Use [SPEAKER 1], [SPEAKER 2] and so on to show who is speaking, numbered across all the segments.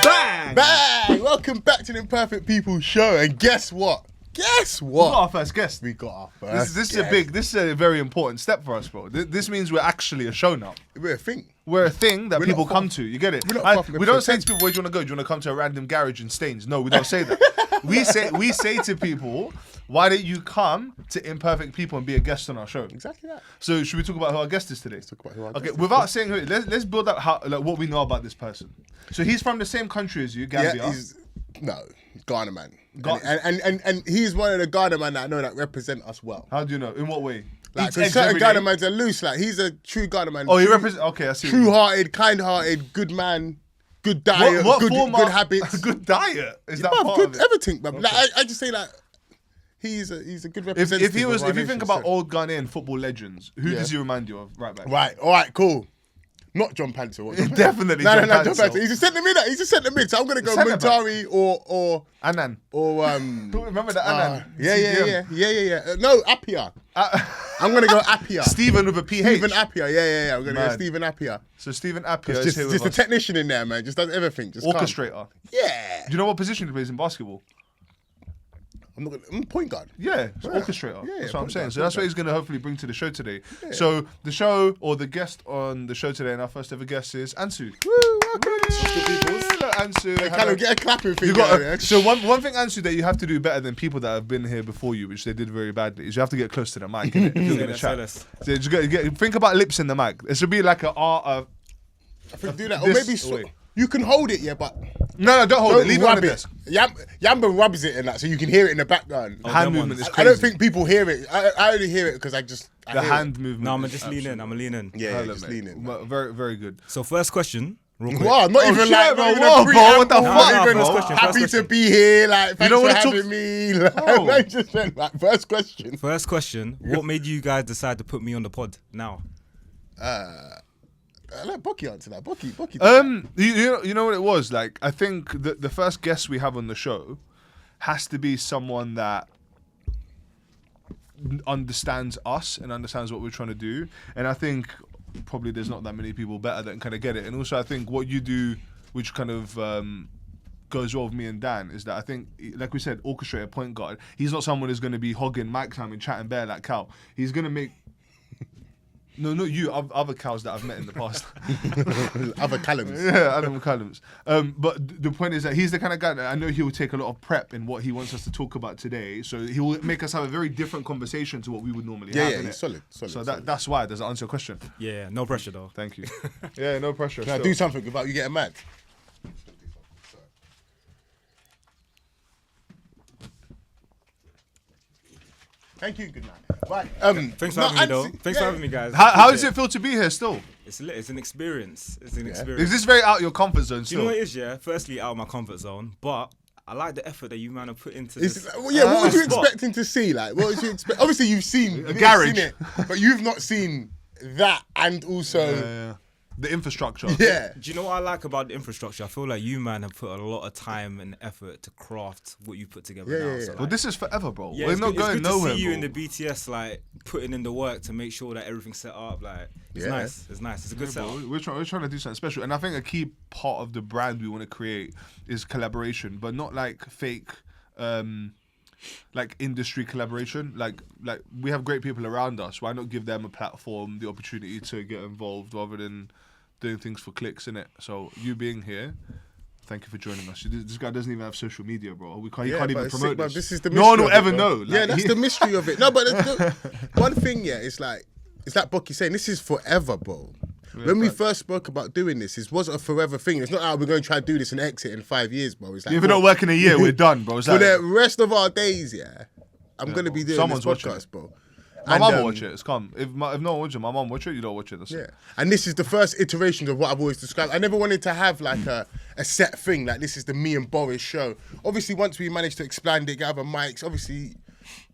[SPEAKER 1] Bang!
[SPEAKER 2] Bang! Welcome back to the Imperfect People show. And guess what? Guess
[SPEAKER 1] We
[SPEAKER 2] what?
[SPEAKER 1] got our first guest.
[SPEAKER 2] We got our first
[SPEAKER 1] This
[SPEAKER 2] guest.
[SPEAKER 1] is a very important step for us, bro. This means we're actually a show now.
[SPEAKER 2] We're a thing.
[SPEAKER 1] We're a thing that
[SPEAKER 2] We're
[SPEAKER 1] people
[SPEAKER 2] not far-
[SPEAKER 1] come to. You get it?
[SPEAKER 2] we're not far from
[SPEAKER 1] We don't
[SPEAKER 2] episode
[SPEAKER 1] say to people, where do you want to go? Do you want to come to a random garage in Staines? No, we don't say that. we say to people, why don't you come to Imperfect People and be a guest on our show?
[SPEAKER 2] Exactly that.
[SPEAKER 1] So should we talk about who our guest is today?
[SPEAKER 2] Talk about who our
[SPEAKER 1] Okay,
[SPEAKER 2] guest is.
[SPEAKER 1] without saying who, let's build up what we know about this person. So he's from the same country as you, Gambia.
[SPEAKER 2] Yeah, he's Ghana man.
[SPEAKER 1] Ga-
[SPEAKER 2] And he's one of the Ghana man that I know that represent us well.
[SPEAKER 1] How do you know? In what way?
[SPEAKER 2] Like,
[SPEAKER 1] Eats
[SPEAKER 2] 'cause
[SPEAKER 1] eggs
[SPEAKER 2] certain
[SPEAKER 1] every
[SPEAKER 2] Ghana
[SPEAKER 1] day?
[SPEAKER 2] mans are loose. Like, he's a true Ghana man.
[SPEAKER 1] Oh, he represents. Okay, I see. what you mean.
[SPEAKER 2] True-hearted, kind-hearted, good man, good diet,
[SPEAKER 1] What
[SPEAKER 2] good
[SPEAKER 1] form
[SPEAKER 2] good
[SPEAKER 1] of-
[SPEAKER 2] habits.
[SPEAKER 1] Good diet is that
[SPEAKER 2] Bruv,
[SPEAKER 1] part
[SPEAKER 2] good
[SPEAKER 1] of it?
[SPEAKER 2] everything, bruv. Like, I just say like he's a good representative.
[SPEAKER 1] If
[SPEAKER 2] of our
[SPEAKER 1] you think
[SPEAKER 2] nation,
[SPEAKER 1] about
[SPEAKER 2] so.
[SPEAKER 1] old Ghanaian football legends, who
[SPEAKER 2] Yeah.
[SPEAKER 1] does he remind you of? Right back.
[SPEAKER 2] Right, all right, cool. Not John Panther. What, John Panther?
[SPEAKER 1] Definitely
[SPEAKER 2] No,
[SPEAKER 1] John
[SPEAKER 2] John
[SPEAKER 1] Panther.
[SPEAKER 2] Panther. He's a centre mid. He's a centre mid. So I'm gonna go
[SPEAKER 1] Centre back.
[SPEAKER 2] Muntari or
[SPEAKER 1] Annan. Remember that Annan?
[SPEAKER 2] Yeah. No, Appiah. I'm gonna go Appiah.
[SPEAKER 1] Stephen with a PH.
[SPEAKER 2] Stephen Appiah. Yeah. I'm gonna go
[SPEAKER 1] Man.
[SPEAKER 2] Stephen Appiah.
[SPEAKER 1] So Stephen Appiah is
[SPEAKER 2] Just
[SPEAKER 1] here
[SPEAKER 2] a
[SPEAKER 1] with us.
[SPEAKER 2] technician in there, man. Just does everything. Just calm.
[SPEAKER 1] Orchestrator.
[SPEAKER 2] Yeah.
[SPEAKER 1] Do you know what position he plays in basketball?
[SPEAKER 2] I'm point guard.
[SPEAKER 1] Yeah, it's
[SPEAKER 2] Yeah.
[SPEAKER 1] orchestrator.
[SPEAKER 2] Yeah,
[SPEAKER 1] That's what I'm
[SPEAKER 2] point
[SPEAKER 1] saying.
[SPEAKER 2] guard,
[SPEAKER 1] So that's
[SPEAKER 2] point
[SPEAKER 1] what he's going to hopefully bring to the show today. So the show or the guest on the show today, and our first ever guest is Ansu.
[SPEAKER 2] Woo, welcome.
[SPEAKER 1] Hello, Ansu.
[SPEAKER 2] Hey, Callum, get a clapping thing.
[SPEAKER 1] You got
[SPEAKER 2] going,
[SPEAKER 1] so one thing, Ansu, that you have to do better than people that have been here before you, which they did very badly, is you have to get close to the mic. Innit? If you're gonna chat. So just think about lips in the mic. It should be like a art of.
[SPEAKER 2] I think do that, or
[SPEAKER 1] this
[SPEAKER 2] maybe
[SPEAKER 1] way.
[SPEAKER 2] you can hold it, yeah, but
[SPEAKER 1] No, don't hold it. Leave it on
[SPEAKER 2] rub
[SPEAKER 1] the
[SPEAKER 2] it.
[SPEAKER 1] desk.
[SPEAKER 2] Yamba rubs it and that, so you can hear it in the background.
[SPEAKER 1] Hand movement is
[SPEAKER 2] I
[SPEAKER 1] crazy.
[SPEAKER 2] don't think people hear it. I only hear it because I
[SPEAKER 1] the
[SPEAKER 2] hear
[SPEAKER 1] hand
[SPEAKER 2] it.
[SPEAKER 1] movement.
[SPEAKER 3] No, I'm
[SPEAKER 1] is
[SPEAKER 3] just lean in. I'm a lean in.
[SPEAKER 2] Yeah,
[SPEAKER 1] Hello,
[SPEAKER 2] just
[SPEAKER 1] mate.
[SPEAKER 2] lean in.
[SPEAKER 1] Well, very, very good.
[SPEAKER 3] So first question, real quick.
[SPEAKER 2] Wow, not
[SPEAKER 1] Oh,
[SPEAKER 2] even
[SPEAKER 1] shit,
[SPEAKER 2] like,
[SPEAKER 1] bro.
[SPEAKER 2] not even
[SPEAKER 1] Whoa,
[SPEAKER 2] a
[SPEAKER 1] bro, what the
[SPEAKER 2] preamble,
[SPEAKER 1] fuck,
[SPEAKER 2] not even
[SPEAKER 3] bro? First question,
[SPEAKER 2] happy
[SPEAKER 3] first
[SPEAKER 2] to
[SPEAKER 3] question.
[SPEAKER 2] be here. Like, thanks
[SPEAKER 1] don't
[SPEAKER 2] for
[SPEAKER 1] wanna talk-
[SPEAKER 2] having me. Like,
[SPEAKER 1] Oh.
[SPEAKER 2] I just went like, first question.
[SPEAKER 3] First question, what made you guys decide to put me on the pod now?
[SPEAKER 2] Let Bucky answer that. Bucky.
[SPEAKER 1] You know what it was like. I think the first guest we have on the show has to be someone that understands us and understands what we're trying to do. And I think probably there's not that many people better that can kind of get it. And also, I think what you do, which kind of goes well with me and Dan, is that I think, like we said, orchestrator, point guard. He's not someone who's going to be hogging mic time and chatting bare like Cal. He's going to make. No, not you. Other cows that I've met in the past.
[SPEAKER 2] Other Callums.
[SPEAKER 1] Yeah, Adam McCallum's. But the point is that he's the kind of guy that I know he will take a lot of prep in what he wants us to talk about today. So he will make us have a very different conversation to what we would normally have.
[SPEAKER 2] Yeah,
[SPEAKER 1] innit?
[SPEAKER 2] he's solid.
[SPEAKER 1] So that's why. Does that answer your question?
[SPEAKER 3] Yeah, no pressure though.
[SPEAKER 1] Thank you. Yeah, no pressure.
[SPEAKER 2] Can I
[SPEAKER 1] still.
[SPEAKER 2] do something without you getting mad? Thank you, good man. Right.
[SPEAKER 3] Thanks for having me though. Thanks for having me, guys.
[SPEAKER 1] How does it feel to be here still?
[SPEAKER 3] It's lit. It's an experience. It's an
[SPEAKER 1] Is
[SPEAKER 3] experience.
[SPEAKER 1] this very out of your comfort zone
[SPEAKER 3] Do you
[SPEAKER 1] still?
[SPEAKER 3] know what it is? Yeah. Firstly, out of my comfort zone, but I like the effort that you man have put into
[SPEAKER 2] It's,
[SPEAKER 3] this.
[SPEAKER 2] well, yeah, what was you
[SPEAKER 3] spot.
[SPEAKER 2] expecting to see? Like, what was you expect? Obviously, you've seen
[SPEAKER 1] garage.
[SPEAKER 2] seen it, but you've not seen that, and also,
[SPEAKER 1] The infrastructure.
[SPEAKER 2] yeah.
[SPEAKER 3] Do you know what I like about the infrastructure? I feel like you man have put a lot of time and effort to craft what you put together
[SPEAKER 2] Yeah,
[SPEAKER 3] now.
[SPEAKER 2] yeah,
[SPEAKER 3] So,
[SPEAKER 2] yeah.
[SPEAKER 1] Well, this is forever, bro.
[SPEAKER 3] yeah,
[SPEAKER 1] We're
[SPEAKER 3] it's
[SPEAKER 1] not
[SPEAKER 3] good,
[SPEAKER 1] going
[SPEAKER 3] it's good
[SPEAKER 1] nowhere,
[SPEAKER 3] to see you
[SPEAKER 1] bro.
[SPEAKER 3] in the BTS, like putting in the work to make sure that everything's set up. Like, it's
[SPEAKER 2] Yeah.
[SPEAKER 3] nice. It's nice. It's a good
[SPEAKER 1] Yeah, bro,
[SPEAKER 3] setup.
[SPEAKER 1] we're trying to do something special, and I think a key part of the brand we want to create is collaboration, but not like fake, like industry collaboration. Like we have great people around us. Why not give them a platform, the opportunity to get involved, rather than doing things for clicks, innit? So you being here. Thank you for joining us. This guy doesn't even have social media, bro. He can't
[SPEAKER 2] but
[SPEAKER 1] even
[SPEAKER 2] it's
[SPEAKER 1] promote
[SPEAKER 2] sick, bro.
[SPEAKER 1] this.
[SPEAKER 2] This is the
[SPEAKER 1] No one will
[SPEAKER 2] mystery of
[SPEAKER 1] ever
[SPEAKER 2] it, bro.
[SPEAKER 1] know. Like,
[SPEAKER 2] Yeah, that's the mystery of it. No, but one thing, yeah, it's like Bucky saying, this is forever, bro. When we first spoke about doing this, it wasn't a forever thing. It's not how we're going to try to do this and exit in 5 years, bro. It's like,
[SPEAKER 1] If we don't work in a year, we're done, bro. It's
[SPEAKER 2] for
[SPEAKER 1] like,
[SPEAKER 2] the rest of our days, yeah, I'm going to be doing
[SPEAKER 1] Someone's
[SPEAKER 2] this
[SPEAKER 1] watching
[SPEAKER 2] podcast,
[SPEAKER 1] it.
[SPEAKER 2] bro.
[SPEAKER 1] my
[SPEAKER 2] And,
[SPEAKER 1] mum will watch it. It's calm. If no one watches it, my mum watch it. You don't watch it. That's
[SPEAKER 2] Yeah,
[SPEAKER 1] it.
[SPEAKER 2] and this is the first iteration of what I've always described. I never wanted to have like a set thing, like this is the me and Boris show. Obviously, once we managed to expand it, get other mics, obviously,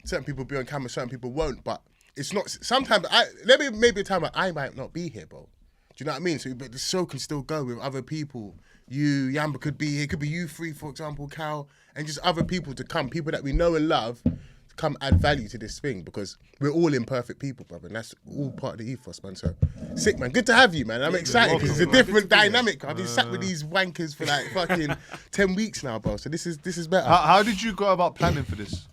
[SPEAKER 2] certain people will be on camera, certain people won't, but it's not, sometimes, maybe a time where I might not be here, bro. Do you know what I mean? So, but the show can still go with other people. You, Yamba could be here, it could be you three, for example, Cal, and just other people to come, people that we know and love, come add value to this thing because we're all imperfect people, brother, and that's all part of the ethos, man. So sick, man. Good to have you, man. I'm excited because it's a different dynamic. I've been sat with these wankers for like fucking 10 weeks now, bro. So this is better.
[SPEAKER 1] How did you go about planning for this?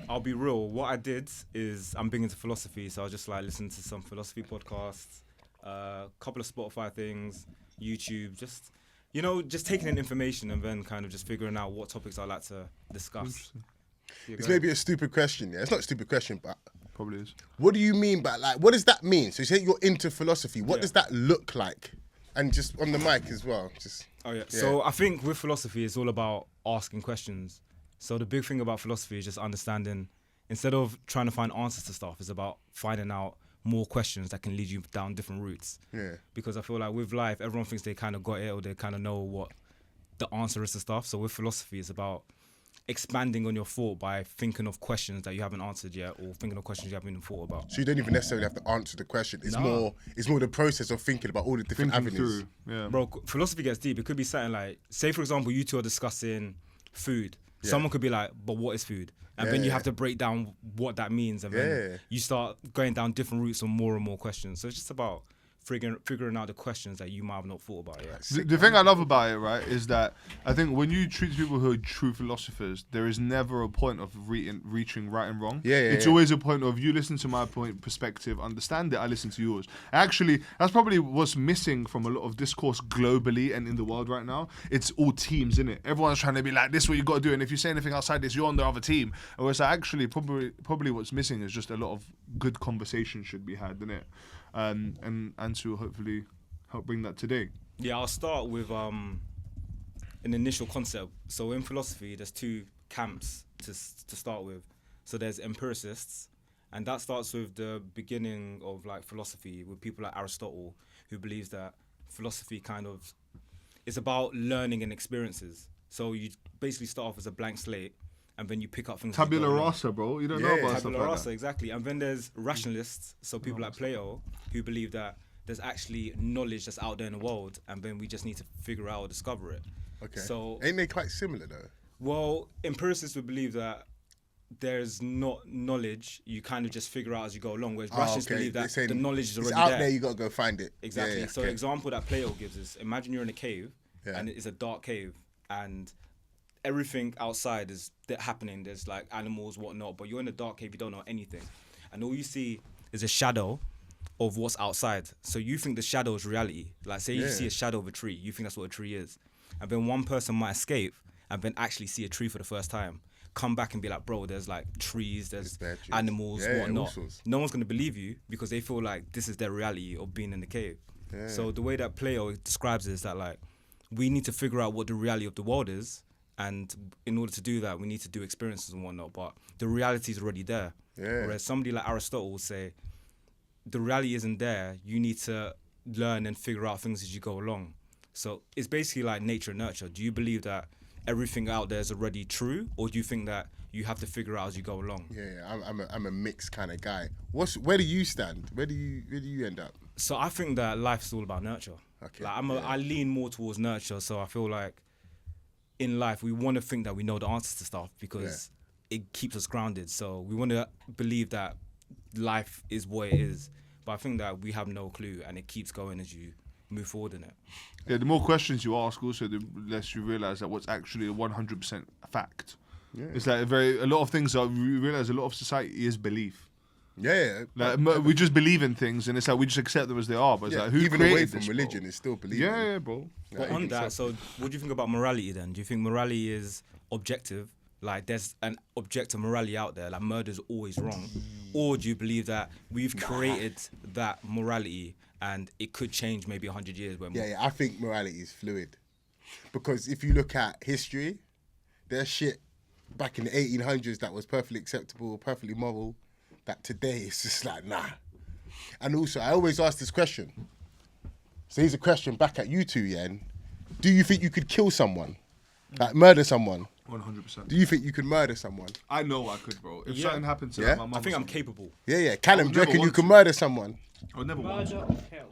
[SPEAKER 3] I'll be real. What I did is I'm big into philosophy, so I just like listen to some philosophy podcasts, couple of Spotify things, YouTube, just taking in information and then kind of just figuring out what topics I like to discuss.
[SPEAKER 2] It's maybe a stupid question. Yeah, it's not a stupid question, but
[SPEAKER 1] Probably is.
[SPEAKER 2] what do you mean by like? What does that mean? So you say you're into philosophy. What does that look like? And just on the mic as well.
[SPEAKER 3] So I think with philosophy, it's all about asking questions. So the big thing about philosophy is just understanding, instead of trying to find answers to stuff, it's about finding out more questions that can lead you down different routes.
[SPEAKER 2] Yeah.
[SPEAKER 3] Because I feel like with life, everyone thinks they kind of got it or they kind of know what the answer is to stuff. So with philosophy, it's about expanding on your thought by thinking of questions that you haven't answered yet or thinking of questions you haven't even thought about.
[SPEAKER 2] So you don't even necessarily have to answer the question. It's more the process of thinking about all the different avenues.
[SPEAKER 1] Yeah.
[SPEAKER 3] Bro, philosophy gets deep. It could be something like, say for example, you two are discussing food. Someone could be like, but what is food? And then you have to break down what that means. And then you start going down different routes on more and more questions. So it's just about figuring out the questions that you might have not thought about yet.
[SPEAKER 1] The thing I love about it, right, is that I think when you treat people who are true philosophers, there is never a point of reaching right and wrong. It's always a point of you listen to my perspective, understand it, I listen to yours. Actually, that's probably what's missing from a lot of discourse globally and in the world right now. It's all teams, innit? Everyone's trying to be like, this is what you got to do, and if you say anything outside this, you're on the other team. Whereas actually, probably what's missing is just a lot of good conversation should be had, innit? And Ansu will hopefully help bring that today.
[SPEAKER 3] Yeah, I'll start with an initial concept. So in philosophy, there's two camps to start with. So there's empiricists, and that starts with the beginning of like philosophy with people like Aristotle, who believes that philosophy kind of is about learning and experiences. So you basically start off as a blank slate, and then you pick up things.
[SPEAKER 1] Tabula rasa, bro. You don't know about stuff
[SPEAKER 3] tabula
[SPEAKER 1] like
[SPEAKER 3] rasa,
[SPEAKER 1] that.
[SPEAKER 3] exactly. And then there's rationalists, so people like Plato, who believe that there's actually knowledge that's out there in the world, and then we just need to figure out or discover it.
[SPEAKER 2] Okay.
[SPEAKER 3] So
[SPEAKER 2] ain't they quite similar though?
[SPEAKER 3] Well, empiricists would believe that there's not knowledge, you kind of just figure out as you go along, whereas rationalists believe that the knowledge is already
[SPEAKER 2] it's out there, you gotta go find it.
[SPEAKER 3] Exactly. So the example that Plato gives is, imagine you're in a cave, and it's a dark cave, and everything outside is happening. There's like animals, whatnot, but you're in a dark cave, you don't know anything. And all you see is a shadow of what's outside. So you think the shadow is reality. Like say you see a shadow of a tree, you think that's what a tree is. And then one person might escape and then actually see a tree for the first time. Come back and be like, bro, there's like trees, there's animals, whatnot. No one's gonna believe you because they feel like this is their reality of being in the cave. So the way that Plato describes it is that like, we need to figure out what the reality of the world is. And in order to do that, we need to do experiences and whatnot. But the reality is already there. Whereas somebody like Aristotle will say, the reality isn't there. You need to learn and figure out things as you go along. So it's basically like nature and nurture. Do you believe that everything out there is already true, or do you think that you have to figure out as you go along?
[SPEAKER 2] I'm a mixed kind of guy. Where do you stand? Where do you end up?
[SPEAKER 3] So I think that life is all about nurture.
[SPEAKER 2] Okay.
[SPEAKER 3] Like I lean more towards nurture. So I feel like in life, we want to think that we know the answers to stuff because it keeps us grounded. So we want to believe that life is what it is. But I think that we have no clue, and it keeps going as you move forward in it.
[SPEAKER 1] Yeah, the more questions you ask, also, the less you realise that what's actually a 100% fact. It's like a lot of things that we realise a lot of society is belief. Like, we just believe in things, and it's like we just accept them as they are. But it's like, who
[SPEAKER 2] even
[SPEAKER 1] created
[SPEAKER 2] away from
[SPEAKER 1] this,
[SPEAKER 2] religion,
[SPEAKER 1] bro?
[SPEAKER 2] it's still belief.
[SPEAKER 1] Yeah, bro.
[SPEAKER 3] But on that, so what do you think about morality then? Do you think morality is objective? Like there's an objective morality out there, like murder's always wrong? Or do you believe that we've created that morality and it could change maybe 100 years?
[SPEAKER 2] I think morality is fluid. Because if you look at history, there's shit back in the 1800s that was perfectly acceptable, perfectly moral, that today it's just like, nah. And also, I always ask this question. So here's a question back at you two, Yen. Do you think you could kill someone? Like murder someone?
[SPEAKER 1] 100%.
[SPEAKER 2] Do you think you could murder someone?
[SPEAKER 1] I know I could, bro. If something happened to my mum,
[SPEAKER 3] I think I'm capable.
[SPEAKER 2] Callum, do you reckon you could murder someone?
[SPEAKER 1] I would never want to.
[SPEAKER 4] Murder or kill?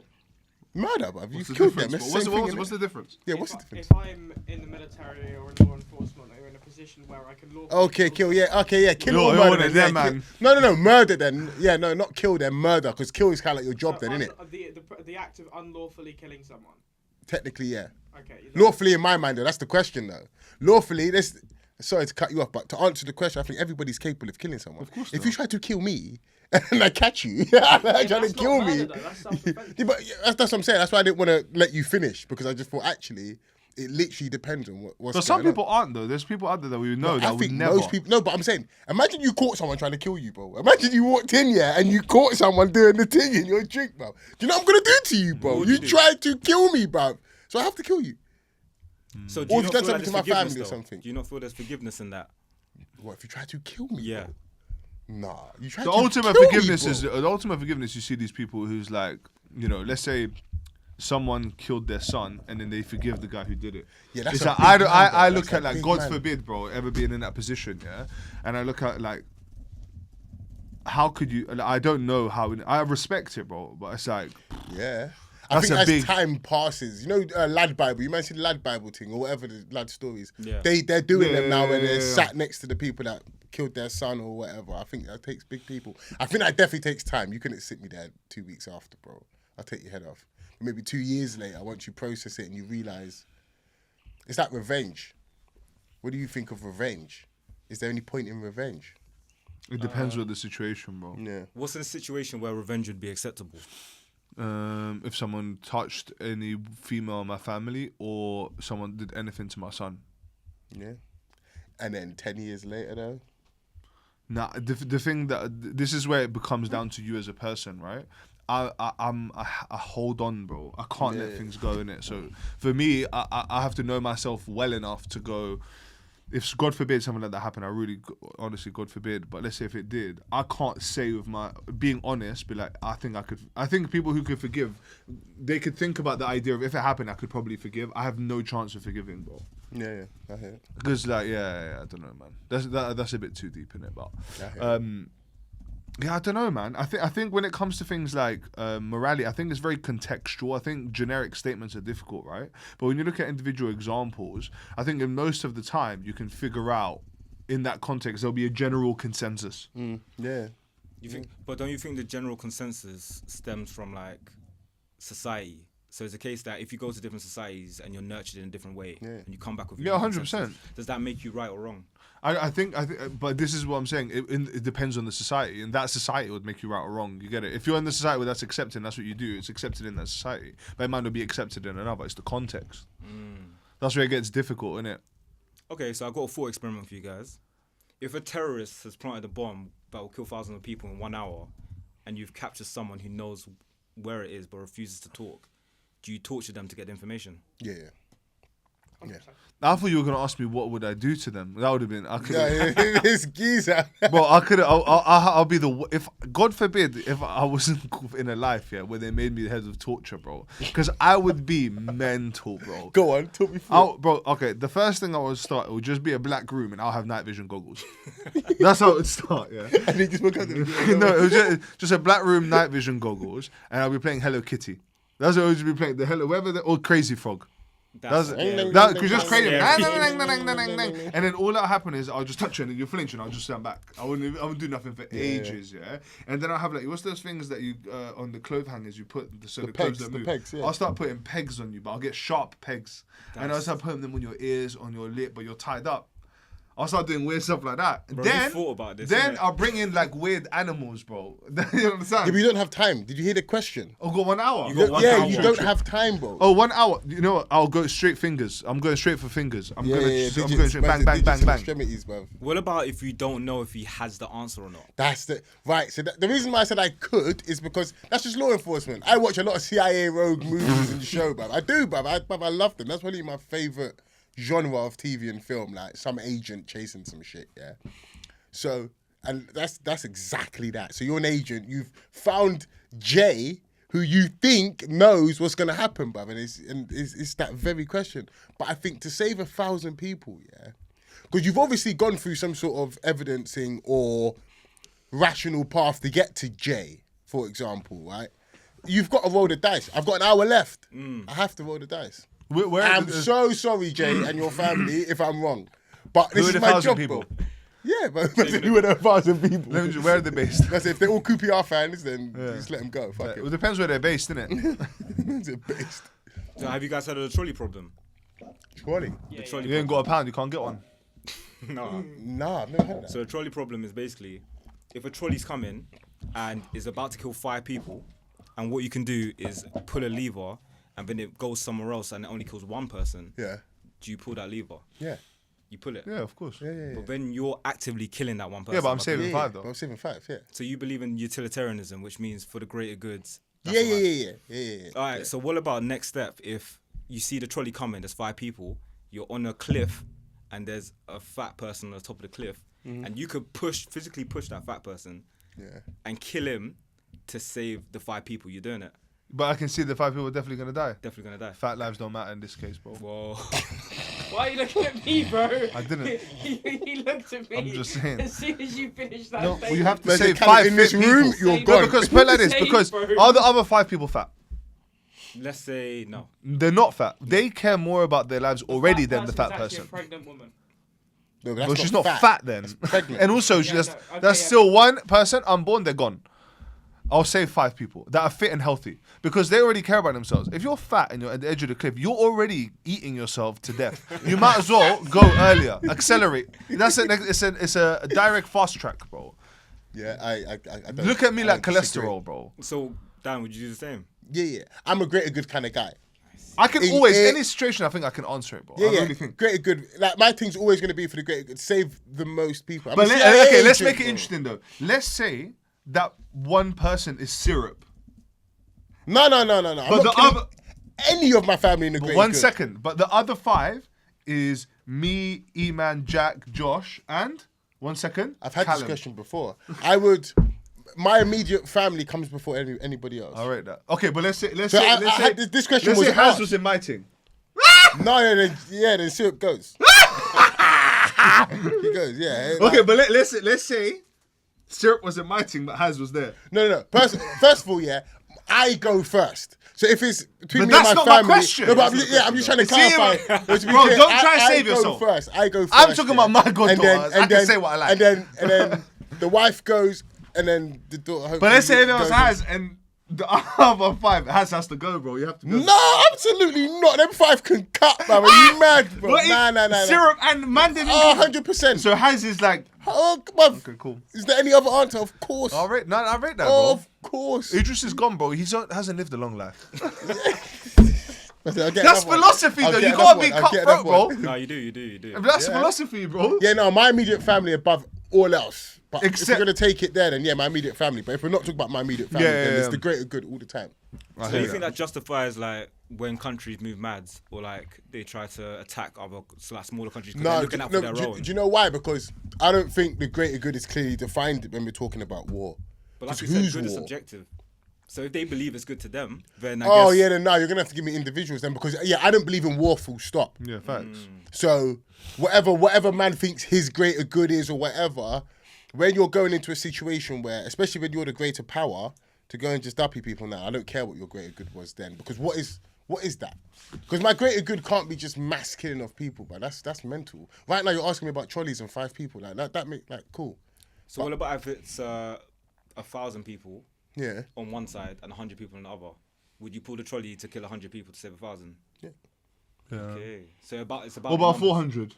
[SPEAKER 2] Murder, bruv.
[SPEAKER 1] What's
[SPEAKER 2] You've
[SPEAKER 1] the
[SPEAKER 2] killed them.
[SPEAKER 1] difference?
[SPEAKER 2] It's the same thing,
[SPEAKER 1] What's
[SPEAKER 2] innit?
[SPEAKER 1] the difference?
[SPEAKER 2] Yeah, what's the difference?
[SPEAKER 4] If I'm in the military or in law enforcement, or in a position where I can lawfully
[SPEAKER 2] Okay, kill. Yeah, okay, yeah. Kill
[SPEAKER 1] You're
[SPEAKER 2] or
[SPEAKER 1] one
[SPEAKER 2] murder.
[SPEAKER 1] of
[SPEAKER 2] Then,
[SPEAKER 1] them,
[SPEAKER 2] yeah,
[SPEAKER 1] man.
[SPEAKER 2] No. Murder then. Yeah, no, not kill then. Murder, because kill is kind of like your job then, innit?
[SPEAKER 4] The act of unlawfully killing someone.
[SPEAKER 2] Technically, yeah.
[SPEAKER 4] Okay.
[SPEAKER 2] Lawfully, in my mind, though, that's the question, though. Lawfully, this. Sorry to cut you off, but to answer the question, I think everybody's capable of killing someone.
[SPEAKER 1] Of course
[SPEAKER 2] if
[SPEAKER 1] they
[SPEAKER 2] you
[SPEAKER 1] are.
[SPEAKER 2] try to kill me and I catch you, trying to
[SPEAKER 4] that's
[SPEAKER 2] kill
[SPEAKER 4] not
[SPEAKER 2] me.
[SPEAKER 4] murder, though, that's self-defense.
[SPEAKER 2] Yeah, but that's what I'm saying. That's why I didn't want to let you finish, because I just thought actually it literally depends on what's
[SPEAKER 1] But some
[SPEAKER 2] going
[SPEAKER 1] people
[SPEAKER 2] on.
[SPEAKER 1] aren't though. There's people out there that we would know
[SPEAKER 2] I
[SPEAKER 1] that would
[SPEAKER 2] think
[SPEAKER 1] never.
[SPEAKER 2] most people. No, but I'm saying, imagine you caught someone trying to kill you, bro. Imagine you walked in here and you caught someone doing the thing in your drink, bro. Do you know what I'm gonna do to you, bro?
[SPEAKER 3] What would
[SPEAKER 2] You
[SPEAKER 3] you do?
[SPEAKER 2] tried to kill me, bro. So I have to kill you.
[SPEAKER 3] So do
[SPEAKER 2] Or
[SPEAKER 3] you
[SPEAKER 2] if
[SPEAKER 3] not
[SPEAKER 2] you've done
[SPEAKER 3] feel like
[SPEAKER 2] something to my
[SPEAKER 3] there's forgiveness,
[SPEAKER 2] family or
[SPEAKER 3] though?
[SPEAKER 2] something.
[SPEAKER 3] Do you not feel there's forgiveness in that?
[SPEAKER 2] What if you try to kill me?
[SPEAKER 3] Yeah.
[SPEAKER 2] Bro? Nah, you tried
[SPEAKER 1] The
[SPEAKER 2] to
[SPEAKER 1] ultimate
[SPEAKER 2] kill
[SPEAKER 1] forgiveness
[SPEAKER 2] me,
[SPEAKER 1] is
[SPEAKER 2] bro.
[SPEAKER 1] the ultimate forgiveness. You see these people who's like, you know, let's say someone killed their son and then they forgive the guy who did it.
[SPEAKER 2] Yeah, that's
[SPEAKER 1] it's
[SPEAKER 2] a
[SPEAKER 1] like,
[SPEAKER 2] big
[SPEAKER 1] I
[SPEAKER 2] man, bro.
[SPEAKER 1] look
[SPEAKER 2] That's
[SPEAKER 1] at
[SPEAKER 2] a
[SPEAKER 1] like,
[SPEAKER 2] big
[SPEAKER 1] God
[SPEAKER 2] man.
[SPEAKER 1] forbid, bro, ever being in that position, yeah, and I look at like, how could you? Like, I don't know how. I respect it, bro, but it's like,
[SPEAKER 2] Yeah. I
[SPEAKER 1] That's
[SPEAKER 2] think
[SPEAKER 1] a
[SPEAKER 2] as
[SPEAKER 1] big-
[SPEAKER 2] time passes, you know, Lad Bible, you might see the Lad Bible thing or whatever the Lad stories.
[SPEAKER 3] Yeah.
[SPEAKER 2] They're doing them now and they're
[SPEAKER 1] Yeah.
[SPEAKER 2] sat next to the people that killed their son or whatever. I think that takes big people. I think that definitely takes time. You couldn't sit me there 2 weeks after, bro. I'll take your head off. Maybe 2 years later, once you process it and you realise it's like revenge. What do you think of revenge? Is there any point in revenge?
[SPEAKER 1] it depends on the situation, bro.
[SPEAKER 2] Yeah.
[SPEAKER 3] What's in a situation where revenge would be acceptable?
[SPEAKER 1] If someone touched any female in my family or someone did anything to my son.
[SPEAKER 2] Yeah. And then 10 years later, though?
[SPEAKER 1] Nah, the thing that this is where it becomes down to you as a person, right? I hold on, bro. I can't let things go in it. So for me, I have to know myself well enough to go. If God forbid something like that happened, I really, honestly, God forbid. But let's say if it did, I can't say with my being honest, be like, I think I could. I think people who could forgive, they could think about the idea of if it happened, I could probably forgive. I have no chance of forgiving, bro.
[SPEAKER 2] Yeah, I hear it.
[SPEAKER 1] Because like, yeah, I don't know, man. That's a bit too deep in it, but
[SPEAKER 2] Yeah.
[SPEAKER 1] yeah, I don't know, man. I think when it comes to things like morality, I think it's very contextual. I think generic statements are difficult, right? But when you look at individual examples, I think in most of the time you can figure out in that context there'll be a general consensus.
[SPEAKER 2] Yeah.
[SPEAKER 3] You think, but don't you think the general consensus stems from like society? So it's a case that if you go to different societies and you're nurtured in a different way, and you come back with your
[SPEAKER 1] Yeah,
[SPEAKER 3] own
[SPEAKER 1] 100%.
[SPEAKER 3] consensus, does that make you right or wrong?
[SPEAKER 1] I think, but this is what I'm saying. It depends on the society, and that society would make you right or wrong. You get it? If you're in the society where that's accepted, that's what you do. It's accepted in that society, but it might not be accepted in another. It's the context. That's where it gets difficult, isn't it?
[SPEAKER 3] Okay, so I've got a thought experiment for you guys. If a terrorist has planted a bomb that will kill thousands of people in 1 hour, and you've captured someone who knows where it is but refuses to talk, do you torture them to get the information?
[SPEAKER 2] Yeah.
[SPEAKER 4] 100%.
[SPEAKER 1] I thought you were gonna ask me what would I do to them. That would have been. I could.
[SPEAKER 2] Yeah, it's geezer.
[SPEAKER 1] Well, I could. I'll be the. If God forbid, if I wasn't in a life, yeah, where they made me the head of torture, bro, because I would be mental, bro.
[SPEAKER 2] Go on, talk me through.
[SPEAKER 1] Bro, okay. The first thing I would start, it would just be a black room, and I'll have night vision goggles. That's how it would start, yeah.
[SPEAKER 2] And he just woke up to the
[SPEAKER 1] No, it was just a black room, night vision goggles, and I'll be playing Hello Kitty. That's what I would be playing. The Hello, or Crazy Frog. That's
[SPEAKER 3] scary.
[SPEAKER 1] that because just crazy.
[SPEAKER 3] scary.
[SPEAKER 1] And then all that happen is I'll just touch you and then you flinch and I'll just stand back. I wouldn't do nothing for ages, yeah. And then I'll have like what's those things that you on the clothes hangers you put so the clothes
[SPEAKER 2] pegs,
[SPEAKER 1] don't
[SPEAKER 2] the
[SPEAKER 1] move.
[SPEAKER 2] pegs, yeah.
[SPEAKER 1] I'll start putting pegs on you, but I'll get sharp pegs, and I'll start putting them on your ears, on your lip, but you're tied up. I'll start doing weird stuff like that.
[SPEAKER 3] Bro,
[SPEAKER 1] then
[SPEAKER 3] you thought about this,
[SPEAKER 1] then
[SPEAKER 3] innit?
[SPEAKER 1] I'll bring in like weird animals, bro. You understand?
[SPEAKER 2] Yeah, but you don't have time. Did you hear the question?
[SPEAKER 1] I'll go 1 hour.
[SPEAKER 3] You got one
[SPEAKER 2] Yeah,
[SPEAKER 3] hour.
[SPEAKER 2] you don't have time, bro.
[SPEAKER 1] Oh, 1 hour. You know what? I'll go straight fingers. I'm going straight for fingers. I'm going
[SPEAKER 2] digits,
[SPEAKER 1] straight
[SPEAKER 2] man,
[SPEAKER 1] bang, bang,
[SPEAKER 2] digits
[SPEAKER 1] bang,
[SPEAKER 2] and
[SPEAKER 1] bang.
[SPEAKER 2] Extremities, bro.
[SPEAKER 3] What about if you don't know if he has the answer or not?
[SPEAKER 2] That's the right. So the reason why I said I could is because that's just law enforcement. I watch a lot of CIA rogue movies and show, bruv. I do, bruv. I love them. That's probably my favorite genre of TV and film. Like some agent chasing some shit. Yeah. So and that's exactly that. So you're an agent. You've found Jay, who you think knows what's gonna happen, bruv. And it's that very question. But I think to save 1,000 people, yeah. Because you've obviously gone through some sort of evidencing or rational path to get to Jay, for example, right? you've got to roll the dice. I've got an hour left. I have to roll the dice. I'm so sorry, Jay, and your family, if I'm wrong. But this is my job, bro. Yeah, but who are the 1,000 people?
[SPEAKER 1] Where are they based?
[SPEAKER 2] That's it. If they're all QPR fans, then just let them go. Fuck
[SPEAKER 1] It depends where they're based, innit?
[SPEAKER 2] Where's it based?
[SPEAKER 3] So have you guys heard of the trolley problem?
[SPEAKER 2] Trolley?
[SPEAKER 3] The trolley
[SPEAKER 1] You ain't got a pound, you can't get one.
[SPEAKER 3] No.
[SPEAKER 2] Nah, I've never heard that.
[SPEAKER 3] So the trolley problem is basically if a trolley's coming and is about to kill 5 people, and what you can do is pull a lever and then it goes somewhere else and it only kills 1 person.
[SPEAKER 2] Yeah.
[SPEAKER 3] Do you pull that lever?
[SPEAKER 2] Yeah.
[SPEAKER 3] You pull it.
[SPEAKER 1] Yeah, of course.
[SPEAKER 2] Yeah.
[SPEAKER 3] But then you're actively killing that 1 person.
[SPEAKER 1] Yeah, but I'm
[SPEAKER 3] by
[SPEAKER 1] saving
[SPEAKER 3] pulling-
[SPEAKER 1] 5 though.
[SPEAKER 2] I'm saving 5, yeah.
[SPEAKER 3] So you believe in utilitarianism, which means for the greater goods.
[SPEAKER 2] Yeah.
[SPEAKER 3] All right. So what about next step? If you see the trolley coming, there's 5 people. You're on a cliff, and there's a fat person on the top of the cliff, and you could physically push that fat person, and kill him to save the 5 people. You're doing it.
[SPEAKER 1] But I can see the 5 people are definitely gonna die.
[SPEAKER 3] Definitely gonna die.
[SPEAKER 1] Fat lives don't matter in this case, bro.
[SPEAKER 3] Whoa.
[SPEAKER 4] Why are you looking at me, bro?
[SPEAKER 1] I didn't.
[SPEAKER 4] He looked at me.
[SPEAKER 1] I'm just saying.
[SPEAKER 4] As soon as you finished that
[SPEAKER 1] No,
[SPEAKER 4] statement.
[SPEAKER 1] well, you have to
[SPEAKER 2] There's a
[SPEAKER 1] save
[SPEAKER 2] count
[SPEAKER 1] 5
[SPEAKER 2] in this
[SPEAKER 1] fit
[SPEAKER 2] room,
[SPEAKER 1] people.
[SPEAKER 2] you're
[SPEAKER 1] No,
[SPEAKER 2] gone.
[SPEAKER 1] because put it like this,
[SPEAKER 4] Save,
[SPEAKER 1] because
[SPEAKER 4] bro.
[SPEAKER 1] are the other 5 people fat?
[SPEAKER 3] Let's say no.
[SPEAKER 1] They're not fat. They care more about their lives already than the fat
[SPEAKER 4] person's actually
[SPEAKER 1] person.
[SPEAKER 4] A pregnant woman.
[SPEAKER 2] No, but that's
[SPEAKER 1] Well, she's not fat then.
[SPEAKER 2] pregnant.
[SPEAKER 1] And also,
[SPEAKER 4] Yeah,
[SPEAKER 1] that's,
[SPEAKER 4] no, okay,
[SPEAKER 1] that's
[SPEAKER 4] yeah.
[SPEAKER 1] still 1 person unborn, they're gone. I'll save 5 people that are fit and healthy because they already care about themselves. If you're fat and you're at the edge of the cliff, you're already eating yourself to death. You might as well go earlier, accelerate. It's a direct fast track, bro.
[SPEAKER 2] Yeah, I don't.
[SPEAKER 1] Look at me
[SPEAKER 2] I
[SPEAKER 1] like
[SPEAKER 2] don't disagree.
[SPEAKER 1] cholesterol, bro.
[SPEAKER 3] So Dan, would you do the same?
[SPEAKER 2] Yeah. I'm a greater good kind of guy.
[SPEAKER 1] I can
[SPEAKER 2] In
[SPEAKER 1] always,
[SPEAKER 2] a-
[SPEAKER 1] any situation, I think I can answer it, bro.
[SPEAKER 2] Yeah,
[SPEAKER 1] I really think.
[SPEAKER 2] greater good. Like my thing's always going to be for the greater good. Save the most people. I'm
[SPEAKER 1] But
[SPEAKER 2] a CIA
[SPEAKER 1] okay, let's
[SPEAKER 2] agent,
[SPEAKER 1] make it
[SPEAKER 2] bro.
[SPEAKER 1] interesting though. Let's say that 1 person is syrup.
[SPEAKER 2] No. I'm
[SPEAKER 1] But
[SPEAKER 2] not
[SPEAKER 1] the
[SPEAKER 2] killing
[SPEAKER 1] other,
[SPEAKER 2] any of my family in the
[SPEAKER 1] but
[SPEAKER 2] greater
[SPEAKER 1] 1
[SPEAKER 2] good.
[SPEAKER 1] second. But the other 5 is me, E-Man, Jack, Josh, and 1 second.
[SPEAKER 2] I've had
[SPEAKER 1] Callum.
[SPEAKER 2] this question before. My immediate family comes before anybody else.
[SPEAKER 1] I rate that. Okay, but let's say
[SPEAKER 2] So I had this question
[SPEAKER 1] let's
[SPEAKER 2] was
[SPEAKER 1] say Hans
[SPEAKER 2] asked.
[SPEAKER 1] was in my team.
[SPEAKER 2] No, then Syrup goes. He goes, yeah.
[SPEAKER 1] Okay, but let's say Syrup was in my team, but Hans was there.
[SPEAKER 2] No. First of all, yeah, I go first. So if it's between
[SPEAKER 1] But
[SPEAKER 2] me and
[SPEAKER 1] that's
[SPEAKER 2] my
[SPEAKER 1] not my
[SPEAKER 2] family,
[SPEAKER 1] question.
[SPEAKER 2] no, but
[SPEAKER 1] That's
[SPEAKER 2] I'm just trying to
[SPEAKER 1] See,
[SPEAKER 2] clarify.
[SPEAKER 1] bro,
[SPEAKER 2] To be
[SPEAKER 1] bro,
[SPEAKER 2] clear,
[SPEAKER 1] don't try to
[SPEAKER 2] I
[SPEAKER 1] save
[SPEAKER 2] go
[SPEAKER 1] yourself.
[SPEAKER 2] First. I go first.
[SPEAKER 1] I'm talking about my
[SPEAKER 2] And
[SPEAKER 1] goddaughters.
[SPEAKER 2] then-
[SPEAKER 1] I can say what I like.
[SPEAKER 2] And then the wife goes, and then the daughter.
[SPEAKER 1] But let's say
[SPEAKER 2] hopefully
[SPEAKER 1] everyone
[SPEAKER 2] goes
[SPEAKER 1] has and the other 5 has to go, bro. You have to go.
[SPEAKER 2] No, absolutely not. Them 5 can cut, man. Are you mad, bro?
[SPEAKER 1] But
[SPEAKER 2] Nah.
[SPEAKER 1] Syrup and man didn't.
[SPEAKER 2] Oh,
[SPEAKER 1] even-
[SPEAKER 2] 100%.
[SPEAKER 1] So Hans is like,
[SPEAKER 2] Oh, come on.
[SPEAKER 1] okay, cool.
[SPEAKER 2] Is there any other answer? Of course.
[SPEAKER 1] I rate that, bro.
[SPEAKER 2] Of course.
[SPEAKER 1] Idris is gone, bro. He hasn't lived a long life.
[SPEAKER 2] I'll get
[SPEAKER 1] That's
[SPEAKER 2] another one.
[SPEAKER 1] philosophy,
[SPEAKER 2] I'll
[SPEAKER 1] though.
[SPEAKER 2] get
[SPEAKER 1] You gotta
[SPEAKER 2] another
[SPEAKER 1] be
[SPEAKER 2] one. I'll get
[SPEAKER 1] cutthroat,
[SPEAKER 2] another
[SPEAKER 1] bro.
[SPEAKER 2] one.
[SPEAKER 3] No, you do.
[SPEAKER 1] That's philosophy, bro.
[SPEAKER 2] Yeah, no, my immediate family above all else. But if
[SPEAKER 1] Except-
[SPEAKER 2] you're going to take it there, then yeah, my immediate family. But if we're not talking about my immediate family, then it's the greater good all the time.
[SPEAKER 1] I
[SPEAKER 3] So
[SPEAKER 1] hear
[SPEAKER 3] you think that justifies like when countries move mads or like they try to attack other smaller countries because they're looking out for their own?
[SPEAKER 2] Do you know why? Because I don't think the greater good is clearly defined when we're talking about war.
[SPEAKER 3] But like
[SPEAKER 2] 'Cause
[SPEAKER 3] we said,
[SPEAKER 2] whose
[SPEAKER 3] good is
[SPEAKER 2] war?
[SPEAKER 3] subjective. So if they believe it's good to them, then I
[SPEAKER 2] Oh
[SPEAKER 3] guess...
[SPEAKER 2] yeah, then no, you're gonna have to give me individuals then because I don't believe in war full stop.
[SPEAKER 1] Yeah, facts.
[SPEAKER 2] So whatever man thinks his greater good is or whatever, when you're going into a situation where, especially when you're the greater power, to go and just duppy people now, I don't care what your greater good was then because what is that? Because my greater good can't be just mass killing of people, but that's mental. Right now you're asking me about trolleys and 5 people, like that make like cool.
[SPEAKER 3] So what about if it's 1,000 people
[SPEAKER 2] Yeah.
[SPEAKER 3] on one side and 100 people on the other? Would you pull the trolley to kill 100 people to save 1,000?
[SPEAKER 2] Yeah.
[SPEAKER 3] Okay. So it's about
[SPEAKER 1] What about
[SPEAKER 3] numbers.
[SPEAKER 1] 400?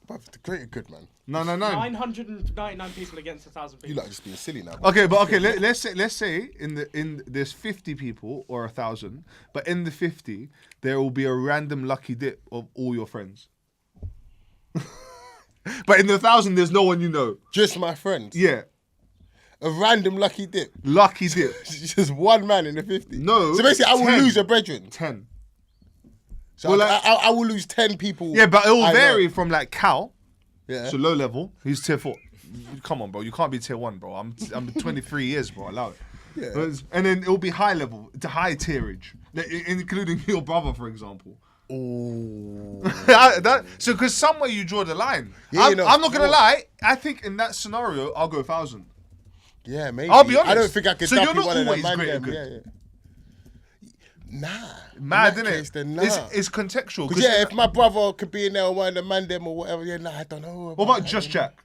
[SPEAKER 2] But the greater good, man.
[SPEAKER 1] No.
[SPEAKER 4] 999 people against 1,000
[SPEAKER 2] You
[SPEAKER 4] people.
[SPEAKER 2] like just being silly now. Man.
[SPEAKER 1] Okay, but let's say in there's 50 people or 1,000, but in the 50 there will be a random lucky dip of all your friends. But in the 1,000 there's no one you know.
[SPEAKER 2] Just my friends.
[SPEAKER 1] Yeah,
[SPEAKER 2] A random lucky dip.
[SPEAKER 1] lucky dip.
[SPEAKER 2] Just one man in the 50.
[SPEAKER 1] No,
[SPEAKER 2] So basically, I will
[SPEAKER 1] 10.
[SPEAKER 2] lose a brethren.
[SPEAKER 1] 10.
[SPEAKER 2] So
[SPEAKER 1] Well,
[SPEAKER 2] I will lose 10 people.
[SPEAKER 1] Yeah, but it will
[SPEAKER 2] I know.
[SPEAKER 1] vary from like Cal,
[SPEAKER 2] Yeah.
[SPEAKER 1] so low level. He's tier 4. Come on, bro. You can't be tier 1, bro. I'm 23 years, bro. Allow it.
[SPEAKER 2] Yeah.
[SPEAKER 1] And then it will be high level to high tierage, including your brother, for example.
[SPEAKER 2] Ooh.
[SPEAKER 1] So, because somewhere you draw the line.
[SPEAKER 2] Yeah,
[SPEAKER 1] I'm,
[SPEAKER 2] you know,
[SPEAKER 1] I'm not gonna
[SPEAKER 2] of course.
[SPEAKER 1] lie. I think in that scenario, I'll go 1,000.
[SPEAKER 2] Yeah, maybe.
[SPEAKER 1] I'll be honest.
[SPEAKER 2] I don't think I could
[SPEAKER 1] So you're
[SPEAKER 2] duppy
[SPEAKER 1] not
[SPEAKER 2] one of them
[SPEAKER 1] always
[SPEAKER 2] man
[SPEAKER 1] greater
[SPEAKER 2] them.
[SPEAKER 1] good.
[SPEAKER 2] Yeah. Nah.
[SPEAKER 1] Mad,
[SPEAKER 2] In that
[SPEAKER 1] innit?
[SPEAKER 2] case, then nah.
[SPEAKER 1] It's contextual.
[SPEAKER 2] Because if my brother could be in there or one of the man them or whatever, yeah, nah, I don't know.
[SPEAKER 1] What about just Jack?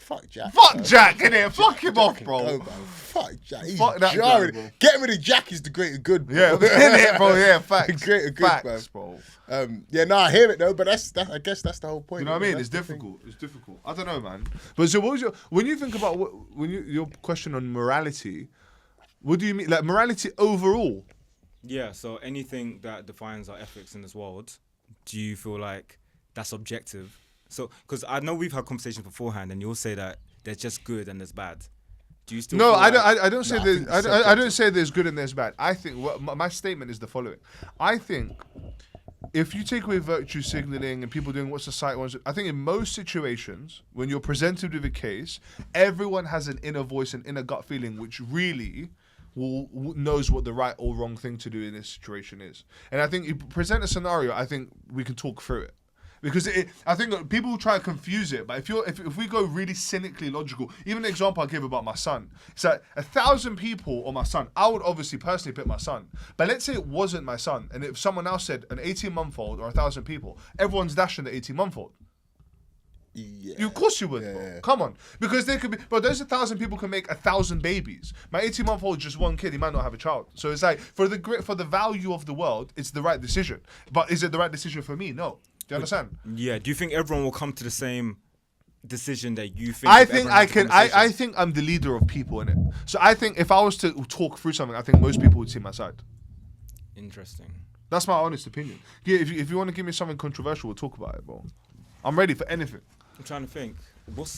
[SPEAKER 2] Fuck Jack.
[SPEAKER 1] Fuck
[SPEAKER 2] bro.
[SPEAKER 1] Jack, innit? Fuck him off,
[SPEAKER 2] Can
[SPEAKER 1] bro.
[SPEAKER 2] go, fuck Jack. He's
[SPEAKER 1] Fuck that
[SPEAKER 2] jarring.
[SPEAKER 1] guy, bro.
[SPEAKER 2] Getting rid of Jack is the greater good, bro.
[SPEAKER 1] Yeah, innit, bro? Yeah, facts.
[SPEAKER 2] Greater good,
[SPEAKER 1] Facts, bro.
[SPEAKER 2] Yeah, no, I hear it though, but I guess that's the whole point.
[SPEAKER 1] You know what I mean?
[SPEAKER 2] That's
[SPEAKER 1] It's
[SPEAKER 2] the thing.
[SPEAKER 1] difficult. It's difficult. I don't know, man. But so, what was when you think about your question on morality? What do you mean, like morality overall?
[SPEAKER 3] Yeah, so anything that defines our ethics in this world, do you feel like that's objective? So, because I know we've had conversations beforehand, and you'll say that there's just good and there's bad. Do you still?
[SPEAKER 1] No,
[SPEAKER 3] feel
[SPEAKER 1] I
[SPEAKER 3] like,
[SPEAKER 1] don't say
[SPEAKER 2] I
[SPEAKER 1] there's.
[SPEAKER 2] think it's
[SPEAKER 1] I don't say there's good and there's bad. I think my statement is the following. I think if you take away virtue signaling and people doing what society wants, I think in most situations when you're presented with a case, everyone has an inner voice and inner gut feeling, which really knows what the right or wrong thing to do in this situation is. And I think you present a scenario, I think we can talk through it. Because I think people try to confuse it, but if we go really cynically logical, even the example I gave about my son, it's like 1,000 people or my son, I would obviously personally pick my son. But let's say it wasn't my son, and if someone else said an 18-month-old or 1,000 people, everyone's dashing the 18-month-old.
[SPEAKER 2] Yeah.
[SPEAKER 1] Of course you would, bro. Come on. Because they could be, but those 1,000 people can make 1,000 babies. My 18-month-old is just one kid, he might not have a child. So it's like, for the value of the world, it's the right decision. But is it the right decision for me? No. Do you understand?
[SPEAKER 3] Yeah. Do you think everyone will come to the same decision that you think?
[SPEAKER 1] I think I can. I think I'm the leader of people in it. So I think if I was to talk through something, I think most people would see my side.
[SPEAKER 3] Interesting.
[SPEAKER 1] That's my honest opinion. Yeah, if you want to give me something controversial, we'll talk about it, bro. I'm ready for anything.
[SPEAKER 3] I'm trying to think. What's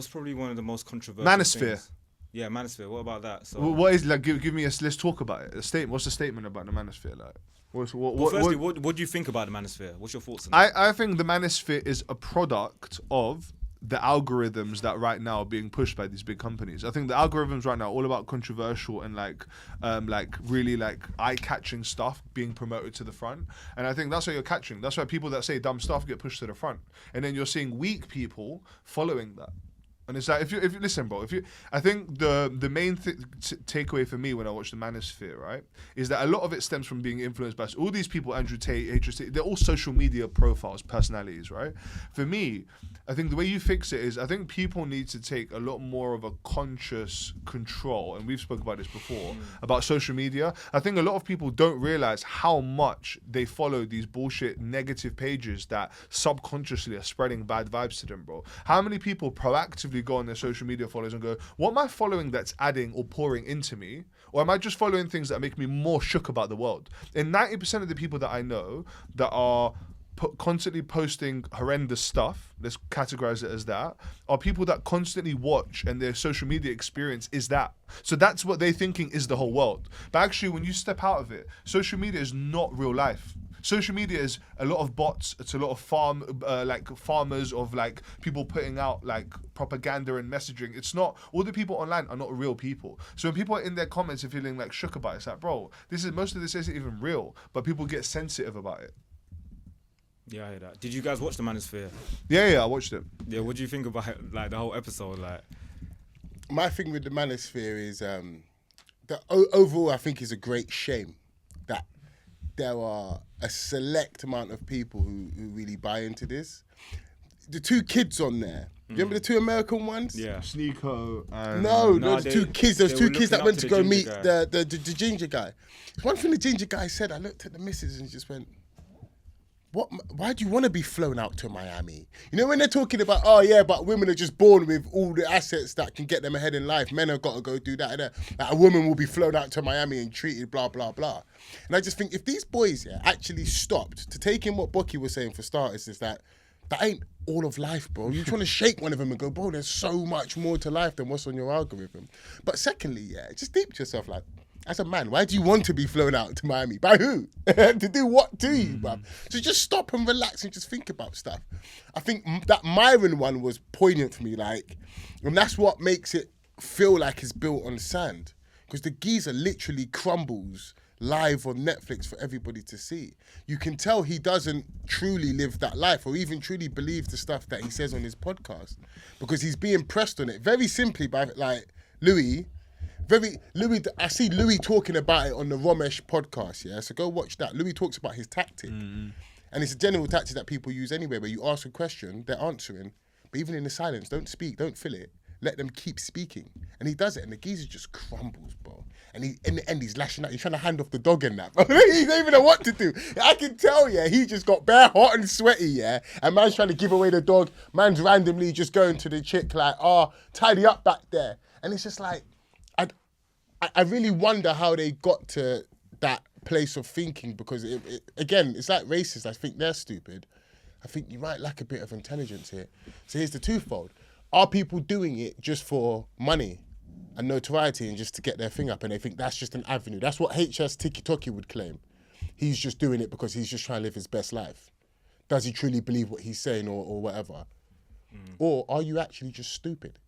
[SPEAKER 3] probably one of the most controversial
[SPEAKER 1] Manosphere.
[SPEAKER 3] things? Yeah, Manosphere. What about that? So
[SPEAKER 1] What is like? Give me let's talk about it. A statement. What's the statement about the Manosphere like?
[SPEAKER 3] firstly, what do you think about the Manosphere? What's your thoughts on that?
[SPEAKER 1] I think the Manosphere is a product of the algorithms that right now are being pushed by these big companies. I think the algorithms right now are all about controversial and like really like eye-catching stuff being promoted to the front. And I think that's what you're catching. That's why people that say dumb stuff get pushed to the front. And then you're seeing weak people following that. And it's like if you listen, bro. I think the main takeaway for me when I watch the Manosphere, right, is that a lot of it stems from being influenced by all these people. Andrew Tate, they're all social media profiles, personalities, right? For me, I think the way you fix it is I think people need to take a lot more of a conscious control, and we've spoken about this before, about social media. I think a lot of people don't realize how much they follow these bullshit negative pages that subconsciously are spreading bad vibes to them, bro. How many people proactively go on their social media followers and go, what am I following that's adding or pouring into me? Or am I just following things that make me more shook about the world? And 90% of the people that I know that are constantly posting horrendous stuff, let's categorize it as that, are people that constantly watch and their social media experience is that. So that's what they're thinking is the whole world. But actually, when you step out of it, social media is not real life. Social media is a lot of bots. It's a lot of farmers of like people putting out like propaganda and messaging. It's not, all the people online are not real people. So when people are in their comments and feeling like shook about it, it's like, bro, most of this isn't even real, but people get sensitive about it.
[SPEAKER 3] Yeah, I hear that. Did you guys watch the Manosphere?
[SPEAKER 1] Yeah, I watched it.
[SPEAKER 3] Yeah, what do you think about like the whole episode? Like,
[SPEAKER 2] my thing with the Manosphere is that overall I think is a great shame that there are a select amount of people who really buy into this. The two kids on there, remember the two American ones?
[SPEAKER 3] yeah.
[SPEAKER 1] Sneeko and...
[SPEAKER 2] No, the two kids. Those two
[SPEAKER 3] were
[SPEAKER 2] kids that
[SPEAKER 3] looking
[SPEAKER 2] went
[SPEAKER 3] up
[SPEAKER 2] to
[SPEAKER 3] to
[SPEAKER 2] go
[SPEAKER 3] the
[SPEAKER 2] meet
[SPEAKER 3] ginger guy.
[SPEAKER 2] the ginger guy. One thing the ginger guy said, I looked at the missus and just went, why do you want to be flown out to Miami? You know, when they're talking about, oh yeah, but women are just born with all the assets that can get them ahead in life. Men have got to go do that. Like a woman will be flown out to Miami and treated blah, blah, blah. And I just think if these boys actually stopped to take in what Bucky was saying for starters, is that ain't all of life, bro. You're trying to shake one of them and go, bro, there's so much more to life than what's on your algorithm. But secondly, just deep to yourself, like, as a man, why do you want to be flown out to Miami? By who? To do what to you, bruv? So just stop and relax and just think about stuff. I think that Myron one was poignant for me, like, and that's what makes it feel like it's built on sand. Because the geezer literally crumbles live on Netflix for everybody to see. You can tell he doesn't truly live that life or even truly believe the stuff that he says on his podcast because he's being pressed on it very simply by, like, Louis, I see Louis talking about it on the Romesh podcast, yeah? So go watch that. Louis talks about his tactic. And it's a general tactic that people use anyway, where you ask a question, they're answering, but even in the silence, don't speak, don't fill it. Let them keep speaking. And he does it, and the geezer just crumbles, bro. And in the end, he's lashing out. He's trying to hand off the dog and that. He don't even know what to do. I can tell, yeah, he just got bare hot and sweaty, yeah? And man's trying to give away the dog. Man's randomly just going to the chick like, tidy up back there. And it's just like, I really wonder how they got to that place of thinking, because, again, it's like racist. I think they're stupid. I think you might lack a bit of intelligence here. So here's the twofold. Are people doing it just for money and notoriety and just to get their thing up, and they think that's just an avenue? That's what HS Tiki-Toki would claim. He's just doing it because he's just trying to live his best life. Does he truly believe what he's saying or whatever? Or are you actually just stupid?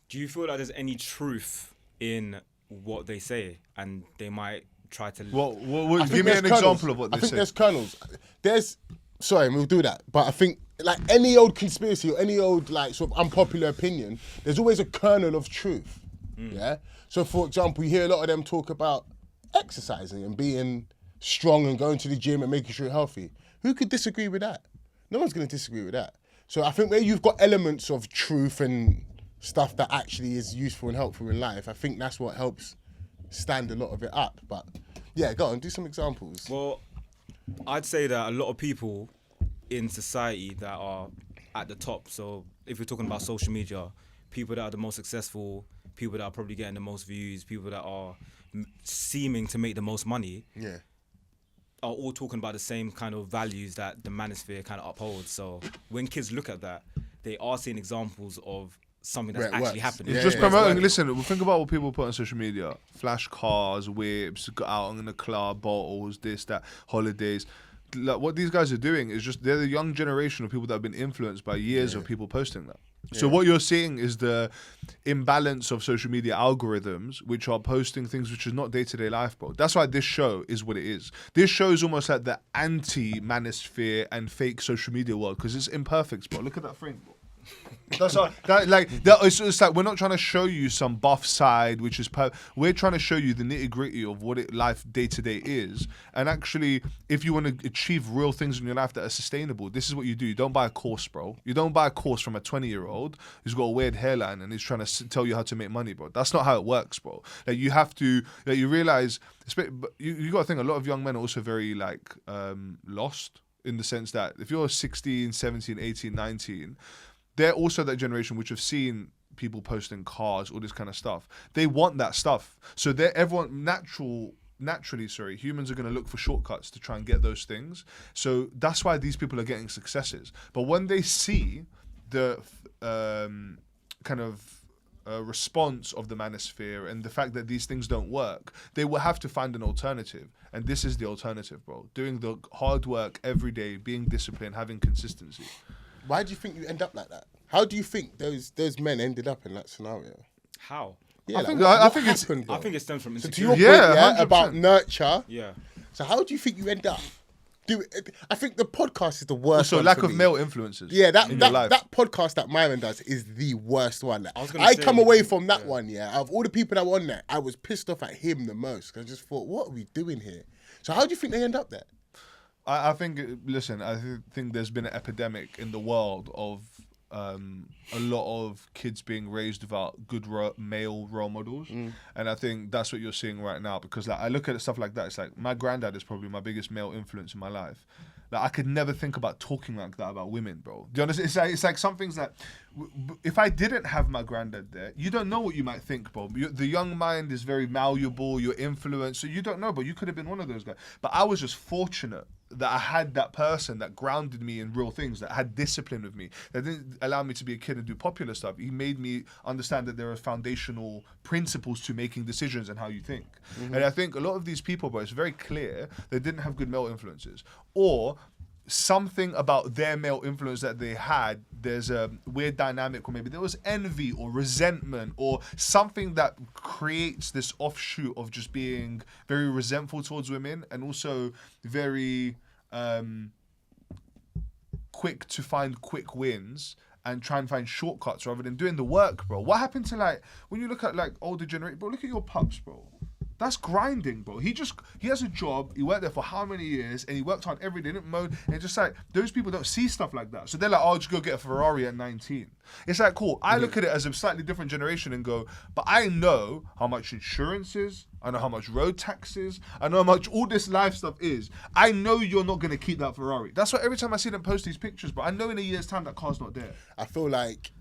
[SPEAKER 3] Do you feel like there's any truth in what they say, and they might try to...
[SPEAKER 1] Give me an example of what they say.
[SPEAKER 2] I think there's kernels. Sorry, we'll do that. But I think, like any old conspiracy or any old like sort of unpopular opinion, there's always a kernel of truth. Yeah. So, for example, you hear a lot of them talk about exercising and being strong and going to the gym and making sure you're healthy. Who could disagree with that? No one's going to disagree with that. So I think where you've got elements of truth and stuff that actually is useful and helpful in life, I think that's what helps stand a lot of it up. But yeah, go on, do some examples.
[SPEAKER 3] Well, I'd say that a lot of people in society that are at the top, so if you're talking about social media, people that are the most successful, people that are probably getting the most views, people that are seeming to make the most money, are all talking about the same kind of values that the Manosphere kind of upholds. So when kids look at that, they are seeing examples of something that's actually happening.
[SPEAKER 1] Just promoting. Listen, think about what people put on social media: flash cars, whips, go out in the club, bottles, this, that, holidays. Like, what these guys are doing is just, they're the young generation of people that have been influenced by years of people posting that. So what you're seeing is the imbalance of social media algorithms, which are posting things which is not day-to-day life, bro. That's why this show is what it is. This show is almost like the anti-Manosphere and fake social media world, because it's imperfect, bro. Look at that frame, bro. That's all, it's like we're not trying to show you some buff side, which is we're trying to show you the nitty gritty of what life day to day is. And actually, if you want to achieve real things in your life that are sustainable, this is what you do. You don't buy a course, bro. You don't buy a course from a 20-year-old who's got a weird hairline and is trying to tell you how to make money, bro. That's not how it works, bro. Like, you have to, like, you realize, you got to think a lot of young men are also very like lost, in the sense that if you're 16, 17, 18, 19, they're also that generation which have seen people posting cars, all this kind of stuff. They want that stuff. So naturally, humans are going to look for shortcuts to try and get those things. So that's why these people are getting successes. But when they see the response of the Manosphere and the fact that these things don't work, they will have to find an alternative. And this is the alternative, bro. Doing the hard work every day, being disciplined, having consistency.
[SPEAKER 2] Why do you think you end up like that? How do you think those men ended up in that scenario?
[SPEAKER 3] How?
[SPEAKER 2] Yeah,
[SPEAKER 1] I think
[SPEAKER 3] it stems from
[SPEAKER 2] So
[SPEAKER 3] insecurity.
[SPEAKER 2] to your point,
[SPEAKER 1] 100%.
[SPEAKER 2] about nurture.
[SPEAKER 3] Yeah.
[SPEAKER 2] So how do you think you end up? I think the podcast is the worst.
[SPEAKER 1] Also,
[SPEAKER 2] one
[SPEAKER 1] lack
[SPEAKER 2] for
[SPEAKER 1] of
[SPEAKER 2] me.
[SPEAKER 1] male influences.
[SPEAKER 2] Yeah, that
[SPEAKER 1] in your life.
[SPEAKER 2] podcast that Myron does is the worst one.
[SPEAKER 3] was gonna
[SPEAKER 2] I
[SPEAKER 3] say,
[SPEAKER 2] come away from that one, out of all the people that were on there, I was pissed off at him the most. I just thought, what are we doing here? So how do you think they end up there?
[SPEAKER 1] I think, listen, I think there's been an epidemic in the world of a lot of kids being raised without good male role models, and I think that's what you're seeing right now. Because like, I look at stuff like that, it's like my granddad is probably my biggest male influence in my life. Like, I could never think about talking like that about women, bro. Do you understand? It's like some things that, if I didn't have my granddad there, you don't know what you might think, bro. The young mind is very malleable, you're influenced, so you don't know, but you could have been one of those guys. But I was just fortunate that I had that person that grounded me in real things, that had discipline with me, that didn't allow me to be a kid and do popular stuff. He made me understand that there are foundational principles to making decisions and how you think. And I think a lot of these people, bro, it's very clear they didn't have good male influences, or something about their male influence that they had, there's a weird dynamic, or maybe there was envy or resentment or something that creates this offshoot of just being very resentful towards women, and also very quick to find quick wins and try and find shortcuts rather than doing the work, bro. What happened to like when you look at like older generation, bro? Look at your pups, bro. That's grinding, bro. He has a job. He worked there for how many years, and he worked hard every day. Didn't moan, and just like those people don't see stuff like that, so they're like, "Oh, just go get a Ferrari at 19." It's like cool. I look at it as a slightly different generation and go, but I know how much insurance is. I know how much road tax is. I know how much all this life stuff is. I know you're not gonna keep that Ferrari. That's why every time I see them post these pictures, but I know in a year's time that car's not there.
[SPEAKER 2] I feel like.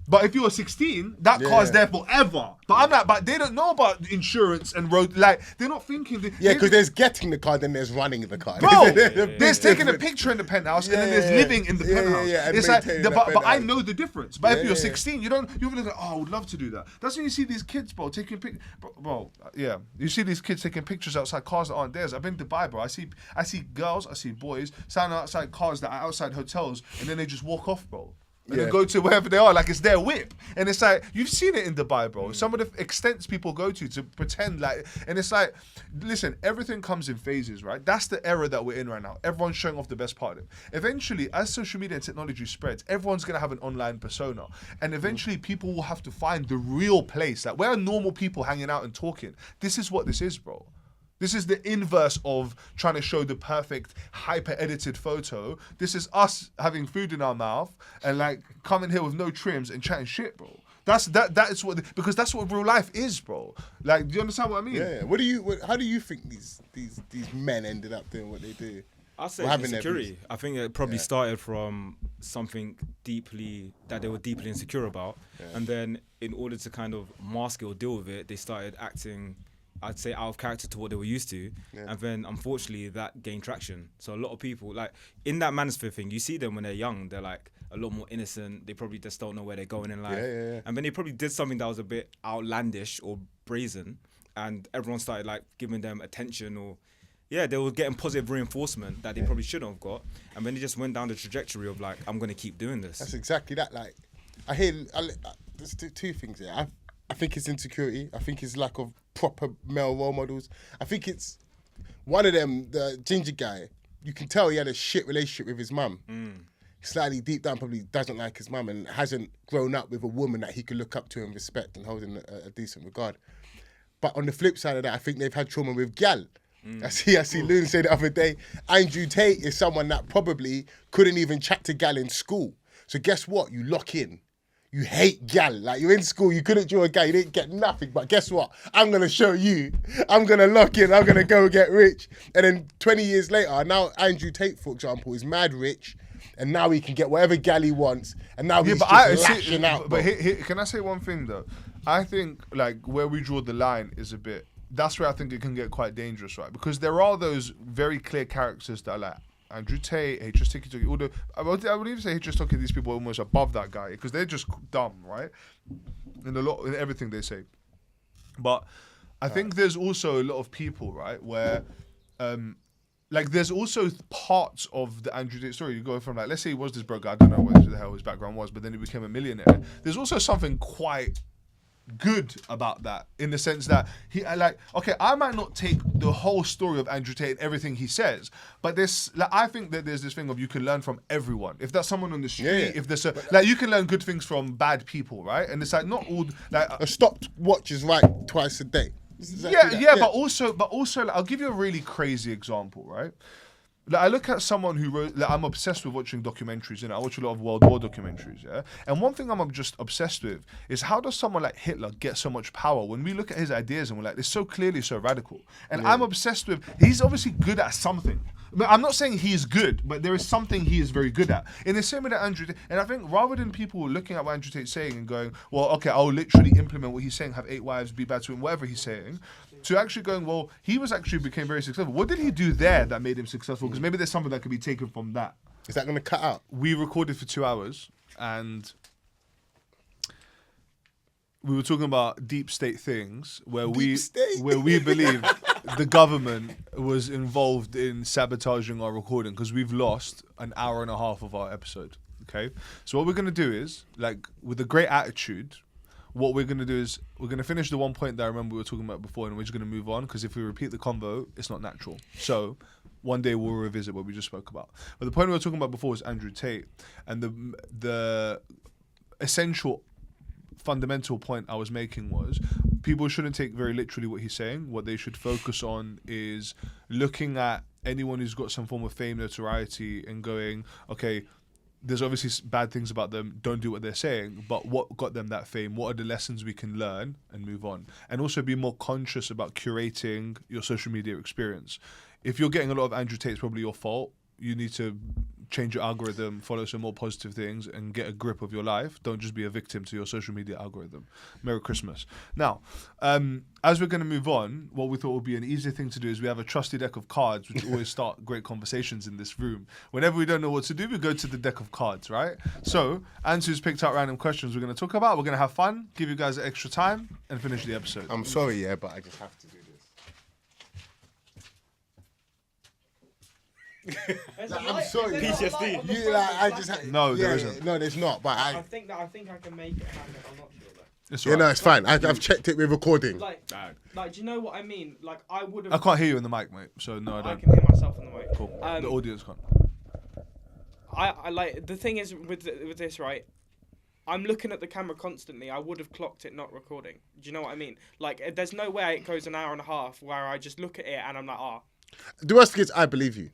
[SPEAKER 1] But if you're 16, that car's there forever. But I'm like, but they don't know about insurance and road. Like, they're not thinking.
[SPEAKER 2] Because there's getting the car, then there's running the car.
[SPEAKER 1] Bro, there's taking a picture in the penthouse, and then there's living in the penthouse.
[SPEAKER 2] and
[SPEAKER 1] it's like, but I
[SPEAKER 2] penthouse.
[SPEAKER 1] know the difference. But if you're 16, you're like, oh, I would love to do that. That's when you see these kids, bro, taking pictures. Bro, yeah, you see these kids taking pictures outside cars that aren't theirs. I've been to Dubai, bro. I see girls, I see boys standing outside cars that are outside hotels, and then they just walk off, bro. And then go to wherever they are, like it's their whip. And it's like, you've seen it in Dubai, bro. Some of the extents people go to pretend like, and it's like, listen, everything comes in phases, right? That's the era that we're in right now. Everyone's showing off the best part of it. Eventually, as social media and technology spreads, everyone's going to have an online persona. And eventually, people will have to find the real place. Like, where are normal people hanging out and talking? This is what this is, bro. This is the inverse of trying to show the perfect hyper-edited photo. This is us having food in our mouth and like coming here with no trims and chatting shit, bro. That is what, because that's what real life is, bro. Like, do you understand what I mean?
[SPEAKER 2] Yeah. How do you think these men ended up doing what they do?
[SPEAKER 3] I say insecurity. I think it probably started from something that they were deeply insecure about, and then in order to kind of mask it or deal with it, they started acting, I'd say, out of character to what they were used to. And then, unfortunately, that gained traction. So a lot of people, like, in that Manosphere thing, you see them when they're young, they're, like, a lot more innocent. They probably just don't know where they're going in life. And then they probably did something that was a bit outlandish or brazen, and everyone started, like, giving them attention or... Yeah, they were getting positive reinforcement that they probably shouldn't have got. And then they just went down the trajectory of, like, I'm going to keep doing this.
[SPEAKER 2] That's exactly that. Like, there's two things here. I think it's insecurity. I think it's lack of proper male role models. I think it's one of them, the ginger guy. You can tell he had a shit relationship with his mum. Slightly deep down, probably doesn't like his mum and hasn't grown up with a woman that he could look up to and respect and hold in a decent regard. But on the flip side of that, I think they've had trauma with gal. I see Loon say the other day, Andrew Tate is someone that probably couldn't even chat to gal in school. So guess what? You lock in. You hate gal. Like, you're in school, you couldn't draw a gal, you didn't get nothing. But guess what? I'm going to show you. I'm going to lock in. I'm going to go get rich. And then 20 years later, now Andrew Tate, for example, is mad rich. And now he can get whatever gal he wants. And now he's just lashing out.
[SPEAKER 1] But can I say one thing, though? I think, like, where we draw the line is a bit... That's where I think it can get quite dangerous, right? Because there are those very clear characters that are like... Andrew Tate, HS Tiki, although I would even say HS Tiki, these people are almost above that guy because they're just dumb, right? In everything they say. But I think there's also a lot of people, right, where like there's also parts of the Andrew Tate story. You go from, like, let's say he was this broke guy, I don't know what the hell his background was, but then he became a millionaire. There's also something quite good about that, in the sense that he, like, okay, I might not take the whole story of Andrew Tate and everything he says, but there's, like, I think that there's this thing of you can learn from everyone. If that's someone on the street, if there's like, you can learn good things from bad people, right? And it's like not all, like,
[SPEAKER 2] a stopwatch is right twice a day. Exactly
[SPEAKER 1] but also, like, I'll give you a really crazy example, right? Like, I look at someone who wrote... Like, I'm obsessed with watching documentaries, I watch a lot of World War documentaries, yeah? And one thing I'm just obsessed with is how does someone like Hitler get so much power when we look at his ideas and we're like, it's so clearly so radical. And I'm obsessed with... He's obviously good at something. But I'm not saying he's good, but there is something he is very good at. In the same way that Andrew Tate... And I think rather than people looking at what Andrew Tate's saying and going, well, okay, I'll literally implement what he's saying, have 8 wives, be bad to him, whatever he's saying... To actually going, well, he became very successful. What did he do there that made him successful? Because maybe there's something that could be taken from that.
[SPEAKER 2] Is that going to cut out?
[SPEAKER 1] We recorded for 2 hours and we were talking about deep state things where we believe the government was involved in sabotaging our recording because we've lost an hour and a half of our episode. Okay, so what we're going to do is, like, with a great attitude, what we're going to do is we're going to finish the one point that I remember we were talking about before, and we're just going to move on, because if we repeat the convo, it's not natural. So one day we'll revisit what we just spoke about. But the point we were talking about before was Andrew Tate, and the essential fundamental point I was making was people shouldn't take very literally what he's saying. What they should focus on is looking at anyone who's got some form of fame, notoriety, and going, okay, there's obviously bad things about them, don't do what they're saying, but what got them that fame? What are the lessons we can learn and move on? And also be more conscious about curating your social media experience. If you're getting a lot of Andrew Tate, it's probably your fault. You need to change your algorithm, follow some more positive things, and get a grip of your life. Don't just be a victim to your social media algorithm. Merry Christmas. Now, as we're going to move on, what we thought would be an easier thing to do is we have a trusty deck of cards, which always start great conversations in this room. Whenever we don't know what to do, we go to the deck of cards, right? So, Ansu's picked out random questions we're going to talk about. We're going to have fun, give you guys extra time, and finish the episode.
[SPEAKER 2] I'm sorry, yeah, but I just have to do this. I'm sorry.
[SPEAKER 3] PTSD.
[SPEAKER 1] No, there isn't.
[SPEAKER 2] No, there's not. But
[SPEAKER 4] I think I can make it happen. I'm not sure though.
[SPEAKER 1] It's
[SPEAKER 2] yeah,
[SPEAKER 1] all right.
[SPEAKER 2] no, it's fine. I've checked it with recording.
[SPEAKER 4] Like, do you know what I mean? Like, I would have.
[SPEAKER 1] I can't hear you in the mic, mate. So no, I
[SPEAKER 4] I
[SPEAKER 1] don't.
[SPEAKER 4] can hear myself in the mic.
[SPEAKER 1] Cool. The audience can't.
[SPEAKER 4] I like the thing is with this, right? I'm looking at the camera constantly. I would have clocked it not recording. Do you know what I mean? Like, there's no way it goes an hour and a half where I just look at it and I'm like,
[SPEAKER 2] The worst thing is, I believe you.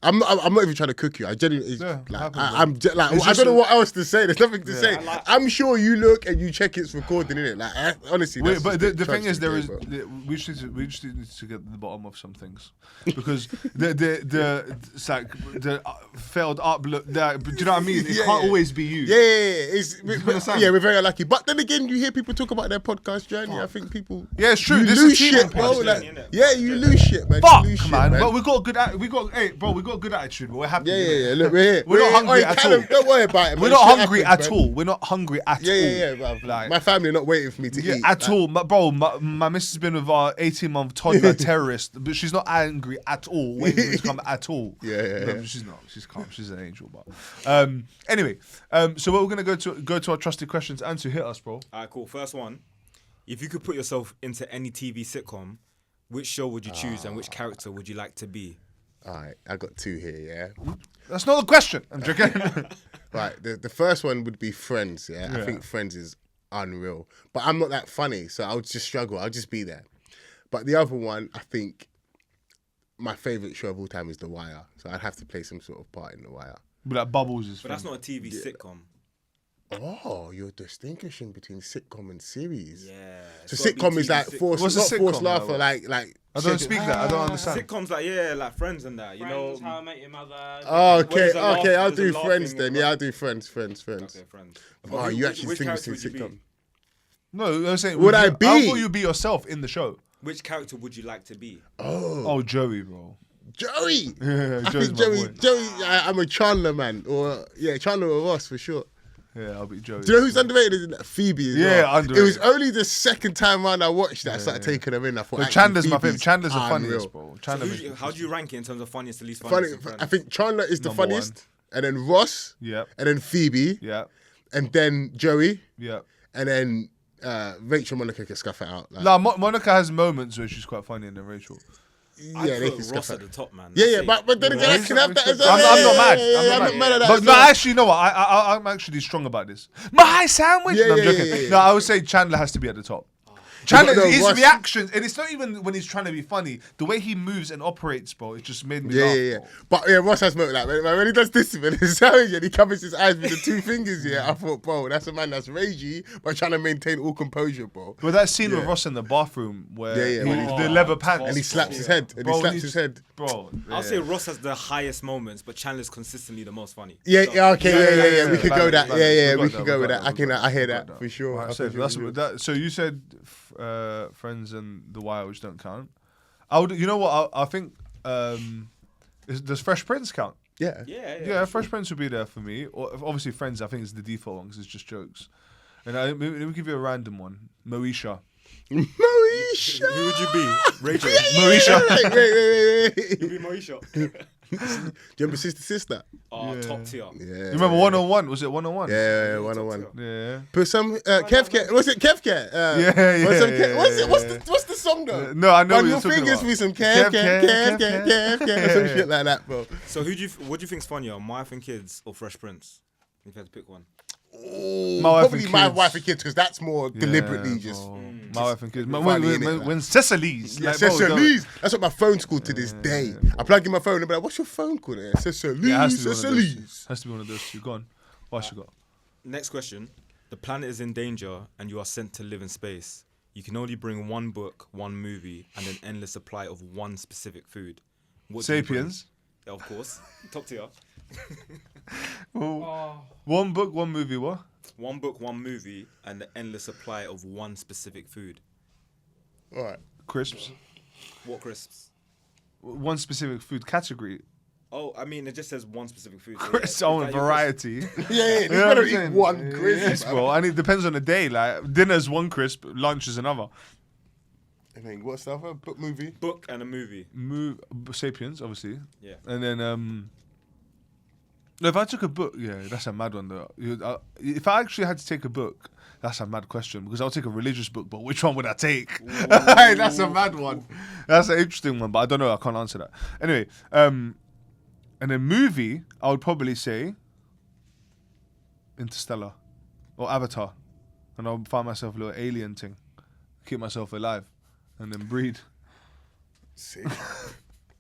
[SPEAKER 2] I'm not even trying to cook you. I genuinely,
[SPEAKER 1] Yeah,
[SPEAKER 2] like,
[SPEAKER 1] happens,
[SPEAKER 2] I don't know what else to say. There's nothing to say.
[SPEAKER 4] Like-
[SPEAKER 2] I'm sure you look and you check it's recording, innit? Like, honestly.
[SPEAKER 1] Wait,
[SPEAKER 2] that's
[SPEAKER 1] but
[SPEAKER 2] just
[SPEAKER 1] the thing is, there is
[SPEAKER 2] bro.
[SPEAKER 1] we just need to get to the bottom of some things, because the it's like the failed upload. Do you know what I mean? It
[SPEAKER 2] Yeah,
[SPEAKER 1] can't
[SPEAKER 2] yeah.
[SPEAKER 1] always be you.
[SPEAKER 2] Yeah, we're very unlucky. But then again, you hear people talk about their podcast journey. I think people.
[SPEAKER 1] Yeah, it's true.
[SPEAKER 2] You
[SPEAKER 1] This
[SPEAKER 2] lose
[SPEAKER 1] is team
[SPEAKER 2] shit, bro.
[SPEAKER 1] podcast.
[SPEAKER 2] Like, yeah, you lose shit, man.
[SPEAKER 1] Fuck,
[SPEAKER 2] you lose shit,
[SPEAKER 1] man. But we got good. We got good attitude. But we're happy.
[SPEAKER 2] Yeah. Look, we're here.
[SPEAKER 1] We're not hungry
[SPEAKER 2] Oi,
[SPEAKER 1] at
[SPEAKER 2] Callum,
[SPEAKER 1] all.
[SPEAKER 2] Don't worry about it.
[SPEAKER 1] We're
[SPEAKER 2] man.
[SPEAKER 1] not
[SPEAKER 2] Shit
[SPEAKER 1] hungry
[SPEAKER 2] happens,
[SPEAKER 1] at
[SPEAKER 2] man.
[SPEAKER 1] all. We're not hungry at all.
[SPEAKER 2] Yeah, bro.
[SPEAKER 1] Like,
[SPEAKER 2] my family are not waiting for me to eat.
[SPEAKER 1] at all. My missus has been with our 18-month toddler terrorist, but she's not angry at all. Waiting for me to come at all.
[SPEAKER 2] Yeah.
[SPEAKER 1] She's not. She's calm. She's an angel. But anyway, so we're gonna go to our trusted questions. Ansu, hit us, bro.
[SPEAKER 3] Alright, cool. First one. If you could put yourself into any TV sitcom, which show would you choose and which character would you like to be?
[SPEAKER 2] All right, I got two here, yeah.
[SPEAKER 1] That's not the question. I'm joking.
[SPEAKER 2] Right, the first one would be Friends, yeah?
[SPEAKER 1] Yeah.
[SPEAKER 2] I think Friends is unreal. But I'm not that funny, so I'll just struggle. I'll just be there. But the other one, I think my favourite show of all time is The Wire. So I'd have to play some sort of part in The Wire.
[SPEAKER 1] But like Bubbles is.
[SPEAKER 3] But that's not a TV sitcom.
[SPEAKER 2] Oh, you're distinguishing between sitcom and series.
[SPEAKER 3] Yeah.
[SPEAKER 2] So
[SPEAKER 3] it's gotta be
[SPEAKER 2] sitcom is
[SPEAKER 3] TV
[SPEAKER 2] like
[SPEAKER 3] sitcom.
[SPEAKER 2] forced,
[SPEAKER 1] What's a
[SPEAKER 2] not forced
[SPEAKER 1] sitcom,
[SPEAKER 2] laughter,
[SPEAKER 1] like,
[SPEAKER 2] like.
[SPEAKER 1] I don't speak that. I don't understand.
[SPEAKER 3] Sitcoms like Friends and that, you
[SPEAKER 4] Friends,
[SPEAKER 3] know.
[SPEAKER 4] How I Met Your Mother.
[SPEAKER 2] Oh,
[SPEAKER 3] What
[SPEAKER 2] okay,
[SPEAKER 3] is a laugh-
[SPEAKER 2] I'll
[SPEAKER 3] there's a
[SPEAKER 2] do
[SPEAKER 3] laughing
[SPEAKER 2] Friends then.
[SPEAKER 3] in
[SPEAKER 2] Yeah,
[SPEAKER 3] it.
[SPEAKER 2] I'll do Friends.
[SPEAKER 3] Okay, Friends.
[SPEAKER 2] Oh, you actually
[SPEAKER 3] which
[SPEAKER 2] distinguish
[SPEAKER 3] character would you
[SPEAKER 2] sitcom.
[SPEAKER 3] be?
[SPEAKER 1] No, I was saying.
[SPEAKER 2] Would I be?
[SPEAKER 1] I thought you'd be yourself in the show.
[SPEAKER 3] Which character would you like to be?
[SPEAKER 1] Oh, Joey, bro.
[SPEAKER 2] Joey.
[SPEAKER 1] Yeah,
[SPEAKER 2] I
[SPEAKER 1] Joey's
[SPEAKER 2] think
[SPEAKER 1] my
[SPEAKER 2] Joey.
[SPEAKER 1] boy.
[SPEAKER 2] I'm a Chandler man, or Chandler or Ross for sure.
[SPEAKER 1] Yeah, I'll be Joey.
[SPEAKER 2] Do you know who's underrated? Is Phoebe as
[SPEAKER 1] Yeah,
[SPEAKER 2] well.
[SPEAKER 1] underrated.
[SPEAKER 2] It was only the second time round I watched that I started taking them in. I thought
[SPEAKER 1] But
[SPEAKER 2] actually,
[SPEAKER 1] Chandler's my
[SPEAKER 2] Phoebe's
[SPEAKER 1] favorite. Chandler's the
[SPEAKER 2] unreal.
[SPEAKER 1] funniest, bro. Chandler. makes me
[SPEAKER 3] How do you rank it in terms of funniest to least
[SPEAKER 2] Funny,
[SPEAKER 3] funniest? of Friends?
[SPEAKER 2] I think Chandler is the
[SPEAKER 1] Number
[SPEAKER 2] funniest, and then Ross,
[SPEAKER 1] Yep.
[SPEAKER 2] and then Phoebe,
[SPEAKER 1] Yeah.
[SPEAKER 2] and then Joey,
[SPEAKER 1] Yeah.
[SPEAKER 2] and then Rachel Monica can scuff it out. Like,
[SPEAKER 1] No, Monica has moments where she's quite funny, and then Rachel.
[SPEAKER 3] I'd
[SPEAKER 2] yeah, they
[SPEAKER 3] put
[SPEAKER 2] can
[SPEAKER 3] Ross
[SPEAKER 2] scuff
[SPEAKER 3] at
[SPEAKER 2] it.
[SPEAKER 3] the top, man.
[SPEAKER 2] Yeah,
[SPEAKER 3] That's it.
[SPEAKER 2] but then again, I
[SPEAKER 1] he's
[SPEAKER 2] can
[SPEAKER 1] not-
[SPEAKER 2] have that as well.
[SPEAKER 1] I'm not mad.
[SPEAKER 2] I'm not mad at that.
[SPEAKER 1] But
[SPEAKER 2] as
[SPEAKER 1] no,
[SPEAKER 2] well.
[SPEAKER 1] actually, you know what? I'm actually strong about this. My sandwich.
[SPEAKER 2] Yeah,
[SPEAKER 1] No, I'm
[SPEAKER 2] yeah,
[SPEAKER 1] joking.
[SPEAKER 2] yeah, yeah.
[SPEAKER 1] No, I would say Chandler has to be at the top. Chandler,
[SPEAKER 2] but no,
[SPEAKER 1] his
[SPEAKER 2] Ross-
[SPEAKER 1] reactions, and it's not even when he's trying to be funny. The way he moves and operates, bro, it just made me laugh.
[SPEAKER 2] Yeah.
[SPEAKER 1] Bro.
[SPEAKER 2] But yeah, Ross has moment like when he does this when he's savage and he covers his eyes with the two fingers. Yeah, I thought, bro, that's a man that's ragey but trying to maintain all composure, bro.
[SPEAKER 1] But that scene with
[SPEAKER 2] Yeah.
[SPEAKER 1] Ross in the bathroom where
[SPEAKER 2] Yeah.
[SPEAKER 1] the leather pants,
[SPEAKER 2] And he slaps his head. And
[SPEAKER 1] Bro,
[SPEAKER 2] he slaps
[SPEAKER 1] he's-
[SPEAKER 2] his head.
[SPEAKER 1] bro.
[SPEAKER 3] I'll say
[SPEAKER 1] yeah.
[SPEAKER 3] Ross has the highest moments, but Chandler's consistently the most funny.
[SPEAKER 2] Yeah,
[SPEAKER 3] So-
[SPEAKER 2] yeah, okay, yeah. We could go that.
[SPEAKER 1] balance,
[SPEAKER 2] Yeah,
[SPEAKER 1] balance.
[SPEAKER 2] we
[SPEAKER 1] We
[SPEAKER 2] could
[SPEAKER 1] got
[SPEAKER 2] go
[SPEAKER 1] that,
[SPEAKER 2] with
[SPEAKER 1] we
[SPEAKER 2] that.
[SPEAKER 1] got
[SPEAKER 2] I hear
[SPEAKER 1] that.
[SPEAKER 2] that for sure.
[SPEAKER 1] Right,
[SPEAKER 2] I
[SPEAKER 1] so,
[SPEAKER 2] think
[SPEAKER 1] so you said Friends and The Wire, which don't count. I would. You know what? I think does Fresh Prince count?
[SPEAKER 2] yeah.
[SPEAKER 1] Yeah, Fresh Prince would be there for me. Or obviously, Friends. I think is the default one because it's just jokes. And let me give you a random one. Moesha.
[SPEAKER 2] Moesha.
[SPEAKER 3] Who would you be? Rachel.
[SPEAKER 1] Moesha.
[SPEAKER 2] Wait.
[SPEAKER 3] You'd be Moesha.
[SPEAKER 2] Do you remember Sister?
[SPEAKER 3] Oh, top tier.
[SPEAKER 2] Yeah.
[SPEAKER 1] You remember 101? Was it 101?
[SPEAKER 2] Yeah, 101.
[SPEAKER 1] Yeah.
[SPEAKER 2] Put some Kevcat. Was it Kevcat?
[SPEAKER 1] Yeah.
[SPEAKER 2] What's the song though?
[SPEAKER 1] No, I know
[SPEAKER 2] Run
[SPEAKER 1] what
[SPEAKER 2] your
[SPEAKER 1] you're talking
[SPEAKER 2] fingers
[SPEAKER 1] about.
[SPEAKER 2] with some
[SPEAKER 1] Kev,
[SPEAKER 2] Kevcat, some shit like that, bro.
[SPEAKER 3] So what do you think's funnier, My Wife and Kids or Fresh Prince? If you had to pick one.
[SPEAKER 2] Probably My Wife and Kids, because that's more deliberately
[SPEAKER 1] Yeah,
[SPEAKER 2] just.
[SPEAKER 1] bro. My Wife and Kids.
[SPEAKER 2] funny, innit,
[SPEAKER 1] When Cecily's.
[SPEAKER 2] Yeah,
[SPEAKER 1] like, bro,
[SPEAKER 2] Cecily's. That's what my phone's called to this day. I plug in my phone and be like, "What's your phone called?" Cecily's.
[SPEAKER 1] Yeah, it has to be one of those two.
[SPEAKER 2] Cecily's.
[SPEAKER 1] Has to be one of those two. Go on. What else you got?
[SPEAKER 3] Next question. The planet is in danger and you are sent to live in space. You can only bring one book, one movie, and an endless supply of one specific food. What do you bring?
[SPEAKER 1] Sapiens.
[SPEAKER 3] Yeah, of course. Top tier.
[SPEAKER 1] One book, one movie. What?
[SPEAKER 3] One book, one movie, and the endless supply of one specific food.
[SPEAKER 2] All right.
[SPEAKER 1] Crisps.
[SPEAKER 3] What crisps?
[SPEAKER 1] One specific food category.
[SPEAKER 3] Oh, I mean, it just says one specific food. So
[SPEAKER 1] Crisps
[SPEAKER 3] yeah,
[SPEAKER 1] on
[SPEAKER 3] is that your
[SPEAKER 1] variety.
[SPEAKER 2] Yeah,
[SPEAKER 1] You
[SPEAKER 2] you
[SPEAKER 1] know what
[SPEAKER 2] better
[SPEAKER 1] I'm
[SPEAKER 2] eat
[SPEAKER 1] saying?
[SPEAKER 2] one crisp.
[SPEAKER 1] Yes, bro. And it depends on the day. Like dinner's one crisp, lunch is another.
[SPEAKER 2] I think what's the other book movie?
[SPEAKER 3] book and a movie?
[SPEAKER 1] Sapiens, obviously.
[SPEAKER 3] Yeah.
[SPEAKER 1] And then no, if I took a book, yeah, that's a mad one though. If I actually had to take a book, that's a mad question because I'll take a religious book, but which one would I take? That's a mad one. That's an interesting one, but I don't know. I can't answer that. Anyway, and then movie, I would probably say Interstellar or Avatar, and I'll find myself a little alien thing, keep myself alive, and then breed.
[SPEAKER 2] Sick.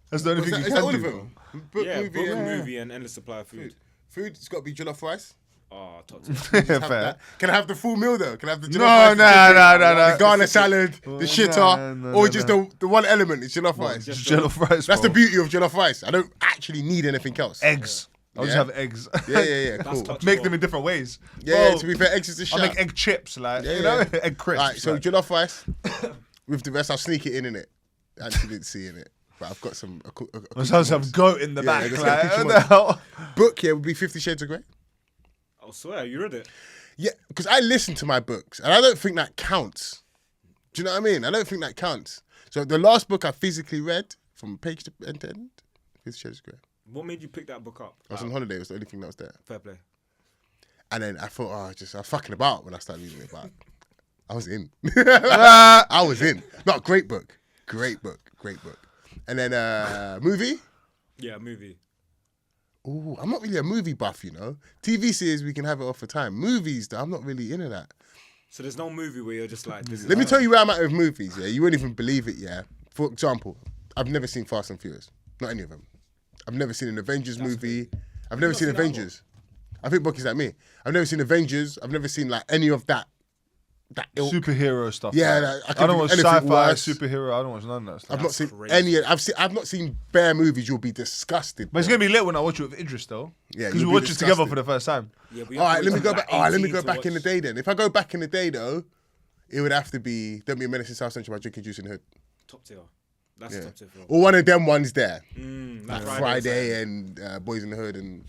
[SPEAKER 1] That's the only thing
[SPEAKER 2] Is
[SPEAKER 1] you
[SPEAKER 2] that
[SPEAKER 1] can
[SPEAKER 2] all
[SPEAKER 1] do.
[SPEAKER 2] of them? Book,
[SPEAKER 3] Yeah,
[SPEAKER 2] movie,
[SPEAKER 3] book,
[SPEAKER 2] and
[SPEAKER 3] movie, and endless supply of food.
[SPEAKER 2] food. It's got to be jollof rice.
[SPEAKER 3] Oh, top tier.
[SPEAKER 1] Yeah,
[SPEAKER 2] Have
[SPEAKER 1] fair.
[SPEAKER 2] that. Can I have the full meal though? Can I have the jollof
[SPEAKER 1] No,
[SPEAKER 2] rice?
[SPEAKER 1] no.
[SPEAKER 2] The Ghana salad, the shitter,
[SPEAKER 1] no,
[SPEAKER 2] or
[SPEAKER 1] no,
[SPEAKER 2] just
[SPEAKER 1] no.
[SPEAKER 2] the one element is jollof rice.
[SPEAKER 1] Just jollof rice.
[SPEAKER 2] That's the
[SPEAKER 1] bro.
[SPEAKER 2] beauty of jollof rice. I don't actually need anything else.
[SPEAKER 1] Eggs. I'll just
[SPEAKER 2] Yeah.
[SPEAKER 1] have eggs.
[SPEAKER 2] Yeah,
[SPEAKER 3] That's
[SPEAKER 2] cool.
[SPEAKER 3] touch-
[SPEAKER 1] Make them in different ways.
[SPEAKER 2] Yeah,
[SPEAKER 1] Bro,
[SPEAKER 2] to be fair, eggs is a
[SPEAKER 1] I'll
[SPEAKER 2] shot.
[SPEAKER 1] make egg chips, like
[SPEAKER 2] Yeah,
[SPEAKER 1] you know,
[SPEAKER 2] yeah.
[SPEAKER 1] egg crisps.
[SPEAKER 2] Alright, so
[SPEAKER 1] like.
[SPEAKER 2] jollof rice with the rest. I'll sneak it in it. I actually didn't see in it, but I've got some.
[SPEAKER 1] I sounds have goat in the
[SPEAKER 2] Yeah,
[SPEAKER 1] back.
[SPEAKER 2] there's
[SPEAKER 1] Like,
[SPEAKER 2] a picture
[SPEAKER 1] what the hell?
[SPEAKER 2] book here would be 50 Shades of Grey.
[SPEAKER 3] I swear, you read it.
[SPEAKER 2] Yeah, because I listen to my books, and I don't think that counts. Do you know what I mean? I don't think that counts. So the last book I physically read from page to end, 50 Shades of Grey.
[SPEAKER 3] What made you pick that book up?
[SPEAKER 2] I was on holiday. It was the only thing that was there.
[SPEAKER 3] Fair play.
[SPEAKER 2] And then I thought, I was fucking about when I started reading it, but I was in. I was in. Not great book. Great book. And then movie.
[SPEAKER 3] Yeah, movie.
[SPEAKER 2] Ooh, I'm not really a movie buff, you know. TV series we can have it off for time. Movies, though, I'm not really into that.
[SPEAKER 3] So there's no movie where you're just like, this is
[SPEAKER 2] Let me tell you where I'm at with movies. Yeah, you won't even believe it. Yeah. For example, I've never seen Fast and Furious. Not any of them. I've never seen an Avengers movie. I've never seen
[SPEAKER 3] seen that
[SPEAKER 2] Avengers. I think Bucky's like me. I've never seen Avengers. I've never seen like any of that ilk.
[SPEAKER 1] Superhero stuff.
[SPEAKER 2] Yeah,
[SPEAKER 1] like,
[SPEAKER 2] I
[SPEAKER 1] I don't watch
[SPEAKER 2] anything
[SPEAKER 1] sci-fi,
[SPEAKER 2] worse.
[SPEAKER 1] superhero. I don't watch none of that stuff.
[SPEAKER 2] I've not seen
[SPEAKER 3] crazy.
[SPEAKER 2] any. I've not seen bare movies. You'll be disgusted.
[SPEAKER 1] But it's gonna be lit when I watch it with Idris, though.
[SPEAKER 2] Yeah,
[SPEAKER 1] because we
[SPEAKER 2] you'll be
[SPEAKER 1] watch it together
[SPEAKER 2] disgusted.
[SPEAKER 1] for the first time.
[SPEAKER 3] Yeah, but you
[SPEAKER 2] All
[SPEAKER 3] have
[SPEAKER 2] right,
[SPEAKER 3] to
[SPEAKER 2] let me
[SPEAKER 3] wait
[SPEAKER 2] go
[SPEAKER 3] till
[SPEAKER 2] back.
[SPEAKER 3] you're
[SPEAKER 2] All right, let me
[SPEAKER 3] 18
[SPEAKER 2] go
[SPEAKER 3] to
[SPEAKER 2] back in the
[SPEAKER 3] watch.
[SPEAKER 2] day then. If I go back in the day though, it would have to be Don't Be a Menace in South Central by Drinking Juice in the Hood.
[SPEAKER 3] Top tier. That's
[SPEAKER 2] Yeah.
[SPEAKER 3] top tier film.
[SPEAKER 2] Or one of them ones there.
[SPEAKER 3] Like
[SPEAKER 2] Friday and Boys in the Hood and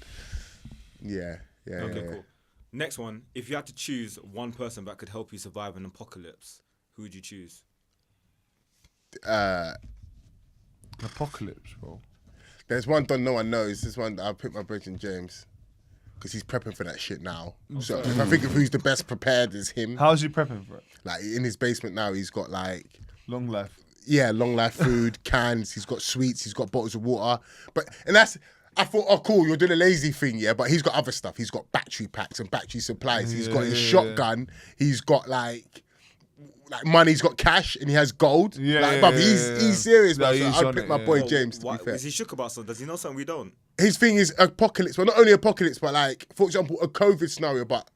[SPEAKER 2] yeah.
[SPEAKER 3] Okay,
[SPEAKER 2] yeah.
[SPEAKER 3] cool. Next one. If you had to choose one person that could help you survive an apocalypse, who would you choose?
[SPEAKER 1] Apocalypse, bro.
[SPEAKER 2] There's one that no one knows. This one I'll pick my brother in James because he's prepping for that shit now. So if I think of who's the best prepared, is him.
[SPEAKER 1] How's he prepping for it?
[SPEAKER 2] Like in his basement now, he's got like
[SPEAKER 1] Long life.
[SPEAKER 2] long life food, cans. He's got sweets. He's got bottles of water. I thought, oh cool, you're doing a lazy thing, yeah. But he's got other stuff. He's got battery packs and battery supplies. He's got his shotgun. He's got like money. He's got cash and he has gold. He's serious,
[SPEAKER 1] No,
[SPEAKER 2] man. So
[SPEAKER 1] he's
[SPEAKER 2] I'd
[SPEAKER 1] on
[SPEAKER 2] pick
[SPEAKER 1] it,
[SPEAKER 2] my
[SPEAKER 1] yeah.
[SPEAKER 2] boy
[SPEAKER 3] Oh,
[SPEAKER 2] James. To
[SPEAKER 3] why-
[SPEAKER 2] be fair,
[SPEAKER 3] is he shook about something? Does he know something we don't?
[SPEAKER 2] his thing is apocalypse. Well, not only apocalypse, but like for example, a COVID scenario. But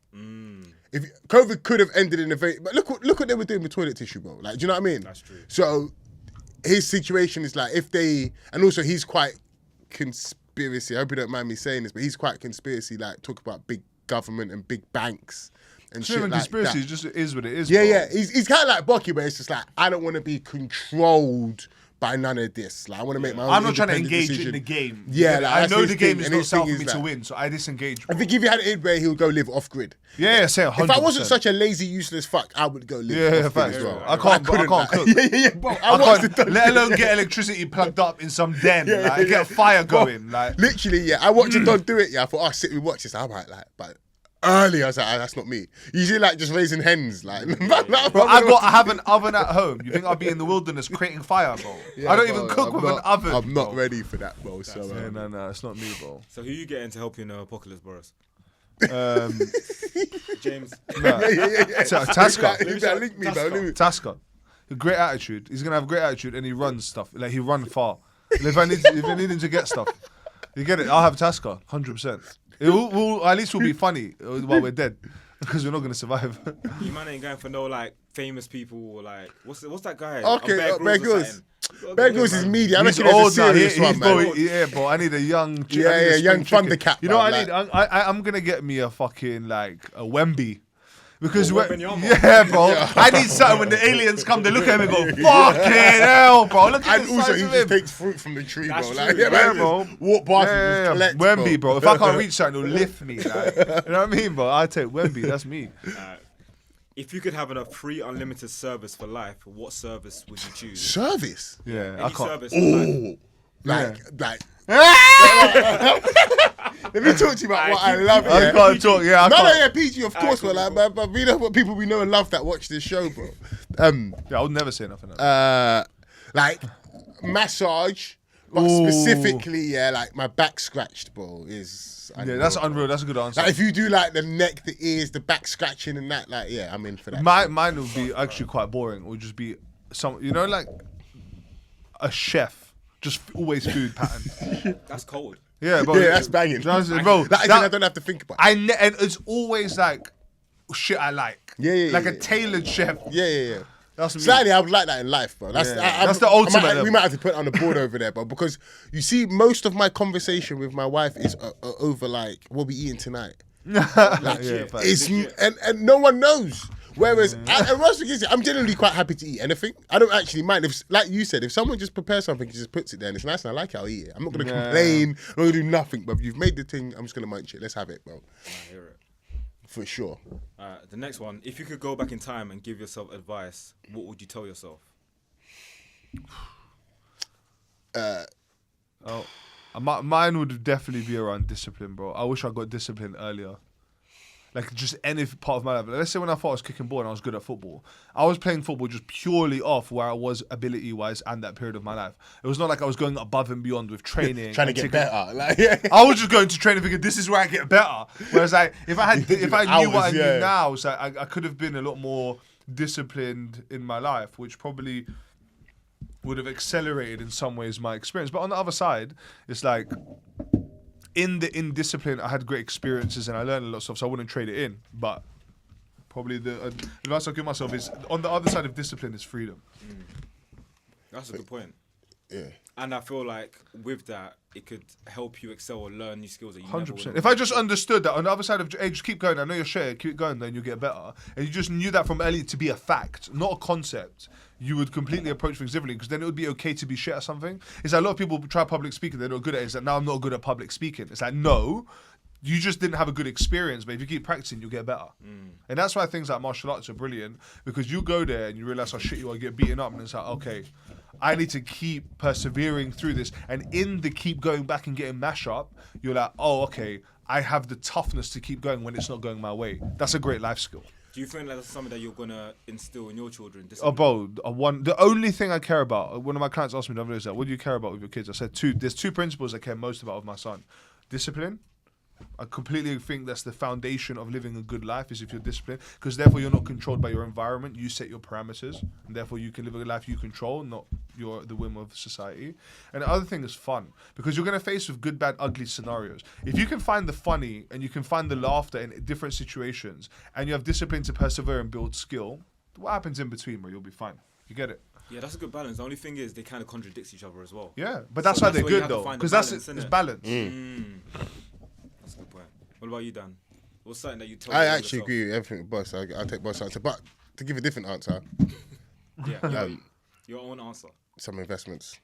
[SPEAKER 2] if COVID could have ended in a very, but look what they were doing with toilet tissue, bro. Like, do you know what I mean?
[SPEAKER 3] That's true.
[SPEAKER 2] So his situation is like if they, and also he's quite conspiracy. I hope you don't mind me saying this, but he's quite conspiracy. Like talk about big government and big banks and
[SPEAKER 1] It's
[SPEAKER 2] shit
[SPEAKER 1] not even
[SPEAKER 2] like
[SPEAKER 1] conspiracy.
[SPEAKER 2] that.
[SPEAKER 1] It just is what it is.
[SPEAKER 2] Yeah,
[SPEAKER 1] bro.
[SPEAKER 2] yeah. He's kind of like Bucky, but it's just like I don't want to be controlled by none of this. Like I want to make my own
[SPEAKER 1] I'm not trying to
[SPEAKER 2] independent
[SPEAKER 1] engage
[SPEAKER 2] decision.
[SPEAKER 1] in the game.
[SPEAKER 2] Yeah, like,
[SPEAKER 1] I
[SPEAKER 2] that's
[SPEAKER 1] know
[SPEAKER 2] his
[SPEAKER 1] the game
[SPEAKER 2] thing,
[SPEAKER 1] is
[SPEAKER 2] and
[SPEAKER 1] not
[SPEAKER 2] his
[SPEAKER 1] set
[SPEAKER 2] thing
[SPEAKER 1] for
[SPEAKER 2] is
[SPEAKER 1] me to
[SPEAKER 2] like-
[SPEAKER 1] win, so I disengage.
[SPEAKER 2] I think if he had it where he'll go live off grid.
[SPEAKER 1] Yeah, say 100%.
[SPEAKER 2] If I wasn't such a lazy, useless fuck, I would go live
[SPEAKER 1] Yeah,
[SPEAKER 2] off grid
[SPEAKER 1] facts.
[SPEAKER 2] as well.
[SPEAKER 1] I can't cook.
[SPEAKER 2] Yeah, bro.
[SPEAKER 1] I can't, let alone get electricity plugged up in some den, like get a fire going, like.
[SPEAKER 2] Literally, yeah. I watched a dog do it. Yeah, I thought, sit, we watch this. I'm like, but early, I was like, that's not me. Usually, like just raising hens, like.
[SPEAKER 1] Bro, I have an oven at home. You think I'll be in the wilderness creating fire, bro?
[SPEAKER 2] Yeah,
[SPEAKER 1] I don't
[SPEAKER 2] bro,
[SPEAKER 1] even cook
[SPEAKER 2] I'm
[SPEAKER 1] with
[SPEAKER 2] not-
[SPEAKER 1] an oven.
[SPEAKER 2] I'm not
[SPEAKER 1] bro.
[SPEAKER 2] ready for that, bro. So,
[SPEAKER 1] Yeah, no, it's not me, bro.
[SPEAKER 3] So who you getting to help you in the apocalypse, Boris? James.
[SPEAKER 1] Tasker.
[SPEAKER 2] Link me, bro.
[SPEAKER 1] Tasker. A great attitude. He's gonna have a great attitude, and he runs stuff. Like he runs far. And if I need him to get stuff, you get it. I'll have Tasker, 100%. At least we'll be funny while we're dead, because we're not gonna survive.
[SPEAKER 3] You man ain't going for no like famous people or like what's that guy?
[SPEAKER 2] Okay, Bear
[SPEAKER 3] Or
[SPEAKER 2] Grylls.
[SPEAKER 3] something.
[SPEAKER 2] Bear Grylls is media. I
[SPEAKER 1] He's
[SPEAKER 2] reckon there's
[SPEAKER 1] old
[SPEAKER 2] a
[SPEAKER 1] now.
[SPEAKER 2] serious one, man.
[SPEAKER 1] Yeah, bro. I need a young.
[SPEAKER 2] Yeah, young Thundercat.
[SPEAKER 1] You know what I
[SPEAKER 2] man,
[SPEAKER 1] need? I'm gonna get me a fucking like a Wemby. Because
[SPEAKER 3] Wembanyama.
[SPEAKER 1] yeah, bro, I need something when the aliens come. They look at him and go, "Fucking hell, bro!" Look at
[SPEAKER 2] And
[SPEAKER 1] the
[SPEAKER 2] also,
[SPEAKER 1] size
[SPEAKER 2] he
[SPEAKER 1] of
[SPEAKER 2] just
[SPEAKER 1] him.
[SPEAKER 2] takes fruit from the tree,
[SPEAKER 3] That's
[SPEAKER 2] bro.
[SPEAKER 3] true.
[SPEAKER 2] Like,
[SPEAKER 1] Yeah,
[SPEAKER 2] man,
[SPEAKER 1] bro.
[SPEAKER 2] just walk past and just collect,
[SPEAKER 1] Wemby, bro. If I can't reach something, it'll lift me. Like, you know what I mean, bro? I take Wemby. That's me.
[SPEAKER 3] If you could have a free unlimited service for life, what service would you choose?
[SPEAKER 2] Service.
[SPEAKER 1] Yeah, I
[SPEAKER 3] Any
[SPEAKER 1] can't.
[SPEAKER 3] service for life.
[SPEAKER 2] Like. Let me talk to you about what I love.
[SPEAKER 1] I
[SPEAKER 2] Yeah.
[SPEAKER 1] can't talk. Yeah, I
[SPEAKER 2] No,
[SPEAKER 1] can't.
[SPEAKER 2] yeah, PG, of course,
[SPEAKER 3] cool,
[SPEAKER 2] but but we know what people we know and love that watch this show, bro.
[SPEAKER 1] Yeah, I would never say nothing.
[SPEAKER 2] Like massage, but specifically, yeah, like my back scratched, bro, is.
[SPEAKER 1] Yeah, that's unreal. That's a good answer.
[SPEAKER 2] Like if you do like the neck, the ears, the back scratching and that, like yeah, I'm in for that.
[SPEAKER 1] Mine would be actually quite boring. It would just be some, like a chef, just always food pattern.
[SPEAKER 3] That's cold.
[SPEAKER 1] Yeah, bro.
[SPEAKER 2] Yeah, that's banging.
[SPEAKER 1] Bro,
[SPEAKER 2] That I don't have to think about.
[SPEAKER 1] and it's always like shit I like.
[SPEAKER 2] Yeah,
[SPEAKER 1] like
[SPEAKER 2] yeah.
[SPEAKER 1] a tailored chef.
[SPEAKER 2] Yeah.
[SPEAKER 1] That's me.
[SPEAKER 2] Slightly, I would like that in life, bro. That's
[SPEAKER 1] Yeah. That's the ultimate
[SPEAKER 2] We
[SPEAKER 1] level.
[SPEAKER 2] might have to put it on the board over there, bro, because you see, most of my conversation with my wife is over like what we eating tonight.
[SPEAKER 1] Yeah,
[SPEAKER 3] Legit.
[SPEAKER 1] facts.
[SPEAKER 2] It's and no one knows. Whereas I'm generally quite happy to eat anything. I don't actually mind if, like you said, if someone just prepares something and just puts it there and it's nice and I like it, I'll eat it. I'm not gonna complain. I'm not gonna do nothing. But if you've made the thing, I'm just gonna munch it. Let's have it, bro.
[SPEAKER 3] I hear it.
[SPEAKER 2] For sure.
[SPEAKER 3] The next one. If you could go back in time and give yourself advice, what would you tell yourself?
[SPEAKER 1] Mine would definitely be around discipline, bro. I wish I got discipline earlier. Like just any part of my life. Let's say when I thought I was kicking ball and I was good at football, I was playing football just purely off where I was ability-wise and that period of my life. It was not like I was going above and beyond with training.
[SPEAKER 2] Trying to get better. Like, yeah.
[SPEAKER 1] I was just going to training thinking this is where I get better. Whereas like if I knew what I knew now, so I could have been a lot more disciplined in my life, which probably would have accelerated in some ways my experience. But on the other side, it's like in discipline, I had great experiences and I learned a lot of stuff, so I wouldn't trade it in. But probably the advice I'll give myself is on the other side of discipline is freedom.
[SPEAKER 3] That's a good point.
[SPEAKER 2] Yeah.
[SPEAKER 3] And I feel like with that, it could help you excel or learn new skills that you
[SPEAKER 1] 100%. If I just understood that on the other side of, hey, just keep going, I know you're shit, keep going, then you'll get better. And you just knew that from early to be a fact, not a concept, you would completely approach things differently because then it would be okay to be shit at something. It's like a lot of people try public speaking, they're not good at it. It's like, now I'm not good at public speaking. It's like, no, you just didn't have a good experience, but if you keep practicing, you'll get better. And that's why things like martial arts are brilliant, because you go there and you realize how shit you are, get beaten up, and it's like, okay, I need to keep persevering through this. And in the keep going back and getting mash up, you're like, oh, okay, I have the toughness to keep going when it's not going my way. That's a great life skill.
[SPEAKER 3] Do you think that's something that you're gonna instill in your children?
[SPEAKER 1] Oh, bro, the only thing I care about, one of my clients asked me the other day, is that, what do you care about with your kids? I said there's two principles I care most about with my son. Discipline. I completely think that's the foundation of living a good life, is if you're disciplined, because therefore you're not controlled by your environment. You set your parameters, and therefore you can live a life you control, not the whim of society. And the other thing is fun, because you're going to face with good, bad, ugly scenarios. If you can find the funny and you can find the laughter in different situations, and you have discipline to persevere and build skill, what happens in between, bro? You'll be fine. You get it?
[SPEAKER 3] Yeah, that's a good balance. The only thing is they kind of contradict each other as well.
[SPEAKER 1] Yeah, but that's why they're
[SPEAKER 3] where you
[SPEAKER 1] good
[SPEAKER 3] have to
[SPEAKER 1] though,
[SPEAKER 3] find the
[SPEAKER 1] because that's
[SPEAKER 3] balance,
[SPEAKER 1] it's
[SPEAKER 3] innit?
[SPEAKER 1] balance.
[SPEAKER 3] That's a good point. What about you, Dan? What's something that you tell
[SPEAKER 2] I
[SPEAKER 3] yourself?
[SPEAKER 2] actually agree with everything, boss. I'll take boss answer, but to give a different answer,
[SPEAKER 3] Yeah, your own answer.
[SPEAKER 2] some investments.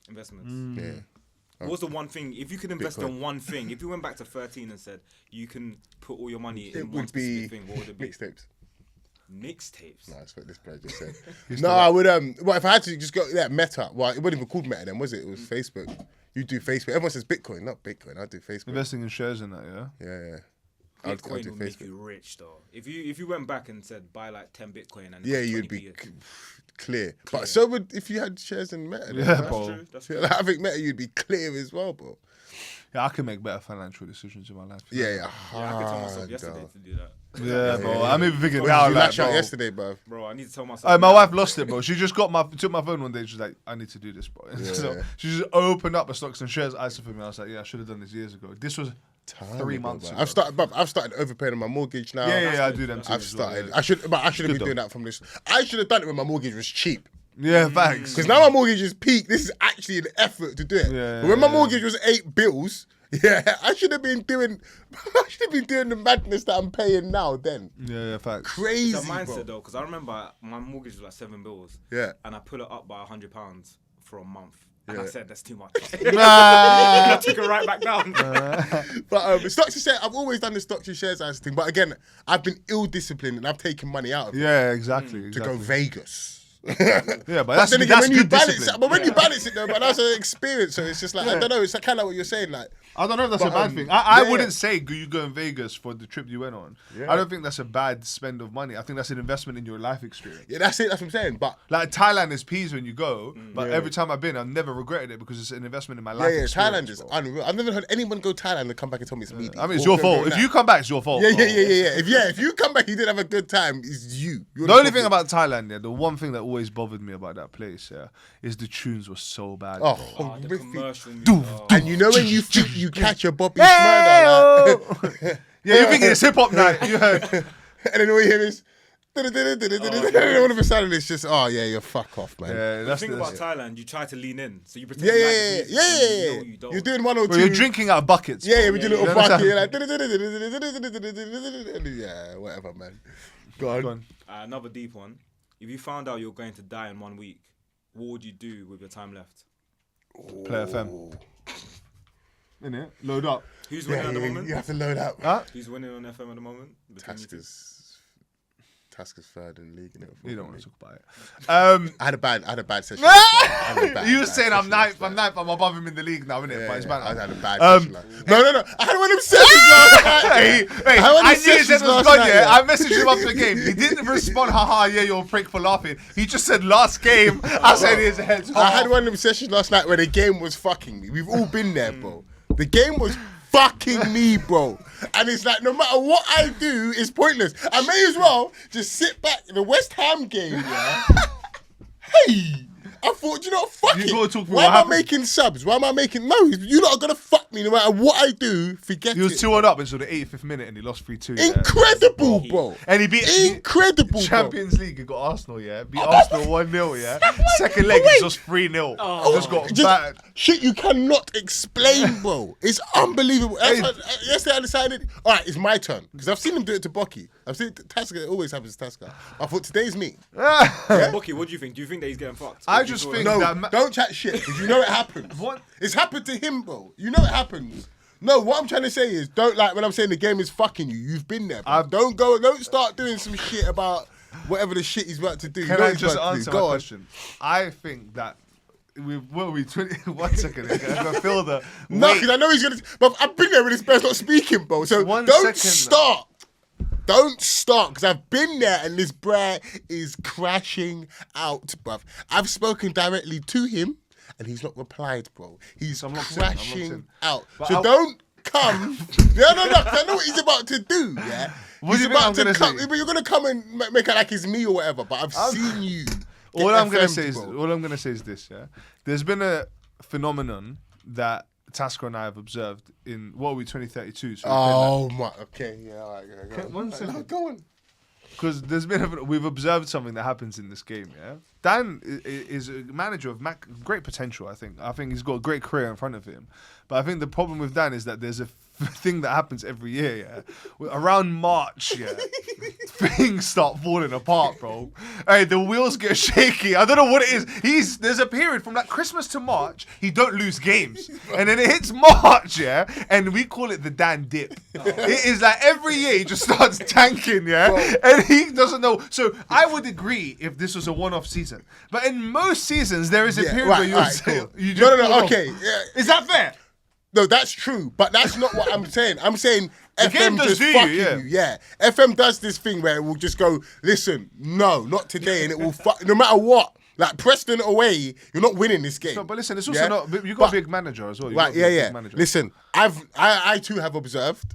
[SPEAKER 3] Investments.
[SPEAKER 2] Yeah.
[SPEAKER 3] What's the one thing, if you could invest
[SPEAKER 2] Bitcoin.
[SPEAKER 3] in one thing, if you went back to 13 and said you can put all your money
[SPEAKER 2] It
[SPEAKER 3] in one
[SPEAKER 2] would be
[SPEAKER 3] specific thing, what would it be?
[SPEAKER 2] mixtapes.
[SPEAKER 3] Mixtapes.
[SPEAKER 2] No, that's what this player just said. No, I would. Well, if I had to just go that Meta. Well, it wasn't even called Meta then, was it? It was Facebook. You do Facebook. Everyone says Bitcoin, not Bitcoin. I do Facebook.
[SPEAKER 1] Investing in shares and that, yeah.
[SPEAKER 2] Yeah. I'll
[SPEAKER 3] Bitcoin
[SPEAKER 2] do
[SPEAKER 3] would make
[SPEAKER 2] Facebook.
[SPEAKER 3] you rich though. If you went back and said buy like 10 Bitcoin and
[SPEAKER 2] Yeah,
[SPEAKER 3] it's
[SPEAKER 2] you'd
[SPEAKER 3] 20p
[SPEAKER 2] be
[SPEAKER 3] a-
[SPEAKER 2] clear. But so would if you had shares in Meta. then,
[SPEAKER 1] Yeah,
[SPEAKER 2] man.
[SPEAKER 3] That's
[SPEAKER 1] bro.
[SPEAKER 3] true. That's
[SPEAKER 2] Yeah,
[SPEAKER 3] true.
[SPEAKER 2] like, I think Meta, you'd be clear as well, bro.
[SPEAKER 1] Yeah, I can make better financial decisions in my life.
[SPEAKER 2] Yeah.
[SPEAKER 3] Yeah, I could tell myself
[SPEAKER 2] hard,
[SPEAKER 3] yesterday
[SPEAKER 2] though.
[SPEAKER 3] to do that.
[SPEAKER 1] Yeah, bro.
[SPEAKER 2] yeah.
[SPEAKER 1] I'm even thinking
[SPEAKER 2] What
[SPEAKER 1] now,
[SPEAKER 2] did you
[SPEAKER 1] like,
[SPEAKER 2] lash out
[SPEAKER 1] bro.
[SPEAKER 2] yesterday, bro?
[SPEAKER 3] Bro, I need to tell myself.
[SPEAKER 1] My wife lost it, bro. She just took my phone one day. She's like, "I need to do this, bro." So
[SPEAKER 2] Yeah.
[SPEAKER 1] she just opened up a stocks and shares ISA for me. I was like, "Yeah, I should have done this years ago." This was
[SPEAKER 2] Time
[SPEAKER 1] 3
[SPEAKER 2] ago,
[SPEAKER 1] months
[SPEAKER 2] bro.
[SPEAKER 1] ago.
[SPEAKER 2] I've started overpaying on my mortgage now.
[SPEAKER 1] Yeah, I
[SPEAKER 3] good.
[SPEAKER 1] do them
[SPEAKER 3] That's
[SPEAKER 1] too.
[SPEAKER 2] I've
[SPEAKER 1] as well,
[SPEAKER 2] started.
[SPEAKER 1] yeah.
[SPEAKER 2] I shouldn't have
[SPEAKER 1] good
[SPEAKER 2] been
[SPEAKER 1] though.
[SPEAKER 2] doing that from this. I should have done it when my mortgage was cheap.
[SPEAKER 1] Yeah, thanks.
[SPEAKER 2] Because now my mortgage is peak. This is actually an effort to do it.
[SPEAKER 1] Yeah,
[SPEAKER 2] But when my
[SPEAKER 1] yeah.
[SPEAKER 2] mortgage was 8 bills, yeah, I should have been doing the madness that I'm paying now. Then
[SPEAKER 1] Yeah, facts.
[SPEAKER 2] crazy,
[SPEAKER 3] It's a mindset
[SPEAKER 2] bro.
[SPEAKER 3] though, because I remember my mortgage was like 7 bills.
[SPEAKER 2] Yeah.
[SPEAKER 3] And I put it up by £100 for a month. And
[SPEAKER 2] Yeah.
[SPEAKER 3] I said, that's too much.
[SPEAKER 1] Nah.
[SPEAKER 3] I took it right back down.
[SPEAKER 2] But stocks and shares, I've always done the stocks and shares as thing. But again, I've been ill-disciplined and I've taken money out of it
[SPEAKER 1] Yeah, exactly.
[SPEAKER 2] to go Vegas.
[SPEAKER 1] Yeah, but
[SPEAKER 2] But
[SPEAKER 1] that's
[SPEAKER 2] then again,
[SPEAKER 1] that's
[SPEAKER 2] when you
[SPEAKER 1] good
[SPEAKER 2] balance
[SPEAKER 1] discipline.
[SPEAKER 2] it, but when you balance it though, but that's an experience. So it's just like I don't know. It's kind of what you're saying, like.
[SPEAKER 1] I don't know if that's
[SPEAKER 2] But,
[SPEAKER 1] a bad
[SPEAKER 2] um,
[SPEAKER 1] thing. I
[SPEAKER 2] yeah,
[SPEAKER 1] wouldn't
[SPEAKER 2] yeah.
[SPEAKER 1] say you go in Vegas for the trip you went on.
[SPEAKER 2] Yeah.
[SPEAKER 1] I don't think that's a bad spend of money. I think that's an investment in your life experience.
[SPEAKER 2] Yeah, that's it. That's what I'm saying. But
[SPEAKER 1] Like Thailand is peas when you go, but
[SPEAKER 2] Yeah.
[SPEAKER 1] every time I've been, I've never regretted it because it's an investment in my
[SPEAKER 2] yeah,
[SPEAKER 1] life
[SPEAKER 2] yeah,
[SPEAKER 1] experience.
[SPEAKER 2] Thailand is
[SPEAKER 1] bro.
[SPEAKER 2] unreal. I've never heard anyone go Thailand and come back and tell me it's meaty.
[SPEAKER 1] I mean, it's
[SPEAKER 2] Or
[SPEAKER 1] your
[SPEAKER 2] go
[SPEAKER 1] fault. If
[SPEAKER 2] that.
[SPEAKER 1] you come back, it's your fault.
[SPEAKER 2] Yeah,
[SPEAKER 1] bro.
[SPEAKER 2] If you come back, you didn't have a good time. It's you. You're
[SPEAKER 1] The only thing
[SPEAKER 2] problem.
[SPEAKER 1] about Thailand, yeah, the one thing that always bothered me about that place, yeah, is the tunes were so bad.
[SPEAKER 2] Oh,
[SPEAKER 1] bro.
[SPEAKER 3] The
[SPEAKER 2] horrific.
[SPEAKER 3] commercial music. Oh.
[SPEAKER 2] And you know when you think you catch a Bobby
[SPEAKER 1] Hey,
[SPEAKER 2] Smurder, like,
[SPEAKER 1] yeah, you're thinking it's hip hop night. You heard?
[SPEAKER 2] and then all you hear is. And all of a sudden it's just, oh yeah, you're fuck off, man.
[SPEAKER 1] Yeah,
[SPEAKER 3] The
[SPEAKER 1] that's
[SPEAKER 3] thing
[SPEAKER 1] the
[SPEAKER 3] about Thailand, you try to lean in. So you pretend
[SPEAKER 2] Yeah,
[SPEAKER 3] you like
[SPEAKER 2] yeah,
[SPEAKER 3] the
[SPEAKER 2] yeah,
[SPEAKER 3] music,
[SPEAKER 2] yeah,
[SPEAKER 3] and
[SPEAKER 2] yeah,
[SPEAKER 3] you
[SPEAKER 2] yeah.
[SPEAKER 3] know you don't.
[SPEAKER 2] You're doing one or
[SPEAKER 1] Bro,
[SPEAKER 2] two.
[SPEAKER 1] you're drinking out of buckets.
[SPEAKER 2] Yeah,
[SPEAKER 1] bro.
[SPEAKER 2] we do a
[SPEAKER 1] You
[SPEAKER 2] little
[SPEAKER 1] understand?
[SPEAKER 2] bucket, like, yeah, whatever, man. Go on.
[SPEAKER 1] Go on.
[SPEAKER 3] Another deep one. If you found out you're going to die in 1 week, what would you do with your time left?
[SPEAKER 1] Play FM. Innit? Load up.
[SPEAKER 3] Who's
[SPEAKER 2] Yeah,
[SPEAKER 3] winning at the moment?
[SPEAKER 2] you have to load up.
[SPEAKER 1] Huh?
[SPEAKER 3] Who's winning on FM at the moment? Between you two?
[SPEAKER 2] Tasker's third in the league.
[SPEAKER 1] You don't want to talk about it.
[SPEAKER 2] I had a bad session. last night. I had a bad-
[SPEAKER 1] You were
[SPEAKER 2] bad
[SPEAKER 1] saying I'm
[SPEAKER 2] session
[SPEAKER 1] ninth,
[SPEAKER 2] last
[SPEAKER 1] I'm
[SPEAKER 2] night.
[SPEAKER 1] ninth, I'm above him in the league now, innit?
[SPEAKER 2] Yeah,
[SPEAKER 1] But it's
[SPEAKER 2] yeah,
[SPEAKER 1] bad.
[SPEAKER 2] I had a bad session. No. I had one of them sessions last night.
[SPEAKER 1] Hey,
[SPEAKER 2] had one of
[SPEAKER 1] I
[SPEAKER 2] them
[SPEAKER 1] knew his head
[SPEAKER 2] sessions
[SPEAKER 1] was
[SPEAKER 2] last
[SPEAKER 1] gone,
[SPEAKER 2] night,
[SPEAKER 1] yeah.
[SPEAKER 2] yeah.
[SPEAKER 1] I messaged him after the game. He didn't respond, haha, yeah, you're a prick for laughing. He just said last game. I said his head's
[SPEAKER 2] I had
[SPEAKER 1] off.
[SPEAKER 2] one of them sessions last night where the game was fucking me. We've all been there, bro. The game was fucking me, bro. And it's like, no matter what I do, it's pointless. I may as well just sit back in the West Ham game, yeah. Hey, I thought, you know what, fuck
[SPEAKER 1] You
[SPEAKER 2] it.
[SPEAKER 1] gotta talk me
[SPEAKER 2] Why
[SPEAKER 1] what
[SPEAKER 2] am I
[SPEAKER 1] happened.
[SPEAKER 2] making subs? Why am I making... No, you're not going to fuck me no matter what I do. Forget
[SPEAKER 1] He was
[SPEAKER 2] it.
[SPEAKER 1] 2-1 up until the 85th minute and he lost 3-2. Yeah.
[SPEAKER 2] Incredible, bro.
[SPEAKER 1] And he beat
[SPEAKER 2] Incredible, bro.
[SPEAKER 1] Champions League. He got Arsenal, yeah. Beat Arsenal 1-0, yeah. Second leg,
[SPEAKER 2] wait.
[SPEAKER 1] it's just 3-0. Just got battered.
[SPEAKER 2] Shit you cannot explain, bro. It's unbelievable. Yesterday I decided, all right, it's my turn. Because I've seen him do it to Bucky. I've seen Tasker, it always happens to Tasker. I thought, today's me.
[SPEAKER 3] Bucky, what do you think? Do you think that he's getting fucked?
[SPEAKER 1] I
[SPEAKER 3] Or do you
[SPEAKER 1] just
[SPEAKER 3] feel
[SPEAKER 1] think
[SPEAKER 3] like-
[SPEAKER 2] No,
[SPEAKER 1] that
[SPEAKER 2] don't chat shit, because you know it happens.
[SPEAKER 1] What?
[SPEAKER 2] It's happened to him, bro. You know it happens. No, what I'm trying to say is, don't like when I'm saying the game is fucking you. You've been there, bro. Don't start doing some shit about whatever the shit he's about to do. You
[SPEAKER 1] Can
[SPEAKER 2] know
[SPEAKER 1] I
[SPEAKER 2] he's
[SPEAKER 1] just
[SPEAKER 2] about to do.
[SPEAKER 1] answer
[SPEAKER 2] Go
[SPEAKER 1] my
[SPEAKER 2] on.
[SPEAKER 1] question? I think that we 20 1 second ago. I feel the
[SPEAKER 2] No,
[SPEAKER 1] weight.
[SPEAKER 2] because I know he's gonna. But I've been there when this man's not speaking, bro. So
[SPEAKER 1] 1
[SPEAKER 2] don't
[SPEAKER 1] second.
[SPEAKER 2] start. Don't start, because I've been there and this brat is crashing out, bruv. I've spoken directly to him and he's not replied, bro. He's
[SPEAKER 1] I'm locked in, I'm locked
[SPEAKER 2] crashing
[SPEAKER 1] in.
[SPEAKER 2] out.
[SPEAKER 1] But
[SPEAKER 2] So
[SPEAKER 1] I'll-
[SPEAKER 2] don't come. No, 'cause I know what he's about to do, yeah?
[SPEAKER 1] What do
[SPEAKER 2] He's
[SPEAKER 1] you think
[SPEAKER 2] about
[SPEAKER 1] I'm
[SPEAKER 2] to
[SPEAKER 1] gonna
[SPEAKER 2] come,
[SPEAKER 1] say?
[SPEAKER 2] but you're gonna come and make it like it's me or whatever, but I've seen you.
[SPEAKER 1] All
[SPEAKER 2] get
[SPEAKER 1] I'm gonna
[SPEAKER 2] FM'd,
[SPEAKER 1] say is
[SPEAKER 2] bro.
[SPEAKER 1] all I'm gonna say is this. Yeah, there's been a phenomenon that Tasker and I have observed in what are we 2032. So
[SPEAKER 2] Oh my, okay, yeah, all right, go
[SPEAKER 1] Okay,
[SPEAKER 2] on.
[SPEAKER 1] 1 second.
[SPEAKER 2] No, go on.
[SPEAKER 1] because there's been we've observed something that happens in this game. Yeah, Dan is a manager of great potential. I think he's got a great career in front of him, but I think the problem with Dan is that there's a thing that happens every year. Yeah, around March, yeah, things start falling apart, bro. Hey, the wheels get shaky. I don't know what it is. There's a period from like Christmas to March, he don't lose games, and then it hits March, yeah, and we call it the Dan dip. It is like every year he just starts tanking, yeah, and he doesn't know. So I would agree if this was a one-off season, but in most seasons there is a period where you just
[SPEAKER 2] no, okay. Yeah.
[SPEAKER 1] Is that fair?
[SPEAKER 2] No, that's true, but that's not what I'm saying. I'm saying FM
[SPEAKER 1] does
[SPEAKER 2] just
[SPEAKER 1] do
[SPEAKER 2] fucking
[SPEAKER 1] you,
[SPEAKER 2] you. Yeah, FM does this thing where it will just go, listen, no, not today, and it will fuck no matter what. Like Preston away, you're not winning this game.
[SPEAKER 1] No, but listen, it's also not. You got a big manager as well.
[SPEAKER 2] Right? Yeah. Listen, I too have observed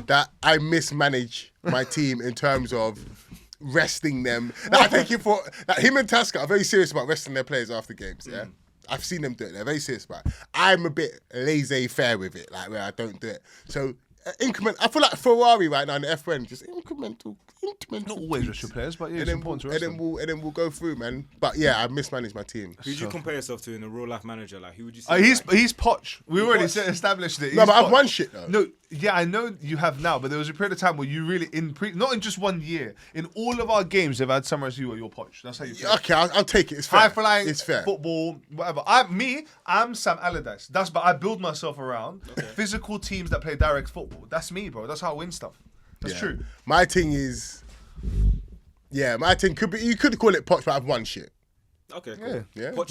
[SPEAKER 2] that I mismanage my team in terms of resting them. Like, I think him and Tasker are very serious about resting their players after games. Yeah. I've seen them do it. They're very serious about it. I'm a bit laissez-faire with it, like where I don't do it. So increment. I feel like Ferrari right now in the F1, just incremental.
[SPEAKER 1] Not always rest your players, but yeah, it's important to rest them.
[SPEAKER 2] And then we'll go through, man. But yeah, I mismanaged my team.
[SPEAKER 3] Who do you compare yourself to in a real life manager? Like who would you say?
[SPEAKER 1] He's Poch. We already established it.
[SPEAKER 2] No, but I've won shit though.
[SPEAKER 1] No, yeah, I know you have now, but there was a period of time where you really not in just 1 year. In all of our games, they've had someone as you or your Poch. That's how you play.
[SPEAKER 2] Okay, I'll take it. It's fair.
[SPEAKER 1] High flying,
[SPEAKER 2] it's fair.
[SPEAKER 1] Football, whatever. I'm Sam Allardyce. But I build myself around physical teams that play direct football. That's me, bro. That's how I win stuff. That's true.
[SPEAKER 2] My thing is. Yeah, my thing could be. You could call it Poch, but I've won shit.
[SPEAKER 3] Okay, cool.
[SPEAKER 2] Yeah.
[SPEAKER 3] Poch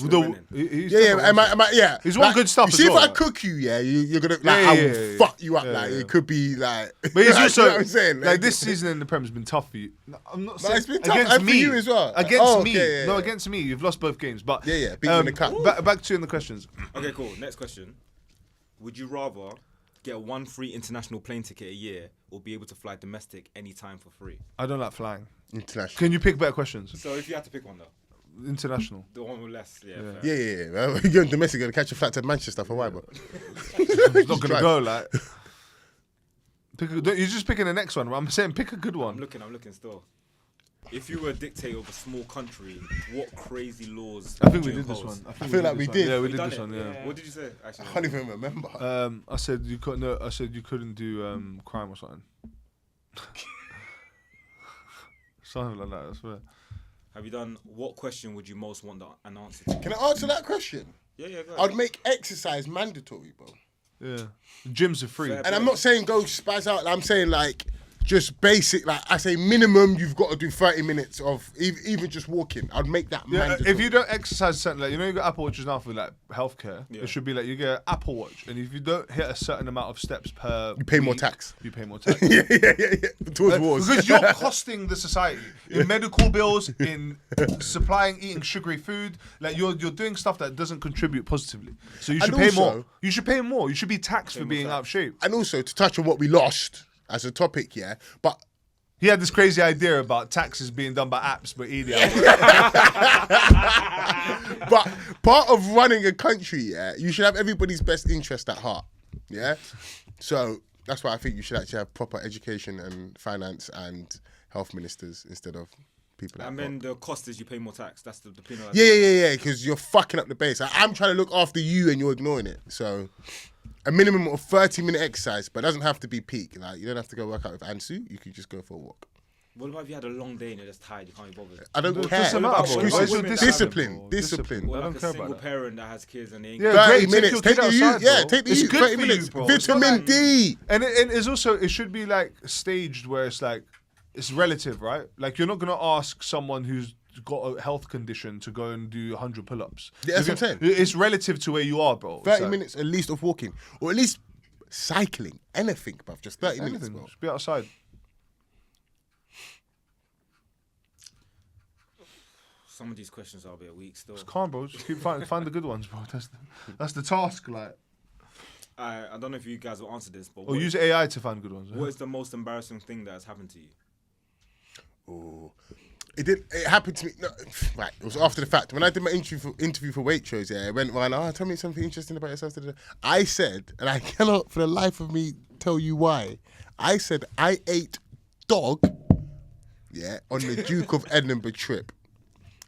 [SPEAKER 2] Yeah.
[SPEAKER 1] He's won good stuff.
[SPEAKER 2] You see,
[SPEAKER 1] as well,
[SPEAKER 2] if I cook you, you're gonna I will fuck you up. It could be like.
[SPEAKER 1] But it's also
[SPEAKER 2] you know what I'm saying.
[SPEAKER 1] Like this season in the Prem has been tough for you. I'm not saying
[SPEAKER 2] it's been tough
[SPEAKER 1] against
[SPEAKER 2] for
[SPEAKER 1] me
[SPEAKER 2] you as well.
[SPEAKER 1] Against me, no, against me. You've lost both games, but
[SPEAKER 2] beat you in the cup.
[SPEAKER 1] Back to you in the questions.
[SPEAKER 3] Okay, cool. Next question: would you rather get one free international plane ticket a year, or be able to fly domestic anytime for free?
[SPEAKER 1] I don't like flying.
[SPEAKER 2] International.
[SPEAKER 1] Can you pick better questions?
[SPEAKER 3] So if you had to pick one though,
[SPEAKER 1] international.
[SPEAKER 3] The one with less,
[SPEAKER 2] Yeah. Well, you're going domestic, you're gonna catch a flight to Manchester for a while, bro.
[SPEAKER 1] It's not gonna go like. You're just picking the next one. Right? I'm saying pick a good one.
[SPEAKER 3] I'm looking still. If you were a dictator of a small country, what crazy laws?
[SPEAKER 1] I think we did this one.
[SPEAKER 2] I feel like we did.
[SPEAKER 1] Yeah, we did this one. Yeah.
[SPEAKER 3] What did you say? Actually,
[SPEAKER 2] I can't even remember.
[SPEAKER 1] I said you couldn't. No, I said you couldn't do crime or something. Something like that. I swear.
[SPEAKER 3] Have you done? What question would you most want an answer to?
[SPEAKER 2] Can I answer that question?
[SPEAKER 3] Yeah, go ahead.
[SPEAKER 2] I'd make exercise mandatory, bro.
[SPEAKER 1] Yeah, gyms are free.
[SPEAKER 3] Fair
[SPEAKER 2] And I'm not saying go spaz out. I'm saying like just basic. Like I say, minimum you've got to do 30 minutes of even just walking. I'd make that mandatory.
[SPEAKER 1] If you don't exercise certain, like you got Apple Watches now for like healthcare. Yeah. It should be like you get an Apple Watch, and if you don't hit a certain amount of steps per,
[SPEAKER 2] you pay more tax.
[SPEAKER 1] You pay more tax.
[SPEAKER 2] yeah. Towards wars.
[SPEAKER 1] Because you're costing the society in medical bills, in eating sugary food. Like you're doing stuff that doesn't contribute positively. So you should pay more. You should pay more. You should be taxed for being out of shape.
[SPEAKER 2] And also to touch on what we lost as a topic, but
[SPEAKER 1] he had this crazy idea about taxes being done by apps, but idiot.
[SPEAKER 2] But part of running a country, you should have everybody's best interest at heart. Yeah, so that's why I think you should actually have proper education and finance and health ministers instead of people.
[SPEAKER 3] And then the cost is you pay more tax. That's the penalisation.
[SPEAKER 2] Yeah. Because you're fucking up the base. I'm trying to look after you and you're ignoring it. So. A minimum of 30-minute exercise, but it doesn't have to be peak. Like you don't have to go work out with Ansu. You could just go for a walk.
[SPEAKER 3] What about if you had a long day and you're just tired? You can't be bothered.
[SPEAKER 2] I don't care. Discipline.
[SPEAKER 3] Or like a single parent that has kids and they ain't
[SPEAKER 2] 30 minutes. Take the youth. Yeah, take the youth. 30 minutes.
[SPEAKER 1] Bro.
[SPEAKER 2] Vitamin D.
[SPEAKER 1] And it's also it should be like staged where it's like it's relative, right? Like you're not gonna ask someone who's got a health condition to go and do 100 pull-ups.
[SPEAKER 2] Yeah, that's what I'm saying.
[SPEAKER 1] It's relative to where you are, bro.
[SPEAKER 2] 30 minutes at least of walking. Or at least cycling. Anything, bruv. Just 30 minutes, bro.
[SPEAKER 1] Just be outside.
[SPEAKER 3] Some of these questions are a bit weak still.
[SPEAKER 1] Just calm, bro. Just keep find the good ones, bro. That's the task, like.
[SPEAKER 3] I don't know if you guys will answer this, but
[SPEAKER 1] or use AI to find good ones.
[SPEAKER 3] What is the most embarrassing thing that has happened to you?
[SPEAKER 2] Oh. It happened to me. No, right, it was after the fact. When I did my interview for Waitrose, it went around. Tell me something interesting about yourself today. I said, and I cannot for the life of me tell you why. I said I ate dog, on the Duke of Edinburgh trip.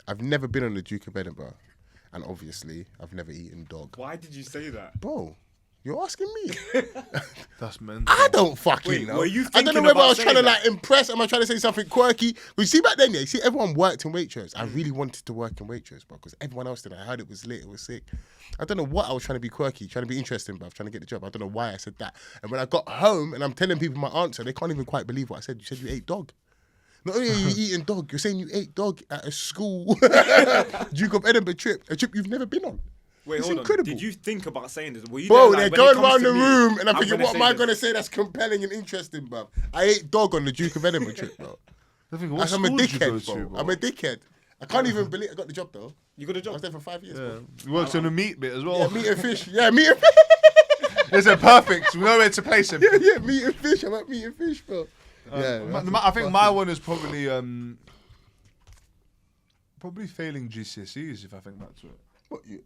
[SPEAKER 2] I've never been on the Duke of Edinburgh, and obviously I've never eaten dog.
[SPEAKER 3] Why did you say that,
[SPEAKER 2] bro? You're asking me?
[SPEAKER 1] That's mental.
[SPEAKER 2] I don't fucking
[SPEAKER 3] Wait,
[SPEAKER 2] know.
[SPEAKER 3] were you
[SPEAKER 2] I don't know
[SPEAKER 3] thinking
[SPEAKER 2] whether I
[SPEAKER 3] about
[SPEAKER 2] was trying to
[SPEAKER 3] saying
[SPEAKER 2] like impress. Am I trying to say something quirky? But you see back then, yeah, you see everyone worked in Waitrose. I really wanted to work in Waitrose, bro, because everyone else did. I heard it was lit, it was sick. I don't know what I was trying to be quirky, trying to be interesting, bruv, trying to get the job. I don't know why I said that. And when I got home and I'm telling people my answer, they can't even quite believe what I said. You said you ate dog. Not only are you eating dog, you're saying you ate dog at a school Duke of Edinburgh trip, a trip you've never been on.
[SPEAKER 3] Wait,
[SPEAKER 2] It's
[SPEAKER 3] hold
[SPEAKER 2] incredible.
[SPEAKER 3] on. Did you think about saying this? Were you
[SPEAKER 2] Bro,
[SPEAKER 3] there, like,
[SPEAKER 2] they're
[SPEAKER 3] when it
[SPEAKER 2] going
[SPEAKER 3] comes
[SPEAKER 2] around
[SPEAKER 3] to
[SPEAKER 2] the
[SPEAKER 3] me,
[SPEAKER 2] room and I'm thinking,
[SPEAKER 3] gonna
[SPEAKER 2] what am
[SPEAKER 3] say
[SPEAKER 2] I
[SPEAKER 3] this?
[SPEAKER 2] going to say that's compelling and interesting, bruv? I ate dog on the Duke of Edinburgh trip, bro.
[SPEAKER 1] I think, what
[SPEAKER 2] Like, I'm a
[SPEAKER 1] school did you go
[SPEAKER 2] dickhead,
[SPEAKER 1] to,
[SPEAKER 2] bro.
[SPEAKER 1] bro?
[SPEAKER 2] I'm a dickhead. I can't even believe I got the job, though.
[SPEAKER 3] You got a
[SPEAKER 2] I was
[SPEAKER 3] job?
[SPEAKER 2] there for 5 years,
[SPEAKER 1] Yeah.
[SPEAKER 2] bro.
[SPEAKER 1] He works on the meat bit as well.
[SPEAKER 2] Yeah, meat and fish. Yeah, meat and fish.
[SPEAKER 1] Is it perfect? We know where to place him.
[SPEAKER 2] Yeah, meat and fish. I'm at meat and fish, bro.
[SPEAKER 1] I think my one is probably failing GCSEs if I think back to it.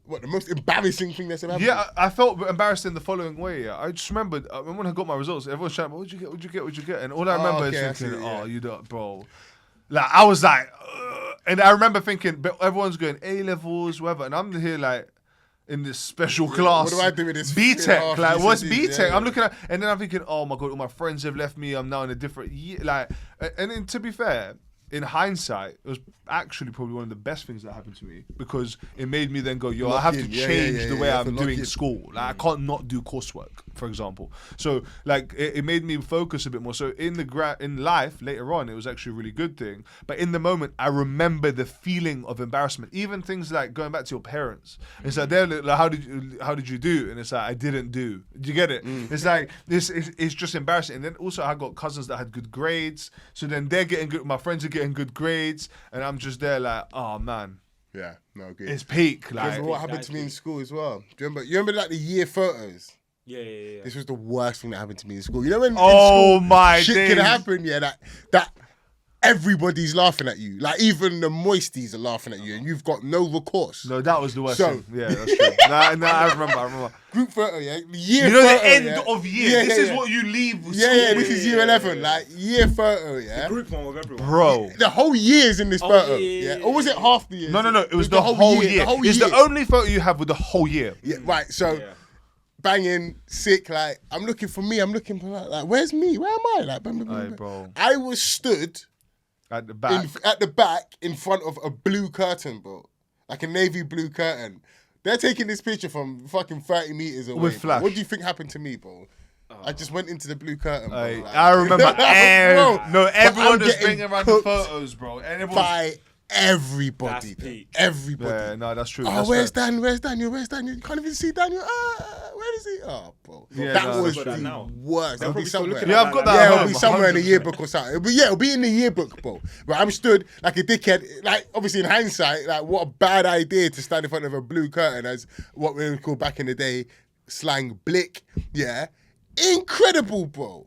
[SPEAKER 2] What, the most embarrassing thing that's ever happened?
[SPEAKER 1] Yeah, I felt embarrassed in the following way. Yeah. I just remembered when I got my results, everyone's shouting, "What'd you get? What'd you get? What'd you get?" And all I remember
[SPEAKER 2] okay, I
[SPEAKER 1] is thinking,
[SPEAKER 2] see, yeah.
[SPEAKER 1] "Oh, you don't, bro." Like I was like, ugh. And I remember thinking, but everyone's going A levels, whatever, and I'm here like in this special class.
[SPEAKER 2] what do I do with this
[SPEAKER 1] B Tech?
[SPEAKER 2] 3.5
[SPEAKER 1] Like, what's
[SPEAKER 2] GCSEs?
[SPEAKER 1] B Tech?
[SPEAKER 2] Yeah,
[SPEAKER 1] I'm
[SPEAKER 2] yeah.
[SPEAKER 1] looking at, and then I'm thinking, oh my god, all my friends have left me. I'm now in a different year. Like, and then to be fair, in hindsight, it was actually probably one of the best things that happened to me because it made me then go, yo, I
[SPEAKER 2] Lock
[SPEAKER 1] have to
[SPEAKER 2] in. Yeah,
[SPEAKER 1] change
[SPEAKER 2] yeah,
[SPEAKER 1] the
[SPEAKER 2] yeah,
[SPEAKER 1] way
[SPEAKER 2] you have
[SPEAKER 1] I'm
[SPEAKER 2] to lock
[SPEAKER 1] doing
[SPEAKER 2] in.
[SPEAKER 1] school. Like, I can't not do coursework, for example. So, like, it made me focus a bit more. So, in life, later on, it was actually a really good thing. But in the moment, I remember the feeling of embarrassment. Even things like going back to your parents. It's like, they're like, how did you do? And it's like, I didn't do. Do you get it? It's like, it's just embarrassing. And then also, I got cousins that had good grades. So then they're getting good, my friends are getting good grades. And I'm just there like, oh man,
[SPEAKER 2] Yeah, no, good.
[SPEAKER 1] it's peak. Like,
[SPEAKER 2] Remember what happened to me in school as well? Do you remember like the year photos?
[SPEAKER 3] Yeah.
[SPEAKER 2] This was the worst thing that happened to me in school. You know when
[SPEAKER 1] Oh,
[SPEAKER 2] in school,
[SPEAKER 1] my
[SPEAKER 2] shit
[SPEAKER 1] days.
[SPEAKER 2] can happen, yeah, that everybody's laughing at you. Like even the moisties are laughing at you and you've got no recourse.
[SPEAKER 1] no, that was the worst
[SPEAKER 2] So-
[SPEAKER 1] thing. Yeah, that's true. nah, I remember.
[SPEAKER 2] Group photo, yeah. Year
[SPEAKER 1] You know,
[SPEAKER 2] photo,
[SPEAKER 1] the end
[SPEAKER 2] yeah.
[SPEAKER 1] of year.
[SPEAKER 2] Yeah,
[SPEAKER 1] This
[SPEAKER 2] yeah,
[SPEAKER 1] is
[SPEAKER 2] yeah.
[SPEAKER 1] what you leave with
[SPEAKER 2] Yeah,
[SPEAKER 1] school.
[SPEAKER 2] yeah, this is year 11. Like year photo, yeah.
[SPEAKER 3] Group one with everyone.
[SPEAKER 1] Bro.
[SPEAKER 2] The whole year's in this photo.
[SPEAKER 3] yeah,
[SPEAKER 2] Yeah. Or was it half the year?
[SPEAKER 1] No, it was the whole year.
[SPEAKER 2] The whole
[SPEAKER 1] It's
[SPEAKER 2] year.
[SPEAKER 1] the only photo you have with the whole year.
[SPEAKER 2] Yeah, right. So
[SPEAKER 3] Yeah.
[SPEAKER 2] banging, sick. Like I'm looking for me. I'm looking for like where's me? Where am I? Like, bam, bam, bam,
[SPEAKER 1] Aye,
[SPEAKER 2] bam.
[SPEAKER 1] bro.
[SPEAKER 2] I was stood
[SPEAKER 1] At the back.
[SPEAKER 2] at the back in front of a blue curtain, bro, like a navy blue curtain. They're taking this picture from fucking 30 meters away.
[SPEAKER 1] With
[SPEAKER 2] bro.
[SPEAKER 1] flash.
[SPEAKER 2] What do you think happened to me, bro? I just went into the blue curtain, bro.
[SPEAKER 1] Aye,
[SPEAKER 2] Like-
[SPEAKER 1] I remember
[SPEAKER 2] Bro, but
[SPEAKER 1] everyone
[SPEAKER 2] I'm
[SPEAKER 1] was
[SPEAKER 2] getting
[SPEAKER 1] bringing around the
[SPEAKER 2] cooked
[SPEAKER 1] photos, bro. And everyone
[SPEAKER 2] by everybody,
[SPEAKER 3] That's
[SPEAKER 2] bro.
[SPEAKER 3] peak.
[SPEAKER 2] Everybody.
[SPEAKER 1] Yeah, no, that's true.
[SPEAKER 2] Oh,
[SPEAKER 1] That's
[SPEAKER 2] where's
[SPEAKER 1] fair.
[SPEAKER 2] Dan? Where's Daniel? Where's Daniel? You can't even see Daniel. Where is he? Oh, bro.
[SPEAKER 1] Yeah,
[SPEAKER 2] that
[SPEAKER 1] no,
[SPEAKER 2] was
[SPEAKER 1] that's
[SPEAKER 2] the
[SPEAKER 3] true. Now.
[SPEAKER 2] worst. It'll be
[SPEAKER 3] probably still
[SPEAKER 2] somewhere.
[SPEAKER 3] looking
[SPEAKER 1] Yeah, I've got that
[SPEAKER 2] Yeah,
[SPEAKER 1] at
[SPEAKER 2] it'll
[SPEAKER 1] home,
[SPEAKER 2] be somewhere in the
[SPEAKER 1] 100%.
[SPEAKER 2] yearbook or something. It'll be in the yearbook, bro. But I'm stood like a dickhead. Like, obviously, in hindsight, like, what a bad idea to stand in front of a blue curtain as what we would call back in the day slang blick. Yeah. Incredible, bro.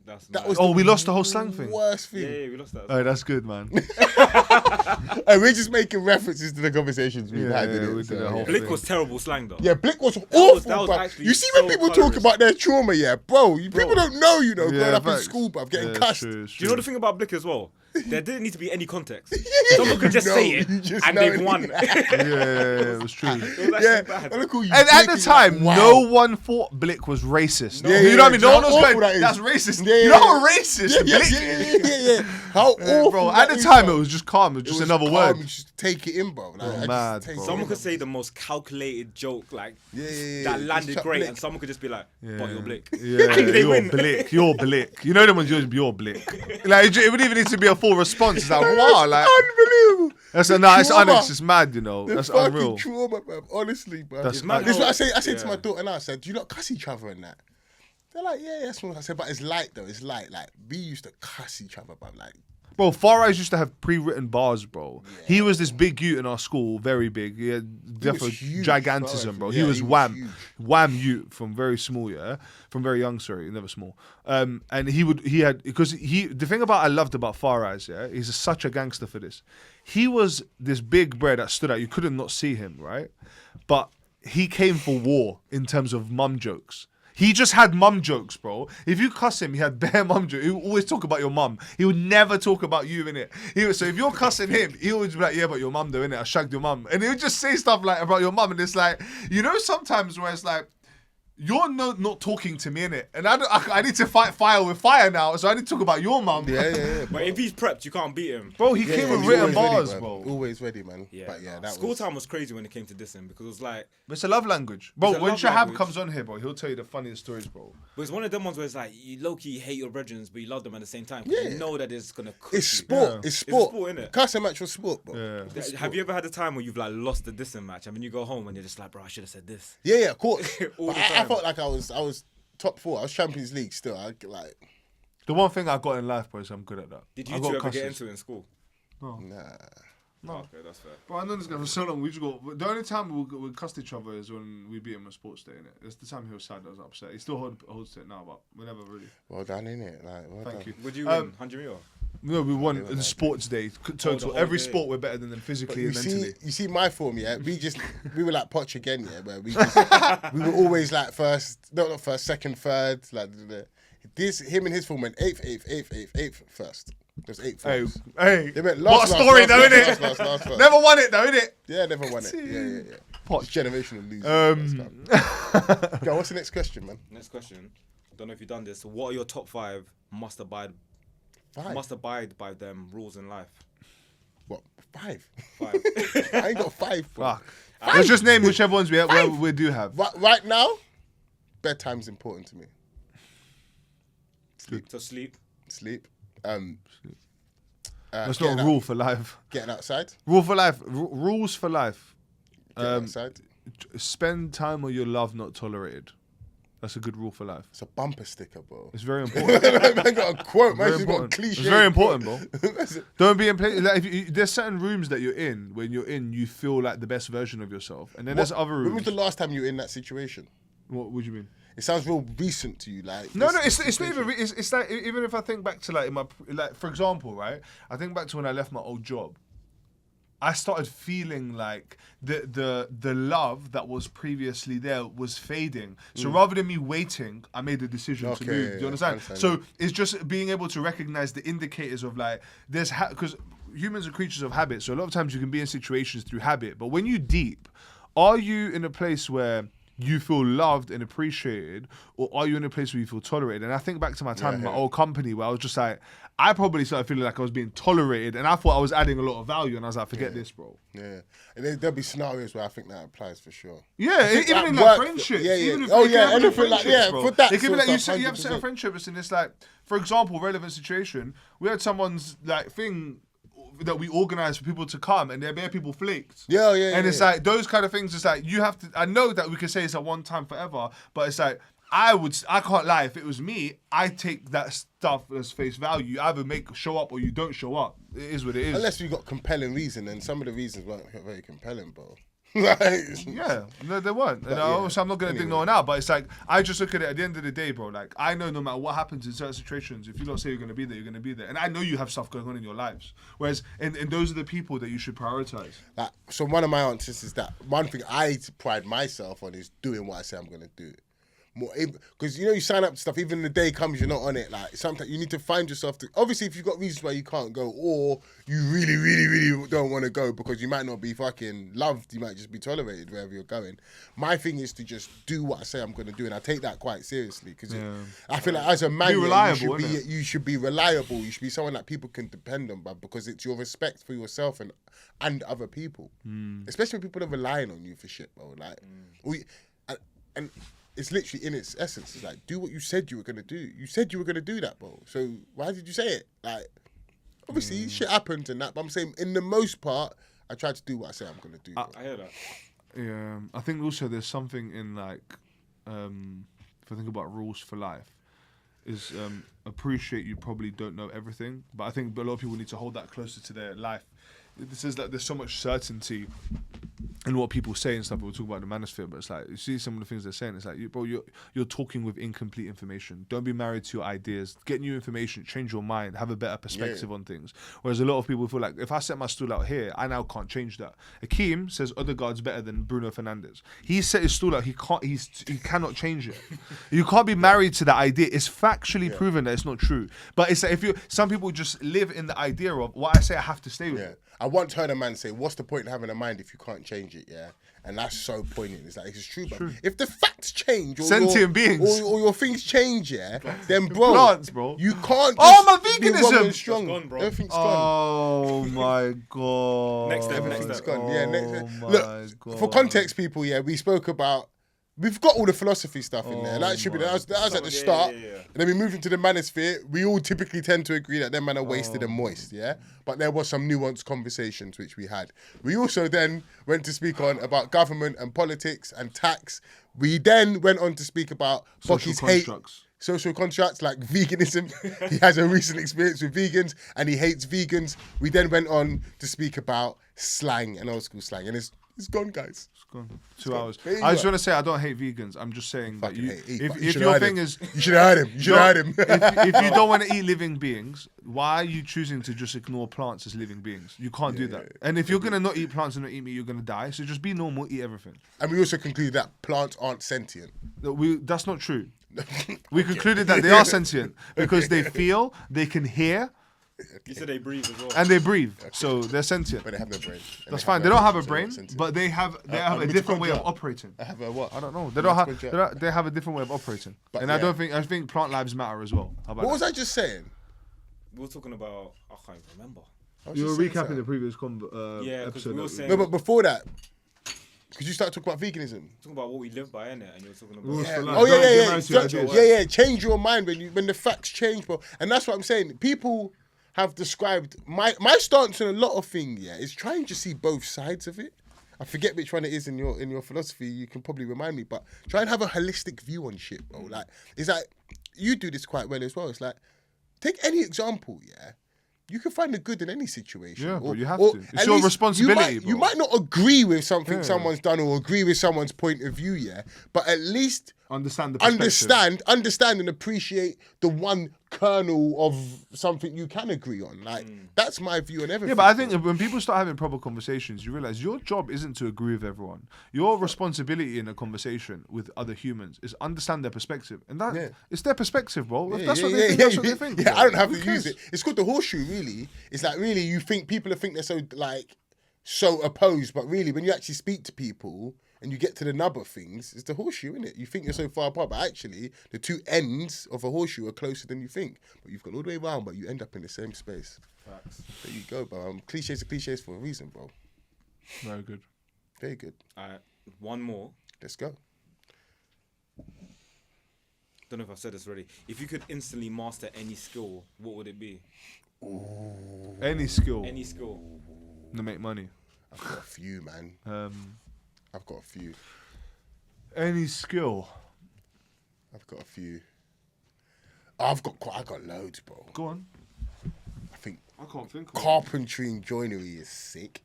[SPEAKER 3] That's
[SPEAKER 2] That
[SPEAKER 3] mad.
[SPEAKER 2] was
[SPEAKER 1] Oh, we lost the whole slang thing.
[SPEAKER 2] worst
[SPEAKER 3] Yeah,
[SPEAKER 2] thing.
[SPEAKER 3] we lost that.
[SPEAKER 1] Oh, that's good, man.
[SPEAKER 2] And we're just making references to the conversations we've
[SPEAKER 1] Yeah,
[SPEAKER 2] had.
[SPEAKER 1] yeah,
[SPEAKER 2] innit?
[SPEAKER 1] we did a whole
[SPEAKER 3] Blick
[SPEAKER 1] thing.
[SPEAKER 3] was terrible slang though.
[SPEAKER 2] Yeah, Blick was awful,
[SPEAKER 3] that was
[SPEAKER 2] bruv.
[SPEAKER 3] actually
[SPEAKER 2] You see when
[SPEAKER 3] so
[SPEAKER 2] people talk
[SPEAKER 3] colourist.
[SPEAKER 2] about their trauma, yeah, bro. People don't know, you know, growing
[SPEAKER 1] Yeah,
[SPEAKER 2] up in
[SPEAKER 1] facts.
[SPEAKER 2] school, bruv, getting
[SPEAKER 1] Yeah, it's
[SPEAKER 2] cussed.
[SPEAKER 1] true, it's
[SPEAKER 3] Do you know
[SPEAKER 1] true.
[SPEAKER 3] the thing about Blick as well? There didn't need to be any context.
[SPEAKER 2] yeah,
[SPEAKER 3] Someone could just
[SPEAKER 2] you
[SPEAKER 3] say
[SPEAKER 2] know,
[SPEAKER 3] it
[SPEAKER 2] you just
[SPEAKER 3] and
[SPEAKER 2] know
[SPEAKER 3] they've
[SPEAKER 2] it.
[SPEAKER 3] won.
[SPEAKER 1] Yeah, it was true.
[SPEAKER 3] It was actually
[SPEAKER 2] Yeah,
[SPEAKER 3] bad.
[SPEAKER 2] I call you
[SPEAKER 1] And at the
[SPEAKER 2] Blick,
[SPEAKER 1] time,
[SPEAKER 2] you're like,
[SPEAKER 1] no
[SPEAKER 2] wow.
[SPEAKER 1] one thought Blick was racist.
[SPEAKER 2] Yeah,
[SPEAKER 1] You know what I mean?
[SPEAKER 2] do
[SPEAKER 1] No
[SPEAKER 2] you
[SPEAKER 1] one
[SPEAKER 2] know
[SPEAKER 1] was
[SPEAKER 2] how
[SPEAKER 1] going,
[SPEAKER 2] awful that is?
[SPEAKER 1] that's racist.
[SPEAKER 2] Yeah,
[SPEAKER 1] You know
[SPEAKER 2] yeah,
[SPEAKER 1] how
[SPEAKER 2] yeah.
[SPEAKER 1] racist
[SPEAKER 2] Yeah,
[SPEAKER 1] Blick?
[SPEAKER 2] How awful
[SPEAKER 1] Bro,
[SPEAKER 2] that
[SPEAKER 1] at the
[SPEAKER 2] is,
[SPEAKER 1] time,
[SPEAKER 2] bro.
[SPEAKER 1] it was just calm. It was just
[SPEAKER 2] was
[SPEAKER 1] another
[SPEAKER 2] calm,
[SPEAKER 1] word.
[SPEAKER 2] You just take it in, bro. Like, I just
[SPEAKER 1] mad,
[SPEAKER 2] take
[SPEAKER 1] bro.
[SPEAKER 2] it
[SPEAKER 3] Someone
[SPEAKER 2] in,
[SPEAKER 3] could
[SPEAKER 2] bro.
[SPEAKER 3] say the most calculated joke like
[SPEAKER 2] Yeah,
[SPEAKER 3] that
[SPEAKER 2] just
[SPEAKER 3] landed
[SPEAKER 2] chuck
[SPEAKER 3] great,
[SPEAKER 2] Blick.
[SPEAKER 3] and someone could just be like, "But you're Blick."
[SPEAKER 1] Yeah,
[SPEAKER 3] They
[SPEAKER 1] you're
[SPEAKER 3] win.
[SPEAKER 1] Blick. You're Blick. You know them ones, you're Blick. Like, it wouldn't even need to be a full response. It's like, wow, like,
[SPEAKER 2] Unbelievable.
[SPEAKER 1] it's
[SPEAKER 2] Trauma.
[SPEAKER 1] it's mad, you know.
[SPEAKER 2] The
[SPEAKER 1] That's
[SPEAKER 2] fucking
[SPEAKER 1] unreal.
[SPEAKER 2] trauma, bro. Honestly, bro.
[SPEAKER 1] That's
[SPEAKER 3] mad
[SPEAKER 2] This is what
[SPEAKER 3] how-
[SPEAKER 2] I say to
[SPEAKER 3] yeah.
[SPEAKER 2] my daughter now. I said, do you not cuss each other and that? They're like, yeah, that's what I said, but it's light though. It's light. Like we used to cuss each other, but like,
[SPEAKER 1] Bro, Far Eyes used to have pre-written bars, bro. He was this big youth in our school, very big. He had definitely
[SPEAKER 2] huge,
[SPEAKER 1] gigantism,
[SPEAKER 2] Far
[SPEAKER 1] bro.
[SPEAKER 2] Eyes.
[SPEAKER 1] He
[SPEAKER 2] Yeah,
[SPEAKER 1] was
[SPEAKER 2] he was
[SPEAKER 1] wham,
[SPEAKER 2] huge.
[SPEAKER 1] wham youth from very small, yeah, from very young. Sorry, never small. And the thing about I loved about Far Eyes, yeah, he's such a gangster for this. He was this big bro that stood out. You couldn't not see him, right? But he came for war in terms of mum jokes. He just had mum jokes, bro. If you cuss him, he had bare mum jokes. He would always talk about your mum. He would never talk about you, innit? So if you're cussing him, he would be like, yeah, but your mum though, innit? I shagged your mum. And he would just say stuff like about your mum. And it's like, you know, sometimes where it's like, you're not talking to me, innit? And I need to fight fire with fire now, so I need to talk about your mum.
[SPEAKER 2] Yeah.
[SPEAKER 3] But if he's prepped, you can't beat him.
[SPEAKER 1] Bro, he came with
[SPEAKER 2] he's
[SPEAKER 1] written
[SPEAKER 2] always
[SPEAKER 1] bars,
[SPEAKER 2] ready,
[SPEAKER 1] bro.
[SPEAKER 2] Always ready, man.
[SPEAKER 3] Yeah,
[SPEAKER 2] But yeah, that
[SPEAKER 3] school
[SPEAKER 2] was...
[SPEAKER 3] time was crazy when it came to dissing because it was like,
[SPEAKER 1] But it's a love language. Bro,
[SPEAKER 3] It's a
[SPEAKER 1] when
[SPEAKER 3] love
[SPEAKER 1] Shahab
[SPEAKER 3] language.
[SPEAKER 1] comes on here, bro, he'll tell you the funniest stories, bro.
[SPEAKER 3] but it's one of them ones where it's like you low key hate your brethren, but you love them at the same time. 'Cause
[SPEAKER 2] Yeah.
[SPEAKER 3] You know that it's gonna cook
[SPEAKER 2] It's
[SPEAKER 3] you.
[SPEAKER 2] sport.
[SPEAKER 1] Yeah.
[SPEAKER 2] It's sport.
[SPEAKER 3] sport, innit?
[SPEAKER 2] Cussing match was sport, bro.
[SPEAKER 1] Yeah.
[SPEAKER 3] Have you ever had a time where you've like lost the dissing match and then you go home and you're just like, bro, I should have said this.
[SPEAKER 2] Yeah, of course.
[SPEAKER 3] All
[SPEAKER 2] But
[SPEAKER 3] the
[SPEAKER 2] I
[SPEAKER 3] time.
[SPEAKER 2] felt like I was top 4. I was Champions League still.
[SPEAKER 1] The one thing I got in life, bro, is I'm good at that.
[SPEAKER 3] Did
[SPEAKER 1] I
[SPEAKER 3] you
[SPEAKER 1] got
[SPEAKER 3] two ever get
[SPEAKER 1] cusses.
[SPEAKER 3] into it in school?
[SPEAKER 2] nah.
[SPEAKER 3] No. Okay, that's fair.
[SPEAKER 1] Bro, I know this guy for so long. We just got. The only time we cussed each other is when we beat him on sports day, innit? It's the time he was sad, I was upset. He still holds it now, but we never really.
[SPEAKER 2] Well done, innit? Like, well
[SPEAKER 1] Thank
[SPEAKER 2] done.
[SPEAKER 1] you.
[SPEAKER 3] Would you win 100 mil?
[SPEAKER 1] No, we won in sports day. Total.
[SPEAKER 3] whole
[SPEAKER 1] Every
[SPEAKER 3] day.
[SPEAKER 1] sport we're better than them physically and mentally.
[SPEAKER 2] You see my form, yeah? We were like Poch again, yeah? Where we were always like not first, second, third. Like, him and his form went 8th, first. There's 8 forms.
[SPEAKER 1] Hey,
[SPEAKER 2] They went
[SPEAKER 1] what
[SPEAKER 2] last,
[SPEAKER 1] a story
[SPEAKER 2] last,
[SPEAKER 1] though,
[SPEAKER 2] last,
[SPEAKER 1] innit?
[SPEAKER 2] last, first.
[SPEAKER 1] Never won it though, innit?
[SPEAKER 2] Yeah, never won it. Yeah.
[SPEAKER 1] Poch.
[SPEAKER 2] It's generational losing. Go, what's the next question, man?
[SPEAKER 3] Next question. Don't know if you've done this. What are your top 5 must abide
[SPEAKER 2] 5.
[SPEAKER 3] by them rules in life?
[SPEAKER 2] What? 5?
[SPEAKER 3] 5.
[SPEAKER 2] I ain't got 5. Bro.
[SPEAKER 1] Fuck. Let's just name whichever ones we do have.
[SPEAKER 2] Right now, bedtime's important to me.
[SPEAKER 3] So sleep.
[SPEAKER 2] Sleep.
[SPEAKER 1] That's not a rule for life.
[SPEAKER 2] Getting outside.
[SPEAKER 1] Rule for life. Rules for life.
[SPEAKER 2] Getting outside.
[SPEAKER 1] Spend time with your love not tolerated. That's a good rule for life.
[SPEAKER 2] It's a bumper sticker, bro.
[SPEAKER 1] It's very important.
[SPEAKER 2] Man got a quote. Man,
[SPEAKER 1] Very
[SPEAKER 2] she's got a
[SPEAKER 1] important.
[SPEAKER 2] cliche.
[SPEAKER 1] It's very important, bro. Don't be in place. Like, there's certain rooms that you're in. When you're in, you feel like the best version of yourself, and then there's other
[SPEAKER 2] When was
[SPEAKER 1] rooms.
[SPEAKER 2] the last time you were in that situation?
[SPEAKER 1] What would you mean?
[SPEAKER 2] It sounds real recent to you, like.
[SPEAKER 1] No,
[SPEAKER 2] this
[SPEAKER 1] it's not even.
[SPEAKER 2] situation.
[SPEAKER 1] It's like even if I think back to like for example, right? I think back to when I left my old job. I started feeling like the love that was previously there was fading. So rather than me waiting, I made the decision to
[SPEAKER 2] Okay,
[SPEAKER 1] move. Do you
[SPEAKER 2] I
[SPEAKER 1] understand?
[SPEAKER 2] understand,
[SPEAKER 1] So it's just being able to recognize the indicators of like there's because humans are creatures of habit. So a lot of times you can be in situations through habit. But when you deep, are you in a place where you feel loved and appreciated, or are you in a place where you feel tolerated? And I think back to my time in my old company where I was just like, I probably started feeling like I was being tolerated, and I thought I was adding a lot of value, and I was like, forget this, bro.
[SPEAKER 2] Yeah, and there'll be scenarios where I think that applies for sure.
[SPEAKER 1] Yeah, even
[SPEAKER 2] at
[SPEAKER 1] in
[SPEAKER 2] work,
[SPEAKER 1] like friendships.
[SPEAKER 2] yeah, yeah.
[SPEAKER 1] Even if
[SPEAKER 2] Oh,
[SPEAKER 1] it can
[SPEAKER 2] yeah,
[SPEAKER 1] happen in
[SPEAKER 2] anything like-
[SPEAKER 1] friendships,
[SPEAKER 2] yeah,
[SPEAKER 1] bro.
[SPEAKER 2] for that
[SPEAKER 1] It can be
[SPEAKER 2] sort
[SPEAKER 1] like
[SPEAKER 2] of
[SPEAKER 1] you
[SPEAKER 2] stuff,
[SPEAKER 1] have certain
[SPEAKER 2] 100%.
[SPEAKER 1] friendships, and it's like, for example, relevant situation. We had someone's like thing that we organized for people to come, and there bare people flaked.
[SPEAKER 2] Yeah, yeah,
[SPEAKER 1] And
[SPEAKER 2] yeah,
[SPEAKER 1] it's
[SPEAKER 2] yeah.
[SPEAKER 1] like those kind of things. It's like you have to. I know that we can say it's a one time forever, but it's like I can't lie. If it was me, I take that stuff as face value. You either show up or you don't show up. It is what it is.
[SPEAKER 2] Unless we got compelling reason, and some of the reasons weren't very compelling, bro. Like,
[SPEAKER 1] Yeah, no, they weren't. And
[SPEAKER 2] yeah,
[SPEAKER 1] also, I'm not going to dig
[SPEAKER 2] anyway.
[SPEAKER 1] no one out, but it's like, I just look at it at the end of the day, bro. Like, I know no matter what happens in certain situations, if you don't say you're going to be there, you're going to be there. And I know you have stuff going on in your lives. Whereas, and those are the people that you should prioritize.
[SPEAKER 2] like, so one of my answers is that one thing I pride myself on is doing what I say I'm gonna do. More, because you sign up to stuff. Even the day comes, you're not on it. Like sometimes you need to find yourself. Obviously, if you've got reasons why you can't go, or you really, really, really don't want to go because you might not be fucking loved, you might just be tolerated wherever you're going. My thing is to just do what I say I'm gonna do, and I take that quite seriously because I feel like as a man,
[SPEAKER 1] reliable,
[SPEAKER 2] you should be reliable. You should be someone that people can depend on, but because it's your respect for yourself and other people, especially when people are relying on you for shit, bro. Like, and it's literally in its essence. It's like, do what you said you were gonna do. You said you were gonna do that, bro. So why did you say it? Like, obviously shit happens and that, but I'm saying in the most part, I try to do what I say I'm gonna do. Bro.
[SPEAKER 3] I hear that.
[SPEAKER 1] Yeah, I think also there's something in like, if I think about rules for life, is appreciate you probably don't know everything, but I think a lot of people need to hold that closer to their life. This is like there's so much certainty in what people say and stuff. We'll talk about the Manosphere, but it's like you see some of the things they're saying. It's like, you're talking with incomplete information. Don't be married to your ideas. Get new information. Change your mind. Have a better perspective on things. Whereas a lot of people feel like if I set my stool out here, I now can't change that. Akeem says Odegaard's better than Bruno Fernandes. He set his stool out. He cannot change it. You can't be married to that idea. It's factually proven that it's not true. But it's like some people just live in the idea of what I say I have to stay with.
[SPEAKER 2] Yeah. I once heard a man say, "What's the point in having a mind if you can't change it?" it, yeah. And that's so poignant. It's like, it's true, bro. If the facts change, or
[SPEAKER 1] Sentient beings.
[SPEAKER 2] or your things change, yeah, then bro,
[SPEAKER 1] Plants, bro.
[SPEAKER 2] you can't.
[SPEAKER 1] Oh,
[SPEAKER 2] just
[SPEAKER 1] my
[SPEAKER 2] be
[SPEAKER 1] veganism!
[SPEAKER 2] wrong and strong.
[SPEAKER 3] It's gone, bro.
[SPEAKER 2] Everything's gone.
[SPEAKER 1] Oh my god.
[SPEAKER 3] Next step, next
[SPEAKER 2] Everything's
[SPEAKER 3] step.
[SPEAKER 2] gone. Yeah.
[SPEAKER 1] Oh my
[SPEAKER 2] Look,
[SPEAKER 1] God.
[SPEAKER 2] for context, people, yeah, we spoke about. We've got all the philosophy stuff in there. That should be. That was at the start.
[SPEAKER 3] yeah.
[SPEAKER 2] And then we moved into the manosphere. We all typically tend to agree that them man are wasted and moist, yeah? But there was some nuanced conversations which we had. We also then went to speak on about government and politics and tax. We then went on to speak about Bocky's hate. Social constructs like veganism. He has a recent experience with vegans and he hates vegans. We then went on to speak about slang and old school slang. And it's gone, guys.
[SPEAKER 1] It's gone. 2 hours.
[SPEAKER 2] There you
[SPEAKER 1] I just
[SPEAKER 2] go.
[SPEAKER 1] want to say I don't hate vegans. I'm just saying that
[SPEAKER 2] Fucking
[SPEAKER 1] you,
[SPEAKER 2] hate it.
[SPEAKER 1] if
[SPEAKER 2] You should've
[SPEAKER 1] your
[SPEAKER 2] heard
[SPEAKER 1] thing
[SPEAKER 2] him.
[SPEAKER 1] is,
[SPEAKER 2] You should have heard him. You should have heard him.
[SPEAKER 1] if you don't want to eat living beings, why are you choosing to just ignore plants as living beings? You can't do that. And if you're gonna not eat plants and not eat meat, you're gonna die. So just be normal, eat everything.
[SPEAKER 2] And we also concluded that plants aren't sentient.
[SPEAKER 1] That's not true. We concluded that they are sentient because they feel, they can hear,
[SPEAKER 3] You said they breathe as well.
[SPEAKER 1] and they breathe. So they're sentient.
[SPEAKER 2] But they have no brain. And
[SPEAKER 1] That's fine. They don't have a brain,
[SPEAKER 2] sentient.
[SPEAKER 1] but they have a different way of operating.
[SPEAKER 2] I have a what?
[SPEAKER 1] I don't know. They have a different way of operating.
[SPEAKER 2] But
[SPEAKER 1] And I think plant lives matter as well. How about
[SPEAKER 2] What was
[SPEAKER 1] that?
[SPEAKER 2] I just saying?
[SPEAKER 3] We were talking about. I can't even remember.
[SPEAKER 2] I was
[SPEAKER 1] You were
[SPEAKER 2] just saying
[SPEAKER 1] recapping the
[SPEAKER 2] something.
[SPEAKER 1] previous
[SPEAKER 3] Yeah, 'cause
[SPEAKER 1] episode.
[SPEAKER 3] we were
[SPEAKER 1] that
[SPEAKER 3] saying-
[SPEAKER 2] No, but before that, could you start talking about veganism?
[SPEAKER 3] Talking about what we live by, innit? And you were talking about.
[SPEAKER 1] Rules
[SPEAKER 2] Yeah.
[SPEAKER 1] for life.
[SPEAKER 2] Oh yeah,
[SPEAKER 1] Don't
[SPEAKER 2] yeah,
[SPEAKER 1] get
[SPEAKER 2] yeah.
[SPEAKER 1] married to
[SPEAKER 2] So-
[SPEAKER 1] ideas.
[SPEAKER 2] yeah, yeah. Change your mind when the facts change, bro. And that's what I'm saying. People have described my stance on a lot of things. Yeah, is trying to see both sides of it. I forget which one it is in your philosophy. You can probably remind me, but try and have a holistic view on shit, bro. Like, it's like you do this quite well as well. It's like take any example, yeah. You can find the good in any situation.
[SPEAKER 1] Yeah, bro, you have
[SPEAKER 2] or
[SPEAKER 1] to. It's
[SPEAKER 2] at
[SPEAKER 1] your
[SPEAKER 2] least
[SPEAKER 1] responsibility,
[SPEAKER 2] You
[SPEAKER 1] bro.
[SPEAKER 2] might not agree with something someone's done or agree with someone's point of view, yeah. But at least
[SPEAKER 1] Understand the perspective.
[SPEAKER 2] understand and appreciate the one kernel of something you can agree on. Like that's my view on everything.
[SPEAKER 1] Yeah, but I think when people start having proper conversations, you realize your job isn't to agree with everyone. Your responsibility in a conversation with other humans is understand their perspective, and that it's their perspective, bro. If that's what they think. That's what they think.
[SPEAKER 2] Yeah,
[SPEAKER 1] bro.
[SPEAKER 2] I don't have
[SPEAKER 1] Who
[SPEAKER 2] to
[SPEAKER 1] cares?
[SPEAKER 2] use it. It's called the horseshoe. Really, it's like really you think people think they're so like so opposed, but really when you actually speak to people. And you get to the nub of things, it's the horseshoe, isn't it? You think you're so far apart, but actually, the two ends of a horseshoe are closer than you think. But you've gone all the way around, but you end up in the same space.
[SPEAKER 3] Facts.
[SPEAKER 2] There you go, bro. Cliches are cliches for a reason, bro.
[SPEAKER 1] Very good.
[SPEAKER 2] Very good.
[SPEAKER 3] Alright, one more.
[SPEAKER 2] Let's go.
[SPEAKER 3] Don't know if I've said this already. If you could instantly master any skill, what would it be?
[SPEAKER 1] Any skill
[SPEAKER 3] Any skill.
[SPEAKER 1] to make money.
[SPEAKER 2] I've got a few, man. I've got a few.
[SPEAKER 1] Any skill.
[SPEAKER 2] I've got a few. I got loads, bro.
[SPEAKER 1] Go on.
[SPEAKER 2] I think
[SPEAKER 1] I can't think.
[SPEAKER 2] carpentry and joinery is sick.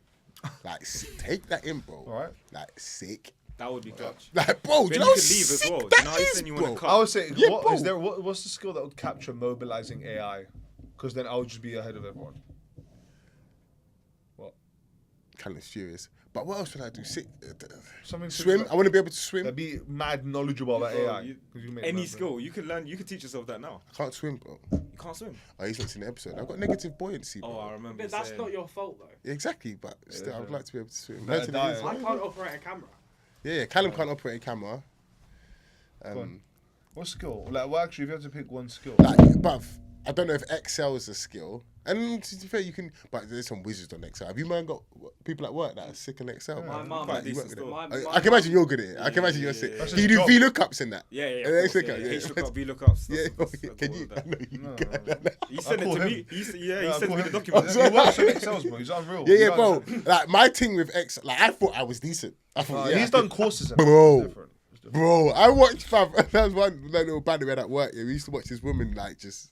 [SPEAKER 2] Like, take that in, bro.
[SPEAKER 1] All right.
[SPEAKER 2] Like, sick.
[SPEAKER 3] That would be clutch.
[SPEAKER 2] Like, bro, do
[SPEAKER 3] Then
[SPEAKER 2] you know
[SPEAKER 3] you
[SPEAKER 2] how
[SPEAKER 3] could leave as
[SPEAKER 2] sick
[SPEAKER 3] well. Do you
[SPEAKER 2] that
[SPEAKER 3] know how you
[SPEAKER 2] is,
[SPEAKER 3] said you wanna
[SPEAKER 2] bro?
[SPEAKER 3] cut?
[SPEAKER 1] I would say,
[SPEAKER 2] Yeah,
[SPEAKER 1] what
[SPEAKER 2] bro.
[SPEAKER 1] is there? What's the skill that would capture mobilizing AI? Because then I would just be ahead of everyone. What?
[SPEAKER 2] Kind of serious. But what else would I do?
[SPEAKER 1] Something to
[SPEAKER 2] Swim. I want to be able to swim.
[SPEAKER 1] That'd be mad knowledgeable about
[SPEAKER 3] Bro,
[SPEAKER 1] AI.
[SPEAKER 3] you-
[SPEAKER 1] 'Cause you make
[SPEAKER 3] Any
[SPEAKER 1] mad
[SPEAKER 3] skill. You could learn, you could teach yourself that now.
[SPEAKER 2] I can't swim, bro.
[SPEAKER 3] You can't swim.
[SPEAKER 2] Oh, he's not seen the episode. I've got negative buoyancy, bro.
[SPEAKER 3] Oh, I remember.
[SPEAKER 4] But
[SPEAKER 3] you
[SPEAKER 4] that's
[SPEAKER 3] saying-
[SPEAKER 4] not your fault though.
[SPEAKER 2] Yeah, exactly, but still, I would like to be able to swim.
[SPEAKER 1] Better
[SPEAKER 2] Mentally,
[SPEAKER 1] diet.
[SPEAKER 2] it's-
[SPEAKER 4] I can't operate a camera.
[SPEAKER 2] Yeah, Callum can't operate a camera.
[SPEAKER 1] on. What skill? Like, well, actually, if you have to pick one skill.
[SPEAKER 2] Like, bruv, I don't know if Excel is a skill. And to be fair, you can, but there's some wizards on Excel. Have you, man, got people at work that are sick on Excel?
[SPEAKER 4] My
[SPEAKER 2] man?
[SPEAKER 4] mum.
[SPEAKER 2] Like, you
[SPEAKER 3] decent
[SPEAKER 2] work with
[SPEAKER 3] still.
[SPEAKER 2] it.
[SPEAKER 4] My
[SPEAKER 2] I can imagine you're good at it. I can imagine you're sick.
[SPEAKER 1] That's
[SPEAKER 2] Do you
[SPEAKER 1] his
[SPEAKER 2] do
[SPEAKER 1] job.
[SPEAKER 2] VLOOKUps in that?
[SPEAKER 3] Yeah, yeah.
[SPEAKER 2] Yeah,
[SPEAKER 3] Of course,
[SPEAKER 2] it's
[SPEAKER 3] yeah,
[SPEAKER 2] okay,
[SPEAKER 3] yeah.
[SPEAKER 2] yeah.
[SPEAKER 3] HLOOKUP, VLOOKUps.
[SPEAKER 2] Yeah,
[SPEAKER 3] That's
[SPEAKER 2] can
[SPEAKER 3] all
[SPEAKER 2] you?
[SPEAKER 3] of that.
[SPEAKER 2] I know you
[SPEAKER 1] No,
[SPEAKER 2] can.
[SPEAKER 1] no.
[SPEAKER 3] He sent it
[SPEAKER 1] call
[SPEAKER 3] to
[SPEAKER 1] him.
[SPEAKER 3] me. He sent
[SPEAKER 1] I
[SPEAKER 3] me
[SPEAKER 1] call
[SPEAKER 3] the
[SPEAKER 1] him.
[SPEAKER 3] document.
[SPEAKER 1] He works on Excel, bro. He's unreal.
[SPEAKER 2] Yeah,
[SPEAKER 1] You
[SPEAKER 2] yeah,
[SPEAKER 1] know
[SPEAKER 2] bro.
[SPEAKER 1] that.
[SPEAKER 2] Like, my thing with Excel, like, I thought I was decent. I thought, yeah,
[SPEAKER 1] He's done courses. And
[SPEAKER 2] Bro.
[SPEAKER 1] It's different. It's different.
[SPEAKER 2] Bro, I watched, fam. That was one little band we had at work. Yeah, we used to watch this woman, like, just.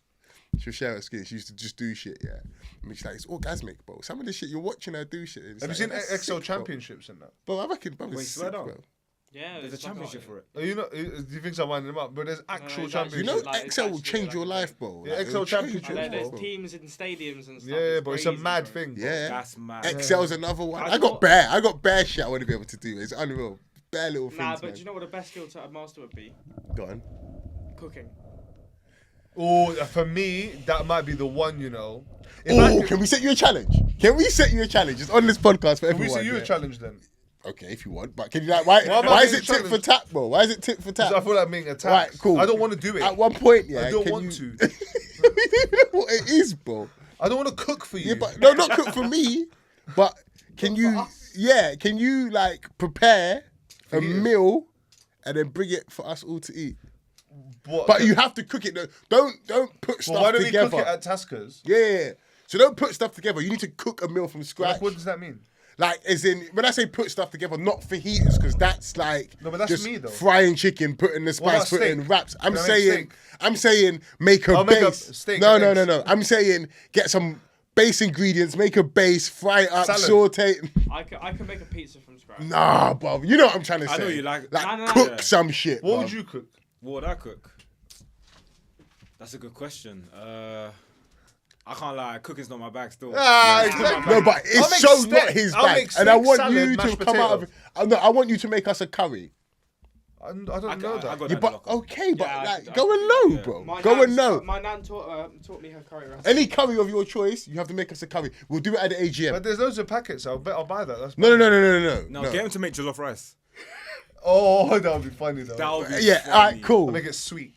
[SPEAKER 2] She'll share her skin. She used to just do shit, yeah. I mean, she's like, it's orgasmic, bro. Some of the shit you're watching her do shit. It's
[SPEAKER 1] Have
[SPEAKER 2] like,
[SPEAKER 1] you seen
[SPEAKER 2] that's
[SPEAKER 1] Excel
[SPEAKER 2] sick, bro.
[SPEAKER 1] championships and that?
[SPEAKER 2] Bro, I reckon, bro,
[SPEAKER 3] Wait,
[SPEAKER 2] it's
[SPEAKER 3] swear
[SPEAKER 2] sick,
[SPEAKER 3] down.
[SPEAKER 2] bro.
[SPEAKER 4] Yeah,
[SPEAKER 3] There's a championship for it.
[SPEAKER 1] You know, do you think I'm winding them up? But there's actual
[SPEAKER 4] it's actually-
[SPEAKER 2] You know,
[SPEAKER 1] championships.
[SPEAKER 4] Like, it's
[SPEAKER 2] Excel will
[SPEAKER 4] actually
[SPEAKER 2] change
[SPEAKER 4] like
[SPEAKER 2] your
[SPEAKER 4] a
[SPEAKER 2] life,
[SPEAKER 4] thing.
[SPEAKER 2] bro.
[SPEAKER 1] Yeah,
[SPEAKER 2] Like,
[SPEAKER 1] Excel
[SPEAKER 2] it'll change
[SPEAKER 1] championships,
[SPEAKER 2] your
[SPEAKER 4] And then
[SPEAKER 2] life,
[SPEAKER 4] there's
[SPEAKER 2] bro.
[SPEAKER 4] teams in stadiums and stuff.
[SPEAKER 1] Yeah,
[SPEAKER 4] It's
[SPEAKER 1] but it's a
[SPEAKER 4] crazy,
[SPEAKER 1] mad
[SPEAKER 4] bro.
[SPEAKER 1] thing. Bro.
[SPEAKER 2] Yeah.
[SPEAKER 3] That's mad.
[SPEAKER 2] Excel's another one.
[SPEAKER 3] I
[SPEAKER 2] I got bare shit I want to be able to do. It's unreal. Bare little things,
[SPEAKER 4] Nah, but
[SPEAKER 2] man.
[SPEAKER 4] do you know what the best skill to master would be?
[SPEAKER 2] Go on.
[SPEAKER 4] Cooking.
[SPEAKER 1] Oh, for me, that might be the one. You know. If
[SPEAKER 2] Oh,
[SPEAKER 1] I
[SPEAKER 2] can we set you a challenge? Can we set you a challenge? It's on this podcast for
[SPEAKER 1] Can we
[SPEAKER 2] everyone.
[SPEAKER 1] say you a
[SPEAKER 2] yeah.
[SPEAKER 1] challenge then?
[SPEAKER 2] Okay, if you want, but can you like why
[SPEAKER 1] am I
[SPEAKER 2] why is
[SPEAKER 1] being
[SPEAKER 2] it tit for
[SPEAKER 1] challenged?
[SPEAKER 2] tat, bro? Why is it tit for tat?
[SPEAKER 1] So I feel like I'm being attacked.
[SPEAKER 2] Right, cool.
[SPEAKER 1] I don't want to do it.
[SPEAKER 2] At one point, yeah,
[SPEAKER 1] I don't
[SPEAKER 2] can
[SPEAKER 1] want
[SPEAKER 2] you...
[SPEAKER 1] to.
[SPEAKER 2] what it is, bro.
[SPEAKER 1] I don't want to cook for you.
[SPEAKER 2] Yeah, but no, not cook for me. But can you? Yeah, can you like prepare a meal and then bring it for us all to eat? But you have to cook it. Don't put stuff
[SPEAKER 1] why don't
[SPEAKER 2] together.
[SPEAKER 1] we cook it at Tasca's?
[SPEAKER 2] Yeah. So don't put stuff together. You need to cook a meal from scratch.
[SPEAKER 1] Like, what does that mean?
[SPEAKER 2] Like, as in, when I say put stuff together, not fajitas, because that's like
[SPEAKER 1] No, but that's
[SPEAKER 2] just
[SPEAKER 1] me, though.
[SPEAKER 2] frying chicken, putting the
[SPEAKER 1] What about
[SPEAKER 2] spice, putting
[SPEAKER 1] steak?
[SPEAKER 2] wraps. I'm
[SPEAKER 1] Can I make
[SPEAKER 2] saying,
[SPEAKER 1] steak?
[SPEAKER 2] make a
[SPEAKER 1] I'll make a
[SPEAKER 2] base.
[SPEAKER 1] steak
[SPEAKER 2] No,
[SPEAKER 1] and
[SPEAKER 2] no,
[SPEAKER 1] eggs.
[SPEAKER 2] no, no. I'm saying get some base ingredients, make a base, fry it up,
[SPEAKER 1] Salad.
[SPEAKER 2] saute.
[SPEAKER 4] I can make a pizza from scratch.
[SPEAKER 2] Nah, bro. You know what I'm trying to say.
[SPEAKER 3] I know you like-
[SPEAKER 4] No,
[SPEAKER 2] cook
[SPEAKER 3] yeah.
[SPEAKER 2] some shit.
[SPEAKER 1] What
[SPEAKER 2] bruv.
[SPEAKER 1] would you cook?
[SPEAKER 3] What would I cook? That's a good question. I can't lie, cooking's not my bag still.
[SPEAKER 2] No, but
[SPEAKER 1] I'll
[SPEAKER 2] it's
[SPEAKER 1] make
[SPEAKER 2] so
[SPEAKER 1] steak.
[SPEAKER 2] not his
[SPEAKER 1] I'll
[SPEAKER 2] bag,
[SPEAKER 1] make
[SPEAKER 2] and I
[SPEAKER 1] steak,
[SPEAKER 2] want
[SPEAKER 1] salad,
[SPEAKER 2] you to
[SPEAKER 1] mashed
[SPEAKER 2] come out of.
[SPEAKER 1] potato.
[SPEAKER 2] No, I want you to make us a curry.
[SPEAKER 1] I don't know that.
[SPEAKER 3] I got
[SPEAKER 2] Yeah,
[SPEAKER 3] that
[SPEAKER 2] but
[SPEAKER 3] locker.
[SPEAKER 2] okay, but
[SPEAKER 4] Yeah,
[SPEAKER 2] like,
[SPEAKER 4] I-
[SPEAKER 2] go and know,
[SPEAKER 3] yeah.
[SPEAKER 2] bro.
[SPEAKER 4] My
[SPEAKER 2] Go
[SPEAKER 4] nan-
[SPEAKER 2] and know.
[SPEAKER 4] My nan taught me her curry recipe.
[SPEAKER 2] Any curry of your choice, you have to make us a curry. We'll do it at the AGM.
[SPEAKER 1] But there's loads of packets. I'll buy that. That's
[SPEAKER 2] No.
[SPEAKER 3] No, get him to make jollof rice.
[SPEAKER 1] Oh, that would be funny though.
[SPEAKER 3] That would be
[SPEAKER 2] Yeah,
[SPEAKER 3] funny.
[SPEAKER 2] all right, cool.
[SPEAKER 1] I'll make it sweet.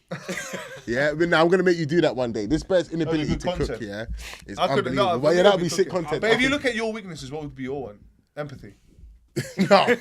[SPEAKER 2] Yeah, but now I'm gonna make you do that one day. This bird's inability
[SPEAKER 1] good
[SPEAKER 2] to cook,
[SPEAKER 1] content.
[SPEAKER 2] yeah, is
[SPEAKER 1] I couldn't.
[SPEAKER 2] unbelievable.
[SPEAKER 1] No,
[SPEAKER 2] But yeah,
[SPEAKER 1] that
[SPEAKER 2] that
[SPEAKER 1] would
[SPEAKER 2] would be sick
[SPEAKER 1] cooking.
[SPEAKER 2] content.
[SPEAKER 1] But if you look at your weaknesses, what would be your one? Empathy.
[SPEAKER 2] no.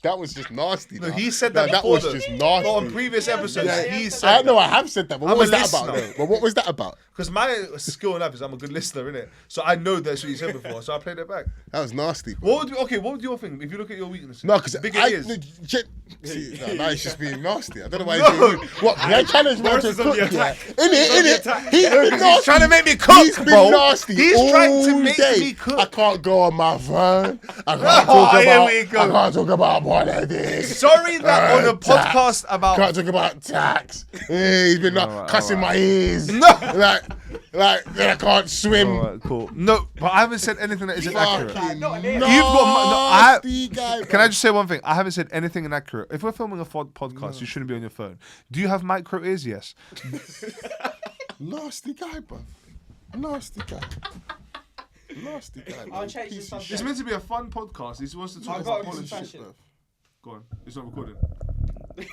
[SPEAKER 2] That was just nasty.
[SPEAKER 1] No,
[SPEAKER 2] nah.
[SPEAKER 1] he said that
[SPEAKER 2] That
[SPEAKER 1] before,
[SPEAKER 2] was
[SPEAKER 1] though.
[SPEAKER 2] just nasty.
[SPEAKER 1] But on previous episodes,
[SPEAKER 4] Yeah,
[SPEAKER 1] he
[SPEAKER 4] yeah.
[SPEAKER 1] said
[SPEAKER 2] I know I have said that, but what
[SPEAKER 1] I'm a
[SPEAKER 2] was that about?
[SPEAKER 1] listener.
[SPEAKER 2] Though? But what was that about?
[SPEAKER 1] because my skill in life is I'm a good listener, innit? So I know that's what you said before. So I played it back.
[SPEAKER 2] That was nasty.
[SPEAKER 1] What would your thing? If you look at your weaknesses,
[SPEAKER 2] No, because
[SPEAKER 1] big
[SPEAKER 2] I.
[SPEAKER 1] ears.
[SPEAKER 2] Now he's just being nasty. I don't know why
[SPEAKER 1] No.
[SPEAKER 2] he's doing what. I challenge man
[SPEAKER 3] Boris
[SPEAKER 2] to
[SPEAKER 3] is on
[SPEAKER 2] cook.
[SPEAKER 3] the
[SPEAKER 2] Yeah.
[SPEAKER 3] attack.
[SPEAKER 2] In it. He's been nasty.
[SPEAKER 1] He's trying to make me cook,
[SPEAKER 2] He's been
[SPEAKER 1] bro.
[SPEAKER 2] nasty.
[SPEAKER 1] He's trying to
[SPEAKER 2] all
[SPEAKER 1] make
[SPEAKER 2] day.
[SPEAKER 1] me cook.
[SPEAKER 2] I can't go on my phone. I can't
[SPEAKER 1] Oh,
[SPEAKER 2] talk
[SPEAKER 1] here
[SPEAKER 2] about.
[SPEAKER 1] we go.
[SPEAKER 2] I can't talk about what I did.
[SPEAKER 1] Sorry that on a
[SPEAKER 2] Tax.
[SPEAKER 1] podcast about.
[SPEAKER 2] Can't talk about tax. He's been cussing my ears.
[SPEAKER 1] No.
[SPEAKER 2] Like I can't swim.
[SPEAKER 1] Alright, cool. No, but I haven't said anything that isn't accurate.
[SPEAKER 2] Fucking
[SPEAKER 4] Not here.
[SPEAKER 1] You've got
[SPEAKER 2] nasty guy.
[SPEAKER 1] Can I just say one thing? I haven't said anything inaccurate. If we're filming a podcast, you shouldn't be on your phone. Do you have micro ears? Yes.
[SPEAKER 2] Nasty guy, bro. Nasty guy. Nasty guy.
[SPEAKER 4] I'll
[SPEAKER 2] man.
[SPEAKER 4] change the
[SPEAKER 2] Piece of
[SPEAKER 4] subject.
[SPEAKER 1] It's meant to be a fun podcast. He wants to talk
[SPEAKER 4] I've
[SPEAKER 1] about
[SPEAKER 4] got a
[SPEAKER 1] politics.
[SPEAKER 4] confession.
[SPEAKER 1] Go on. It's not recording.
[SPEAKER 2] In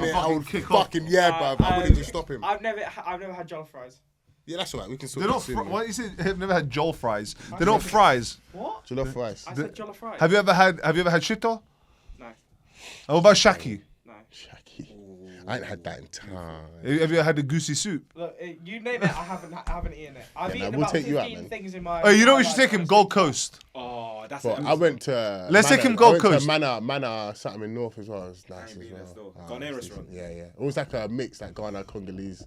[SPEAKER 2] it, I would
[SPEAKER 1] kick off.
[SPEAKER 2] fucking yeah, bro. I wouldn't even stop him.
[SPEAKER 4] I've never had jollof fries.
[SPEAKER 2] Yeah, that's alright. We can sort
[SPEAKER 1] They're not.
[SPEAKER 2] that soon.
[SPEAKER 1] What you said? I've never had jol fries. They're not fries.
[SPEAKER 4] What?
[SPEAKER 2] Jollof rice.
[SPEAKER 4] I said jollof fries.
[SPEAKER 1] Have you ever had shito?
[SPEAKER 4] No.
[SPEAKER 1] What about shaki?
[SPEAKER 4] No.
[SPEAKER 2] Shaki. I ain't had that in time.
[SPEAKER 1] Have you ever had the goosey soup?
[SPEAKER 4] Look, you name it, I haven't eaten it. I've
[SPEAKER 2] Yeah,
[SPEAKER 4] eaten
[SPEAKER 2] nah, we'll
[SPEAKER 4] about
[SPEAKER 2] take you out,
[SPEAKER 4] 15
[SPEAKER 2] man.
[SPEAKER 4] things in my.
[SPEAKER 1] Oh, you know
[SPEAKER 4] my
[SPEAKER 1] we should
[SPEAKER 4] life,
[SPEAKER 1] take him
[SPEAKER 4] honestly.
[SPEAKER 1] Gold Coast.
[SPEAKER 3] Oh, that's
[SPEAKER 2] But
[SPEAKER 3] it.
[SPEAKER 2] I went to.
[SPEAKER 1] Let's take him
[SPEAKER 2] I
[SPEAKER 1] Gold
[SPEAKER 2] went to
[SPEAKER 1] Coast.
[SPEAKER 2] Manor, something in North as well. It was nice
[SPEAKER 3] Maybe
[SPEAKER 2] as
[SPEAKER 3] that's
[SPEAKER 2] well.
[SPEAKER 3] still- Ghanaian
[SPEAKER 2] it's
[SPEAKER 3] restaurant.
[SPEAKER 2] decent. Yeah. It was like a mix, like Ghana, Congolese.